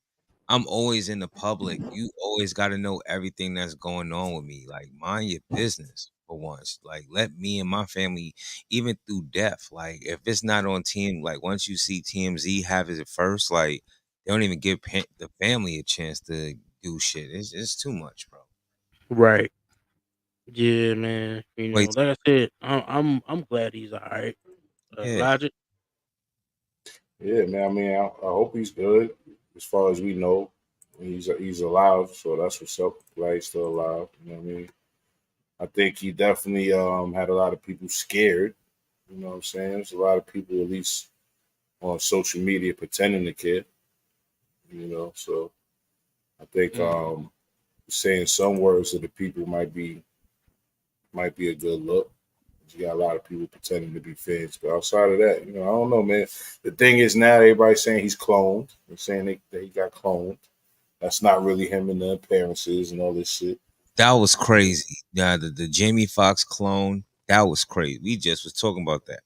Speaker 3: I'm always in the public. You always got to know everything that's going on with me. Like, mind your business for once. Like, let me and my family, even through death, like, if it's not on team, like, once you see TMZ have it first, like, they don't even give the family a chance to do shit. It's too much, bro.
Speaker 4: Right. Yeah, man.
Speaker 3: Wait,
Speaker 4: Like I said, I'm glad he's all right.
Speaker 3: yeah.
Speaker 4: Logic.
Speaker 5: Yeah, man. I mean, I hope he's good. As far as we know, he's alive, so that's what's up. Glad he's still alive. You know what I mean? I think he definitely had a lot of people scared. You know what I'm saying? There's a lot of people, at least on social media, pretending to care. So I think saying some words to the people might be a good look. You got a lot of people pretending to be fans, but outside of that, I don't know, man. The thing is now everybody's saying he's cloned. They're saying that he got cloned. That's not really him in the appearances and all this shit.
Speaker 3: That was crazy. Yeah, the Jamie Foxx clone, that was crazy. We just was talking about that.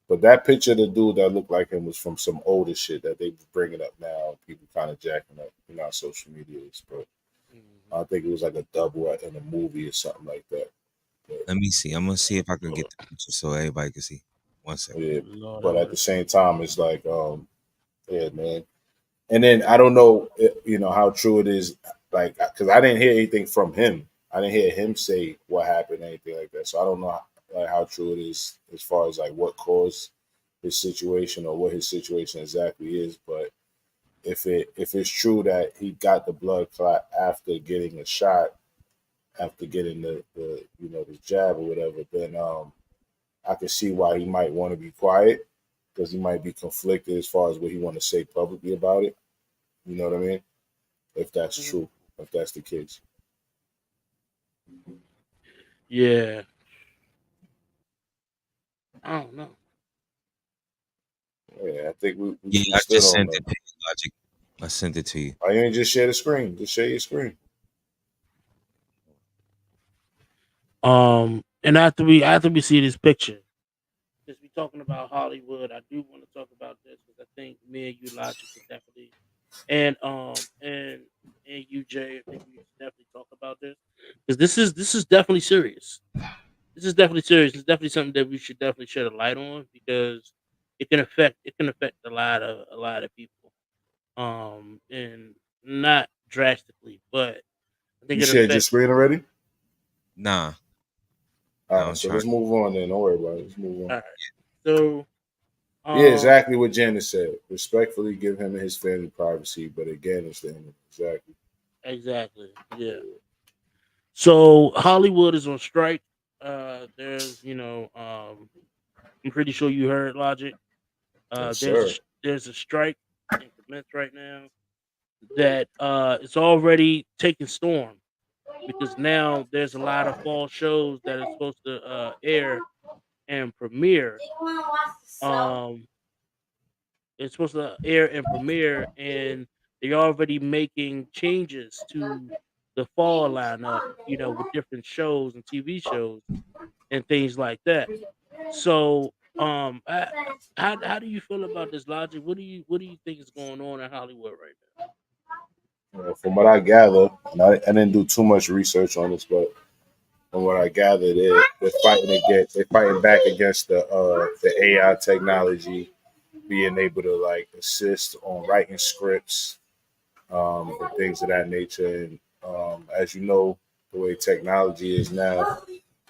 Speaker 5: But that picture of the dude that looked like him was from some older shit that they be bringing up now. People kind of jacking up, on social media. But I think it was like a double in a movie or something like that.
Speaker 3: Let me see. I'm gonna see if I can get the picture so everybody can see. 1 second.
Speaker 5: Yeah, but at the same time, it's like, yeah, man. And then I don't know, how true it is, like, because I didn't hear anything from him. I didn't hear him say what happened, anything like that. So I don't know how true it is as far as like what caused his situation or what his situation exactly is. But if it's true that he got the blood clot after getting a shot, after getting the jab or whatever, then I can see why he might want to be quiet because he might be conflicted as far as what he want to say publicly about it. You know what I mean? If that's true, if that's the case.
Speaker 4: Yeah. I don't know.
Speaker 5: Yeah, I think we
Speaker 3: Yeah, I
Speaker 5: still
Speaker 3: just
Speaker 5: don't
Speaker 3: sent
Speaker 5: know.
Speaker 3: it to you, Logic. I sent it to you.
Speaker 5: Why you ain't just share the screen? Just share your screen.
Speaker 4: And after we see this picture, since we're talking about Hollywood, I do want to talk about this because I think me and you, Logic, could definitely, and you, Jay, I think we should definitely talk about this because this is definitely serious. This is definitely serious. It's definitely something that we should definitely shed a light on because it can affect a lot of people. And not drastically, but I think
Speaker 5: You
Speaker 4: it
Speaker 5: shared your
Speaker 4: affects.
Speaker 5: screen already?
Speaker 3: Nah,
Speaker 5: All
Speaker 3: I'm
Speaker 5: right, so
Speaker 3: trying.
Speaker 5: let's move on then. Don't worry about it. Let's move on.
Speaker 4: All right. So,
Speaker 5: Yeah,
Speaker 4: um,
Speaker 5: exactly what Janice said. Respectfully give him and his family privacy, but again, it's the end. Exactly.
Speaker 4: exactly, yeah. So Hollywood is on strike. There's, I'm pretty sure you heard Logic.
Speaker 5: Yes,
Speaker 4: There's a
Speaker 5: sir.
Speaker 4: there's a strike in commence right now that it's already taking storm because now there's a lot of fall shows that are supposed to air and premiere. Um, it's supposed to air and premiere, and they're already making changes to the fall lineup. With different shows and TV shows and things like that. So, how do you feel about this, Logic? What do you think is going on in Hollywood right
Speaker 5: From what I gather, and I didn't do too much research on this, but from what I gather, they're fighting back against the AI technology being able to like assist on writing scripts, and things of that nature. And as you know, the way technology is now,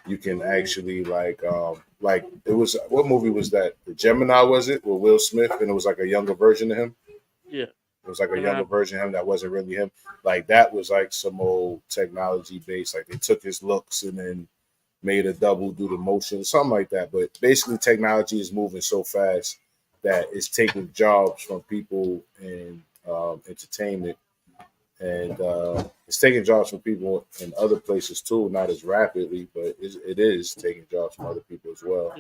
Speaker 5: you can actually like it was what movie was that? The Gemini was it with Will Smith, and it was like a younger version of him.
Speaker 4: now? Yeah.
Speaker 5: It was like a younger version of him that wasn't really him. Like that was like some old technology based. Like they took his looks and then made a double do the motion, something like that. But basically, technology is moving so fast that it's taking jobs from people in entertainment, and it's taking jobs from people in other places too, not as rapidly, but it is taking jobs from other people as well.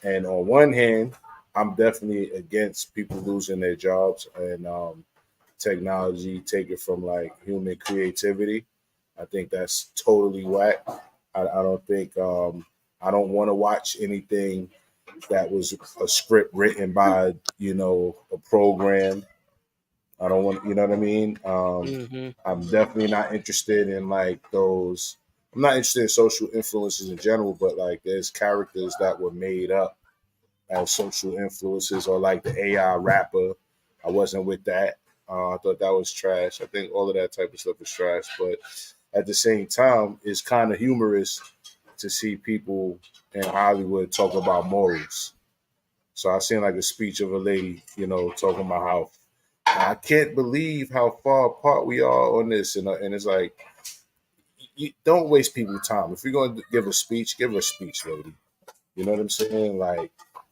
Speaker 5: And on one hand, I'm definitely against people losing their jobs and technology take it from like human creativity. I think that's totally whack. I don't think I don't want to watch anything that was a script written by a program. I don't want, you know what I mean. I'm definitely not interested in like those. I'm not interested in social influences in general, but like there's characters that were made up as social influences, or like the AI rapper. I wasn't with that. I thought that was trash. I think all of that type of stuff is trash. But at the same time, it's kind of humorous to see people in Hollywood talk about morals. So I seen like a speech of a lady, talking about how I can't believe how far apart we are on this, and it's like you don't waste people's time. If you're going to give a speech, give a speech, lady. You know what I'm saying? Like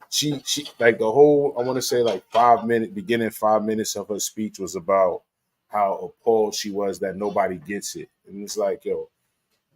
Speaker 5: she like the whole I want to say like 5 minute beginning 5 minutes of her speech was about how appalled she was that nobody gets it. And it's like, yo,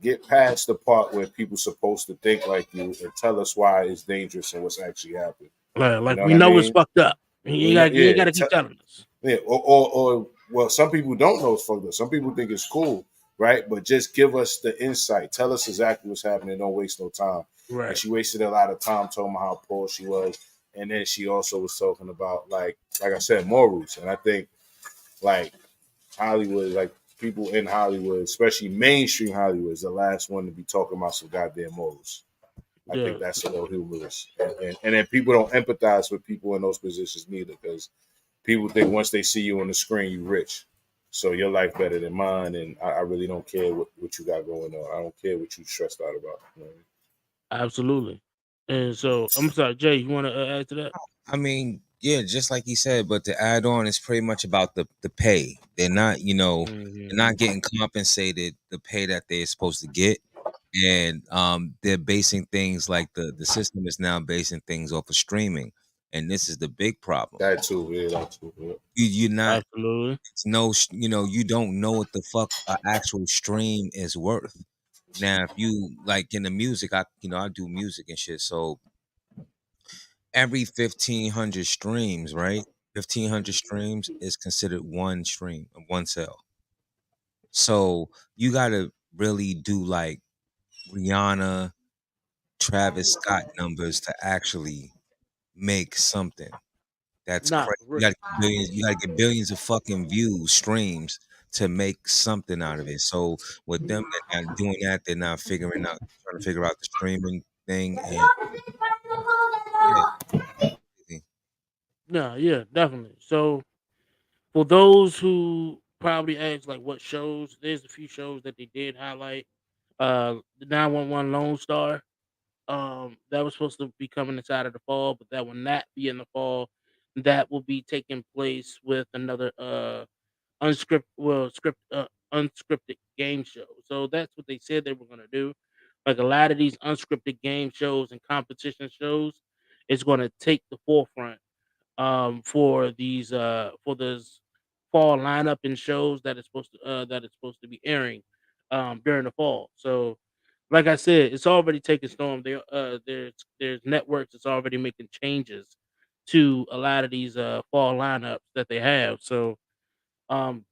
Speaker 5: get past the part where people supposed to think like you and tell us why it's dangerous and what's actually happening. You
Speaker 4: Like
Speaker 5: know
Speaker 4: we
Speaker 5: what I
Speaker 4: know it's
Speaker 5: mean?
Speaker 4: fucked up.
Speaker 5: We know,
Speaker 4: You ain't
Speaker 5: yeah,
Speaker 4: gotta keep telling us.
Speaker 5: yeah. Or well, some people don't know it's fucked up. Some people think it's cool, right? But just give us the insight. Tell us exactly what's happening. Don't waste no time. And
Speaker 4: Right.
Speaker 5: she wasted a lot of time talking about how poor she was, and then she also was talking about like I said, morals. And I think like Hollywood, like people in Hollywood, especially mainstream Hollywood, is the last one to be talking about some goddamn morals. I
Speaker 4: Yeah.
Speaker 5: think that's a little humorous, and then people don't empathize with people in those positions neither, because people think once they see you on the screen, you rich. So your life better than mine, and I really don't care what you got going on. I don't care what you stressed out about. You know what I mean?
Speaker 4: Absolutely. And so I'm sorry, Jay, you wanna add to that?
Speaker 3: I mean, yeah, just like he said, but to add on, it's pretty much about the pay. They're not, they're not getting compensated the pay that they're supposed to get. And they're basing things like the system is now basing things off of streaming. And this is the big problem.
Speaker 5: That too, yeah, that too. Yeah.
Speaker 3: You're not
Speaker 4: Absolutely.
Speaker 3: it's no you don't know what the fuck an actual stream is worth. Now if you like in the music, I do music and shit, so every 1,500 streams, right? 1,500 streams is considered one stream, one sale. So you gotta really do like Rihanna, Travis Scott numbers to actually make something. That's
Speaker 4: Nah,
Speaker 3: crazy.
Speaker 4: for real.
Speaker 3: You gotta get billions of fucking views, streams to make something out of it. So with them, they're not doing that. They're not trying to figure out the streaming thing. And yeah,
Speaker 4: No, yeah, definitely. So for those who probably asked like what shows, there's a few shows that they did highlight. The 911 Lone Star. That was supposed to be coming inside of the fall, but that will not be in the fall. That will be taking place with another unscripted game show. So that's what they said they were gonna do. Like a lot of these unscripted game shows and competition shows is gonna take the forefront for these for this fall lineup and shows that it's supposed to be airing during the fall. So like I said, it's already taken storm. There's networks that's already making changes to a lot of these fall lineups that they have. So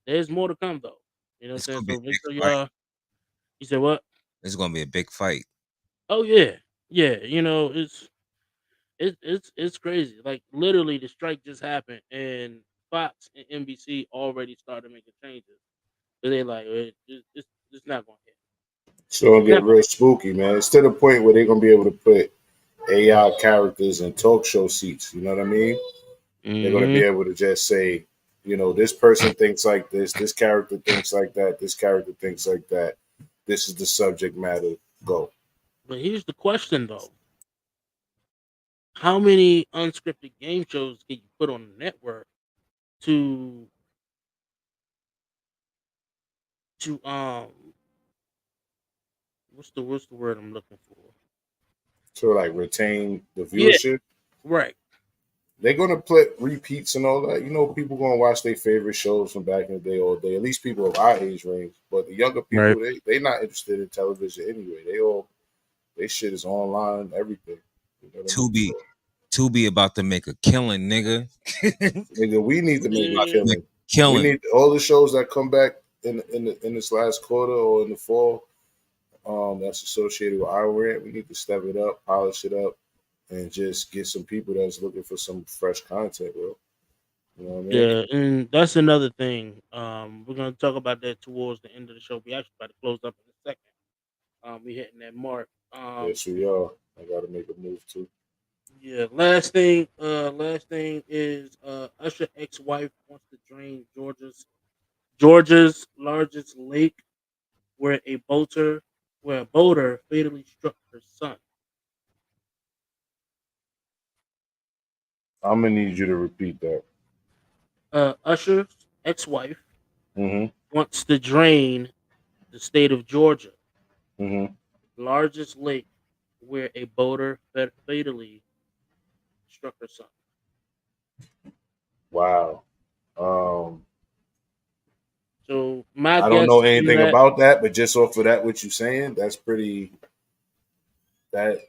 Speaker 4: there's more to come though. You know what
Speaker 3: it's
Speaker 4: I'm saying?
Speaker 3: gonna be
Speaker 4: So
Speaker 3: a
Speaker 4: make
Speaker 3: big
Speaker 4: sure
Speaker 3: fight.
Speaker 4: y'all. You said what?
Speaker 3: It's gonna be a big fight.
Speaker 4: Oh yeah, yeah. It's crazy. Like literally, the strike just happened, and Fox and NBC already started making changes. So they like it's not gonna hit.
Speaker 5: So it'll
Speaker 4: It's
Speaker 5: get
Speaker 4: not gonna.
Speaker 5: real spooky, man. It's to the point where they're gonna be able to put AI characters in talk show seats. You know what I mean? They're going to
Speaker 4: Mm-hmm.
Speaker 5: be able to just say, this person thinks like this character thinks like that, this character thinks like that. This is the subject matter. Go.
Speaker 4: But here's the question though: how many unscripted game shows can you put on the network to what's the word I'm looking for?
Speaker 5: To like retain the
Speaker 4: Yeah,
Speaker 5: viewership.
Speaker 4: right.
Speaker 5: They're gonna put repeats and all that. You know, people gonna watch their favorite shows from back in the day all day. At least people of our age range. But the younger
Speaker 3: Right.
Speaker 5: people, they not interested in television anyway. They shit is online, everything. You know what I mean?
Speaker 3: Tubi about to make a killing, nigga.
Speaker 5: Nigga, we need to make a
Speaker 4: Yeah.
Speaker 5: killing. We
Speaker 3: Killing.
Speaker 5: need all the shows that come back in this last quarter or in the fall. That's associated with our rent. We need to step it up, polish it up, and just get some people that's looking for some fresh content, bro. You know what I mean?
Speaker 4: Yeah, and that's another thing. We're gonna talk about that towards the end of the show. We actually about to close up in a second. We hitting that mark.
Speaker 5: Yes, we are. I gotta make a move too.
Speaker 4: Yeah. Last thing is Usher ex-wife wants to drain Georgia's largest lake, where a boater fatally struck her son.
Speaker 5: I'm gonna need you to repeat that.
Speaker 4: Usher's ex-wife
Speaker 5: Mm-hmm.
Speaker 4: wants to drain the state of Georgia
Speaker 5: Mm-hmm.
Speaker 4: largest lake, where a boater fatally struck her son.
Speaker 5: Wow. Um,
Speaker 4: So my
Speaker 5: I don't
Speaker 4: guess
Speaker 5: know
Speaker 4: in
Speaker 5: anything
Speaker 4: that,
Speaker 5: about that, but just off of that, what you're saying, that's pretty. That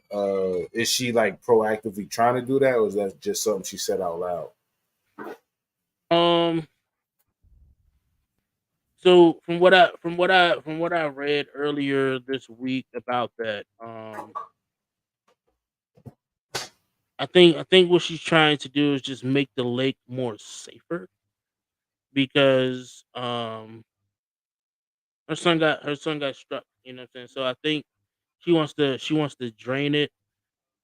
Speaker 5: is she like proactively trying to do that, or is that just something she said out loud?
Speaker 4: um, so from what I read earlier this week about that, I think what she's trying to do is just make the lake more safer because her son got struck. You know what I'm saying? So I think she wants to drain it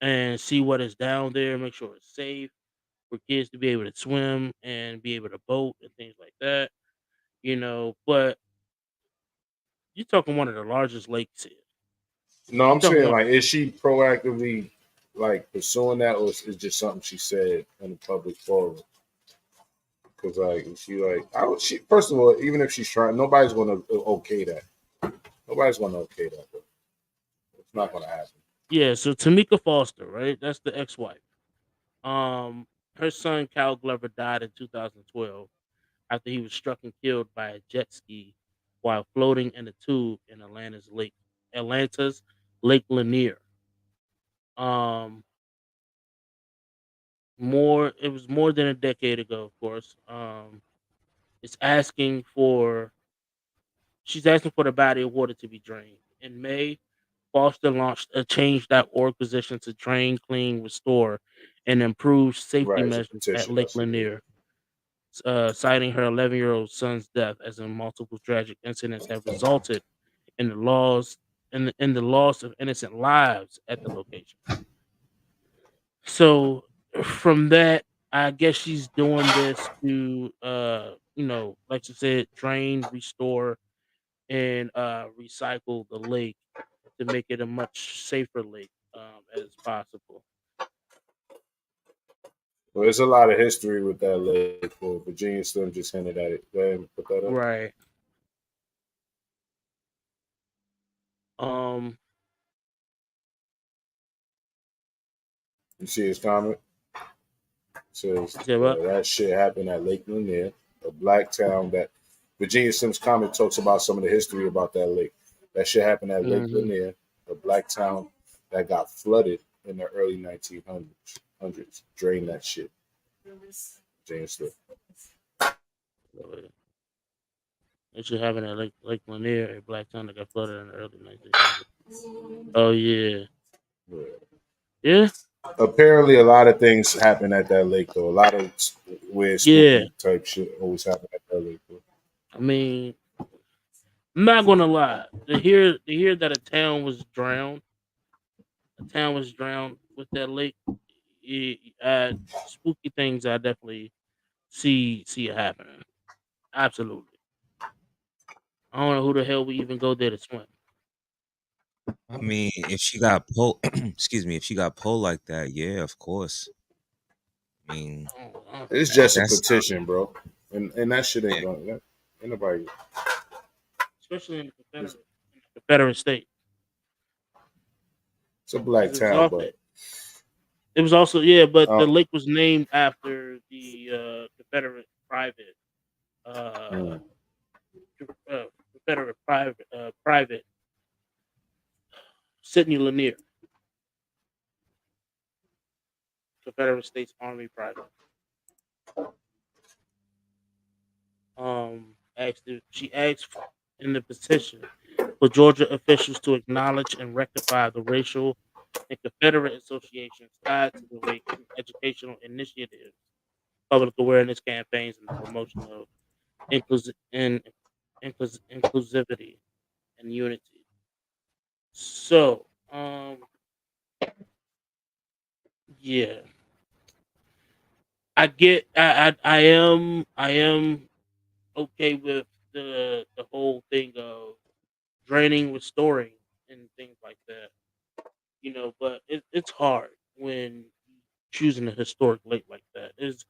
Speaker 4: and see what is down there, make sure it's safe for kids to be able to swim and be able to boat and things like that. But you're talking one of the largest lakes here.
Speaker 5: No,
Speaker 4: You're
Speaker 5: I'm
Speaker 4: talking
Speaker 5: saying
Speaker 4: one.
Speaker 5: like, is she proactively like pursuing that, or is it just something she said in a public forum? Because like, is she like, I would, she first of all, even if she's trying, nobody's gonna okay that. Nobody's gonna okay that. Bro. It's not gonna happen.
Speaker 4: Yeah, so Tamika Foster, right? That's the ex-wife. Um, Her son Cal Glover died in 2012 after he was struck and killed by a jet ski while floating in a tube in Atlanta's Lake Lanier. Um, it was more than a decade ago, of course. It's asking for she's asking for the body of water to be drained. In May, Foster launched a change.org position to drain, clean, restore, and improve safety
Speaker 5: Right, it's a
Speaker 4: measures at
Speaker 5: petition. I
Speaker 4: Lake
Speaker 5: see that.
Speaker 4: Lanier, citing her 11-year-old son's death as in multiple tragic incidents have resulted in the loss of innocent lives at the location. So from that, I guess she's doing this to like you said, drain, restore, and recycle the lake to make it a much safer lake as possible.
Speaker 5: Well, there's a lot of history with that lake. Virginia Slim just hinted at it. Go ahead and put that up.
Speaker 4: Right. Um.
Speaker 5: You see his comment? It says
Speaker 4: You said what?
Speaker 5: that shit happened at Lake Lanier, a black town that Virginia Sim's comment talks about some of the history about that lake. That shit happened at Lake
Speaker 4: Hmm.
Speaker 5: Lanier, a black town that got flooded in the early 1900s. Drain that shit. Virginia Slim.
Speaker 4: It should happen at Lake Lanier, a black town that got flooded in the early 1900s. Oh yeah,
Speaker 5: Yeah.
Speaker 4: yeah,
Speaker 5: Apparently, a lot of things happen at that lake, though. A lot of weird,
Speaker 4: yeah.
Speaker 5: spooky type shit always happen at that lake, though.
Speaker 4: I mean, I'm not gonna lie. To hear that a town was drowned with that lake. Spooky things I definitely see it happening. Absolutely. I don't know who the hell we even go there to swim.
Speaker 3: I mean, if she got pulled, excuse me, if she got pulled like that, yeah, of course. I mean,
Speaker 4: I don't
Speaker 5: It's
Speaker 4: think that
Speaker 5: just a
Speaker 3: that's
Speaker 5: petition, bro, and that shit ain't
Speaker 3: yeah.
Speaker 5: going. Ain't nobody.
Speaker 4: especially in the Confederate state.
Speaker 5: It's a black
Speaker 4: 'Cause it was
Speaker 5: town,
Speaker 4: also,
Speaker 5: but
Speaker 4: it was also but the
Speaker 5: uh,
Speaker 4: lake was named after the Confederate private, uh,
Speaker 5: mm,
Speaker 4: Confederate private Sidney Lanier, Confederate States Army private. She asked in the petition for Georgia officials to acknowledge and rectify the racial and Confederate associations tied to the lake through educational initiatives, public awareness campaigns, and the promotion of inclusivity and unity. So, yeah, I am okay with the whole thing of draining, restoring, and things like that. But it's hard when choosing a historic lake like that. It's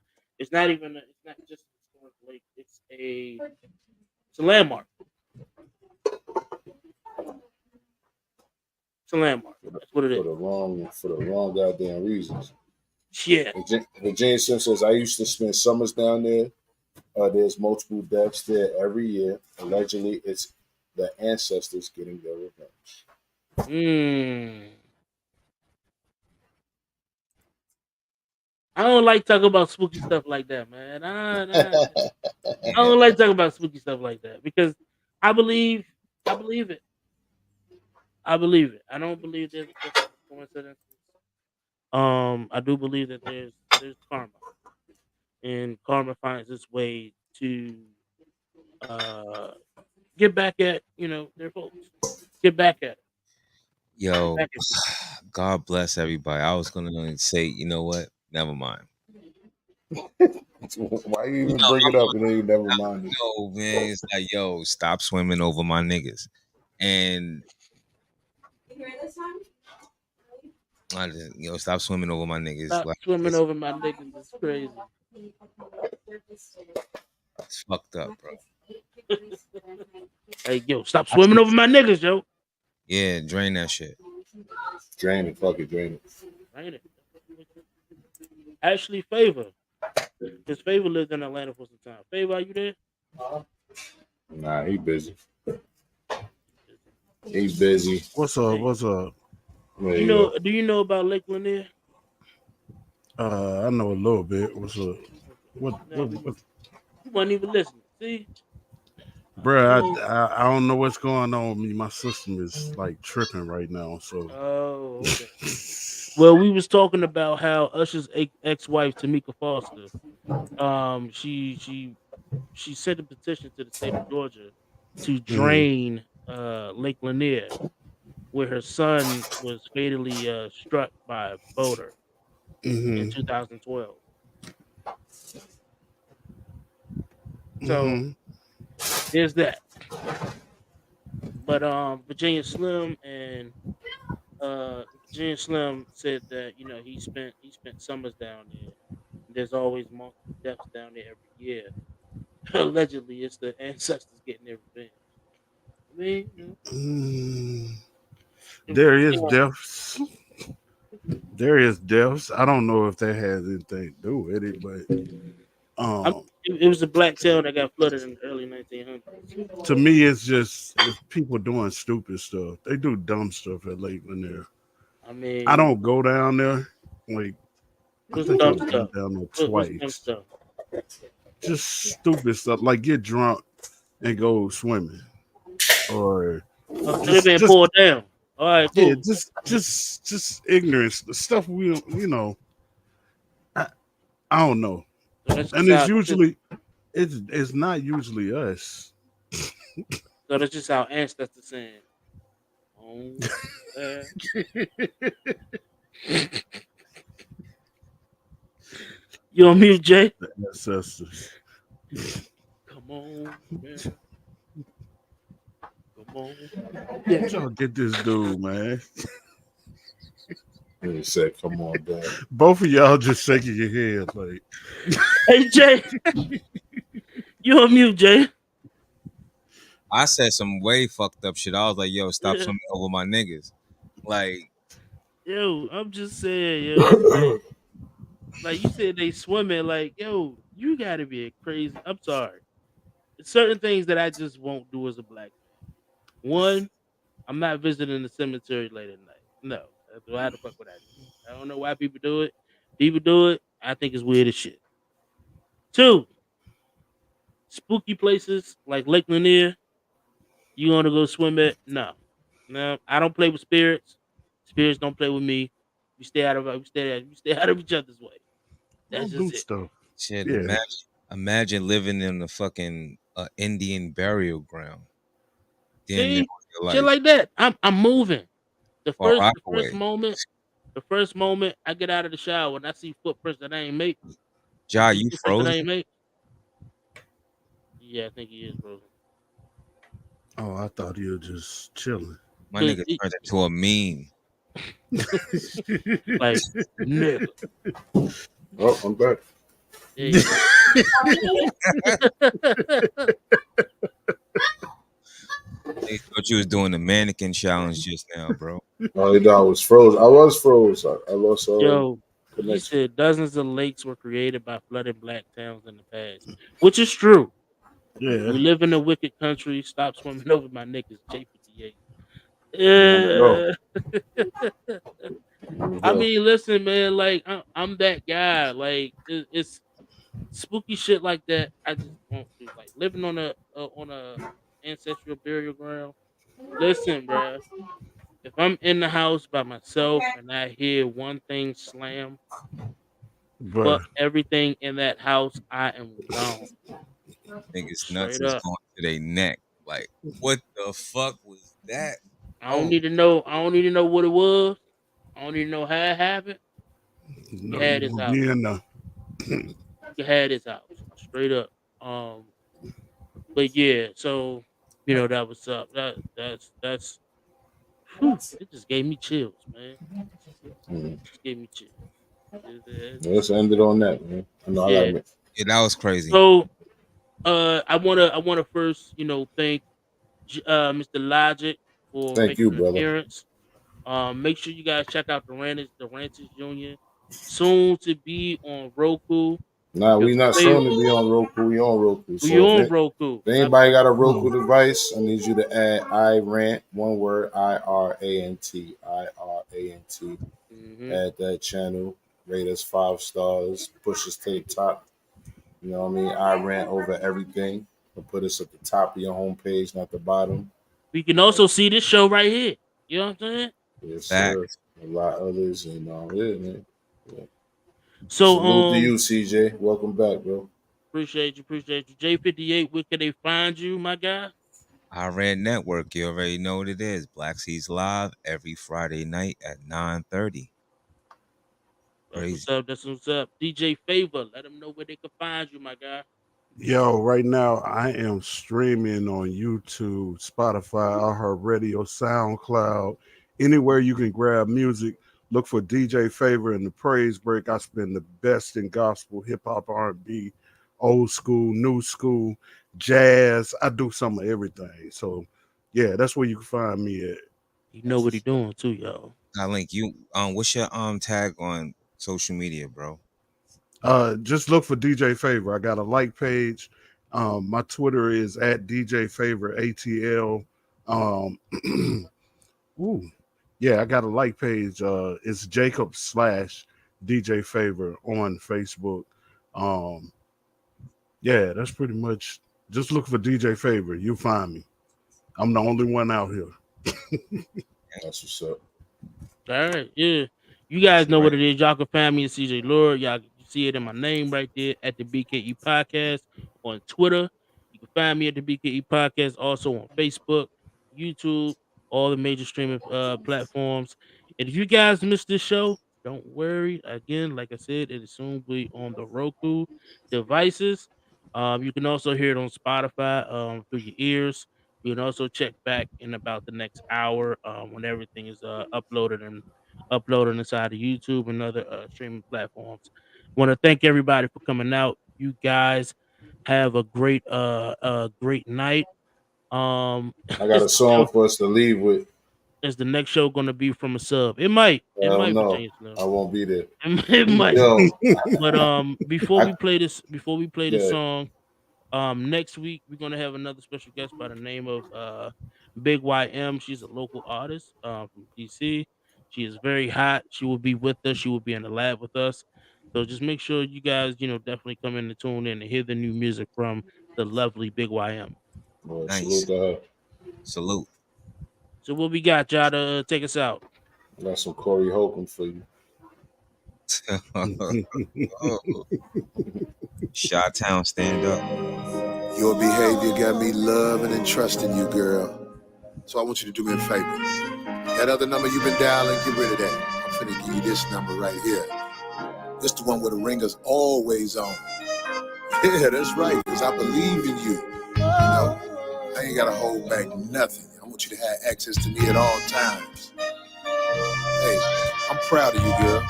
Speaker 4: not even it's not just a historic lake. It's a landmark. It's a landmark. That's what it is.
Speaker 5: for the wrong goddamn reasons.
Speaker 4: Yeah.
Speaker 5: Virginia Simpson says, I used to spend summers down there. There's multiple deaths there every year. Allegedly, it's the ancestors getting their revenge.
Speaker 4: I don't like talking about spooky stuff like that, man. I don't like talking about spooky stuff like that because I believe it. I believe it. I don't believe there's just coincidences. I do believe that there's karma, and karma finds its way to uh get back at their folks. Get back at it.
Speaker 3: Yo,
Speaker 4: Get back at people.
Speaker 3: God bless everybody. I was gonna say, you know what? Never mind.
Speaker 5: Why you even bring it up and then you never mind it?
Speaker 3: Yo, man, it's like, yo, stop swimming over my niggas. And stop swimming over my niggas.
Speaker 4: Stop
Speaker 3: Like,
Speaker 4: swimming over my niggas. It's crazy.
Speaker 3: it's fucked up, bro.
Speaker 4: Hey, yo, stop swimming over my niggas, yo.
Speaker 3: Yeah, drain that shit.
Speaker 5: Drain it, fuck it, drain it.
Speaker 4: Drain it. Actually, Favor. Because Favor lived in Atlanta for some time. Favor, are you there?
Speaker 5: Nah, he busy. He busy.
Speaker 1: What's up? What's up?
Speaker 4: Do you know about Lake Lanier?
Speaker 1: I know a little bit. What's up? What?
Speaker 4: You weren't even listening. See?
Speaker 1: Bruh, I don't know what's going on with me. My system is like tripping right now. So.
Speaker 4: Oh, okay. Well, we was talking about how Usher's ex-wife Tamika Foster, she sent a petition to the state of Georgia to drain Lake Lanier, where her son was fatally struck by a boater in 2012. So there's that. But Virginia Slim said that he spent summers down there. There's always multiple deaths down there every year. Allegedly, it's the ancestors getting their revenge. I mean,
Speaker 1: there is deaths. There is deaths. I don't know if that has anything to do with it, but
Speaker 4: it was a black town that got flooded in the early 1900s.
Speaker 1: To me, it's people doing stupid stuff. They do dumb stuff at Lake Lanier.
Speaker 4: I mean,
Speaker 1: I don't go down there. Like, I think I've been down there twice. Just stupid stuff, like get drunk and go swimming, or
Speaker 4: just pulled down. All right, cool.
Speaker 1: Yeah, just ignorance, the stuff we I don't know, and it's usually it's not usually us.
Speaker 4: So that's just our ancestors saying. You on mute, Jay?
Speaker 1: The ancestors.
Speaker 4: Come on, man. Come on.
Speaker 1: Yeah, y'all get this dude, man.
Speaker 5: He said, "Come on, Dad."
Speaker 1: Both of y'all just shaking your head like.
Speaker 4: Hey, Jay. You on mute, Jay?
Speaker 3: I said some way fucked up shit. I was like, "Yo, stop
Speaker 4: Yeah.
Speaker 3: swimming over my niggas." Like,
Speaker 4: Yo, I'm just saying, yo, like you said, they swimming. Like, yo, you gotta be a crazy. I'm sorry. Certain things that I just won't do as a black man. One, I'm not visiting the cemetery late at night. No, why the fuck would I do that? I don't know why people do it. People do it. I think it's weird as shit. Two, spooky places like Lake Lanier. You want to go swim at? No, no. I don't play with spirits. Spirits don't play with me. We stay out of each other's way. That's
Speaker 1: Don't do
Speaker 4: just it.
Speaker 1: stuff.
Speaker 3: shit.
Speaker 1: Yeah.
Speaker 3: Imagine living in a fucking Indian burial ground. Damn near
Speaker 4: See,
Speaker 3: all your
Speaker 4: shit
Speaker 3: life.
Speaker 4: like that. I'm moving.
Speaker 3: Or
Speaker 4: The first
Speaker 3: Rockaway.
Speaker 4: moment, I get out of the shower and I see footprints that I ain't make. I
Speaker 3: Ja,
Speaker 4: see
Speaker 3: you
Speaker 4: footprints that I ain't
Speaker 3: frozen?
Speaker 4: make. Yeah, I think he is frozen.
Speaker 1: Oh, I thought you were just chilling.
Speaker 3: My
Speaker 4: Cause
Speaker 3: nigga turned into a meme.
Speaker 4: like nigga.
Speaker 5: Oh, I'm back.
Speaker 4: There you go.
Speaker 3: They thought you was doing the mannequin challenge just now, bro.
Speaker 5: Oh, you know, I was froze. I was froze. I lost
Speaker 4: Yo, he
Speaker 5: connection.
Speaker 4: said dozens of lakes were created by flooded black towns in the past, which is true.
Speaker 1: Yeah.
Speaker 4: We live in a wicked country. Stop swimming over my niggas. J58.
Speaker 5: Go.
Speaker 4: Yeah. I
Speaker 5: Go.
Speaker 4: mean, listen, man. Like, I'm that guy. Like, it's spooky shit like that. I just won't do. Like living on a ancestral burial ground. Listen, bruh. If I'm in the house by myself and I hear one thing slam,
Speaker 1: Bruh.
Speaker 4: fuck everything in that house, I am gone.
Speaker 3: Niggas nuts
Speaker 4: Straight
Speaker 3: is
Speaker 4: up.
Speaker 3: going to their neck. Like, what the fuck was that?
Speaker 4: I don't
Speaker 3: Oh,
Speaker 4: need to know. I don't need to know what it was. I don't need to know how it happened. You
Speaker 1: No,
Speaker 4: can have
Speaker 1: you
Speaker 4: this
Speaker 1: won't
Speaker 4: house.
Speaker 1: be in there.
Speaker 4: You can have this house. Straight up. But yeah, so that was up. That's whew, it just gave me chills, man.
Speaker 5: Mm.
Speaker 4: Just gave me chills.
Speaker 5: Let's end it on that, man. I know I
Speaker 4: Yeah.
Speaker 5: gotta.
Speaker 3: yeah, that was crazy.
Speaker 4: So I wanna first, thank Mr. Logic for
Speaker 5: Thank
Speaker 4: making
Speaker 5: you,
Speaker 4: an
Speaker 5: brother.
Speaker 4: appearance. Make sure you guys check out the Ranches Union. Soon to be on Roku.
Speaker 5: Nah,
Speaker 4: Your
Speaker 5: we not
Speaker 4: favorite.
Speaker 5: soon to be on Roku. We on Roku.
Speaker 4: We
Speaker 5: So
Speaker 4: on Roku.
Speaker 5: if
Speaker 4: My
Speaker 5: anybody
Speaker 4: bad.
Speaker 5: got a Roku
Speaker 1: Oh,
Speaker 5: device, I need you to add I rant, one word, IRANT, IRANT.
Speaker 4: Hmm.
Speaker 5: Add that channel, rate us 5 stars, push us to the top. You know what I mean? I rant over everything. But put us at the top of your homepage, not the bottom.
Speaker 4: We can also see this show right here. You know what I'm saying?
Speaker 5: Yes, sir.
Speaker 3: Facts.
Speaker 5: A lot others and all yeah, man. Yeah.
Speaker 4: So
Speaker 5: Salute to you, CJ. Welcome back, bro.
Speaker 4: appreciate you. J58, where can they find you, my guy?
Speaker 3: I ran network. You already know what it is. Black Seas Live every Friday night at 9:30.
Speaker 4: That's what's
Speaker 3: Crazy.
Speaker 4: up. That's what's up. DJ Favor, let them know where they can find you, my guy.
Speaker 1: yo, right now I am streaming on YouTube, Spotify, iHeartRadio, SoundCloud, anywhere you can grab music. Look for DJ Favor and the Praise Break. I spend the best in gospel, hip hop, R&B, old school, new school, jazz. I do some of everything. So, yeah, that's where you can find me at.
Speaker 4: You know what he doing too, y'all.
Speaker 3: I link you. What's your tag on social media, bro?
Speaker 1: Just look for DJ Favor. I got a like page. My Twitter is at DJ Favor ATL. Ooh, yeah, I got a like page. It's Jacob slash DJ Favor on Facebook. Um, yeah, that's pretty much. Just look for DJ Favor. You'll find me. I'm the only one out here.
Speaker 5: That's what's up.
Speaker 4: All right, yeah. You guys know what
Speaker 3: Right.
Speaker 4: it is. Y'all can find me at CJ Lord. Y'all can see it in my name right there at the BKE Podcast on Twitter. You can find me at the BKE Podcast also on Facebook, YouTube, all the major streaming platforms. And if you guys missed this show, don't worry. Again, like I said, it is soon be on the Roku devices. You can also hear it on Spotify through your ears. You can also check back in about the next hour when everything is uploaded and uploaded inside of YouTube and other streaming platforms. Want to thank everybody for coming out. You guys have a great night.
Speaker 5: I got a song for us to leave with.
Speaker 4: Is the next show going to be from a sub? It might. It might.
Speaker 5: No,
Speaker 4: Virginia Slim.
Speaker 5: I won't be there.
Speaker 4: It might.
Speaker 5: Yo,
Speaker 4: but before we play this
Speaker 5: Yeah.
Speaker 4: song, next week we're gonna have another special guest by the name of Big YM. She's a local artist from DC. She is very hot. She will be with us. She will be in the lab with us. So just make sure you guys, definitely come in and tune in and hear the new music from the lovely Big YM.
Speaker 5: Well,
Speaker 3: Nice.
Speaker 5: salute to her.
Speaker 3: Salute.
Speaker 4: So what we got, y'all, to take us out?
Speaker 5: I got some Corey Holcomb for you.
Speaker 3: Chi-Town, stand up.
Speaker 10: Your behavior got me loving and trusting you, girl. So I want you to do me a favor. That other number you've been dialing, get rid of that. I'm finna give you this number right here. This the one where the ringer's always on. Yeah, that's right, because I believe in you. You know, I ain't gotta hold back nothing. I want you to have access to me at all times. Hey, I'm proud of you, girl.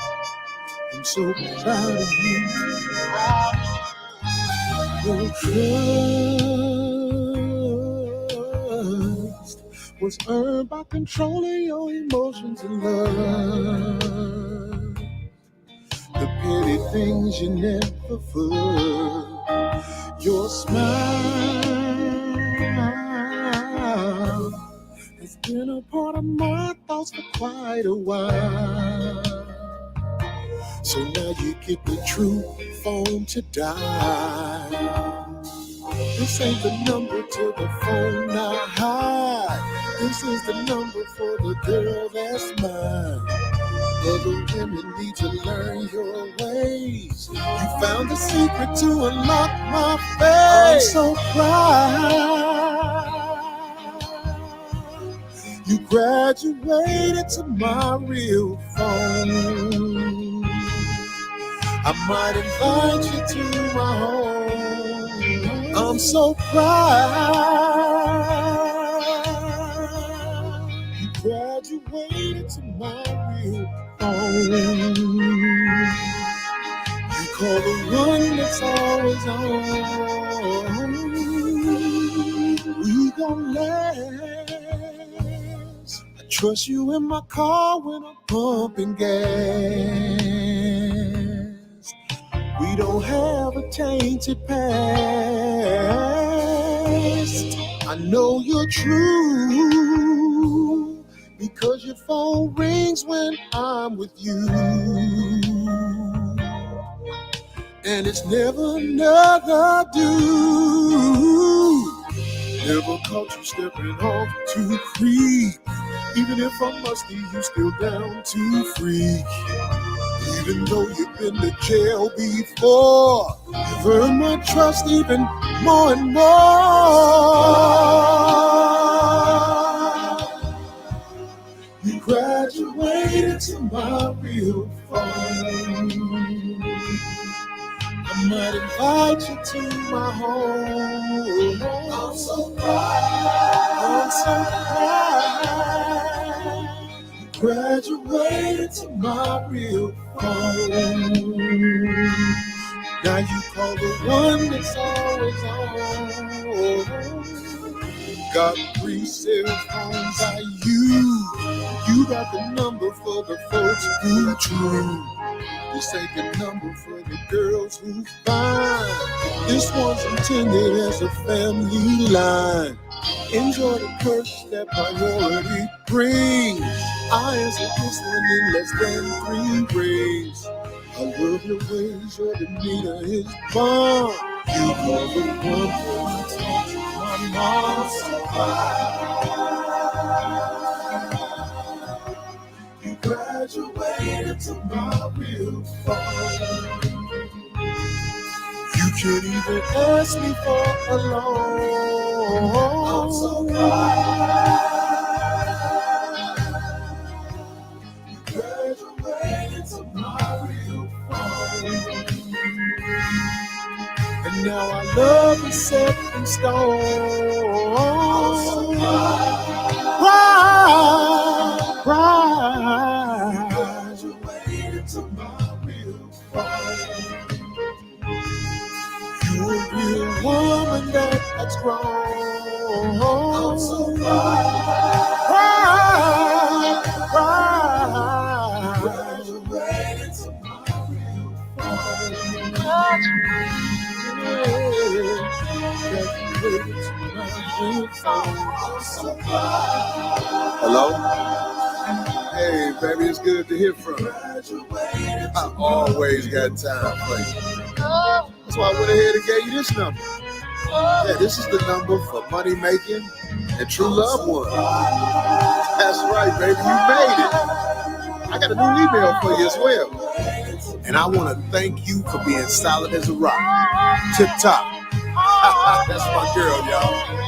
Speaker 10: I'm so proud of you. Your trust was earned by controlling your emotions and love. The petty things you never would. Your smile has been a part of my thoughts for quite a while. So now you get the true phone to dial. This ain't the number to the phone I hide. This is the number for the girl that's mine. Other women need to learn your ways. You found the secret to unlock my faith. I'm so proud. You graduated to my real phone. I might invite you to my home. I'm so proud. You graduated to my real phone. You call the one that's always on. We gon' last. I trust you in my car when I'm pumping gas. We don't have a tainted past. I know you're true because your phone rings when I'm with you. And it's never another dude. Never caught you stepping off to creep. Even if I'm musty, you still down to freak. Even though you've been to jail before, you've earned my trust even more and more. You graduated to my real phone. I might invite you to my home. I'm so proud. I'm so proud. You graduated to my real phone. Now you call the one that's always on. Got 3 cell phones I use. You got the number for the folks who true. This ain't the number for the girls who find. This one's intended as a family line. Enjoy the perks that priority brings. I answer this one in less than 3 rings. I love your ways, your demeanor is bomb. You call the one when I talk to my mom. You graduated to my real phone. You can't even ask me for a loan. I'm so proud. You graduated to my real phone. And now our love is set in stone. I'm so proud. You graduated to my real phone. You a real woman that's grown. I'm so Hello? Hey, baby, it's good to hear from you. I always got time for you. That's why I went ahead and gave you this number. Yeah, this is the number for money making and true loved ones. That's right, baby, you made it. I got a new email for you as well. And I want to thank you for being solid as a rock. Tip top. That's my girl, y'all.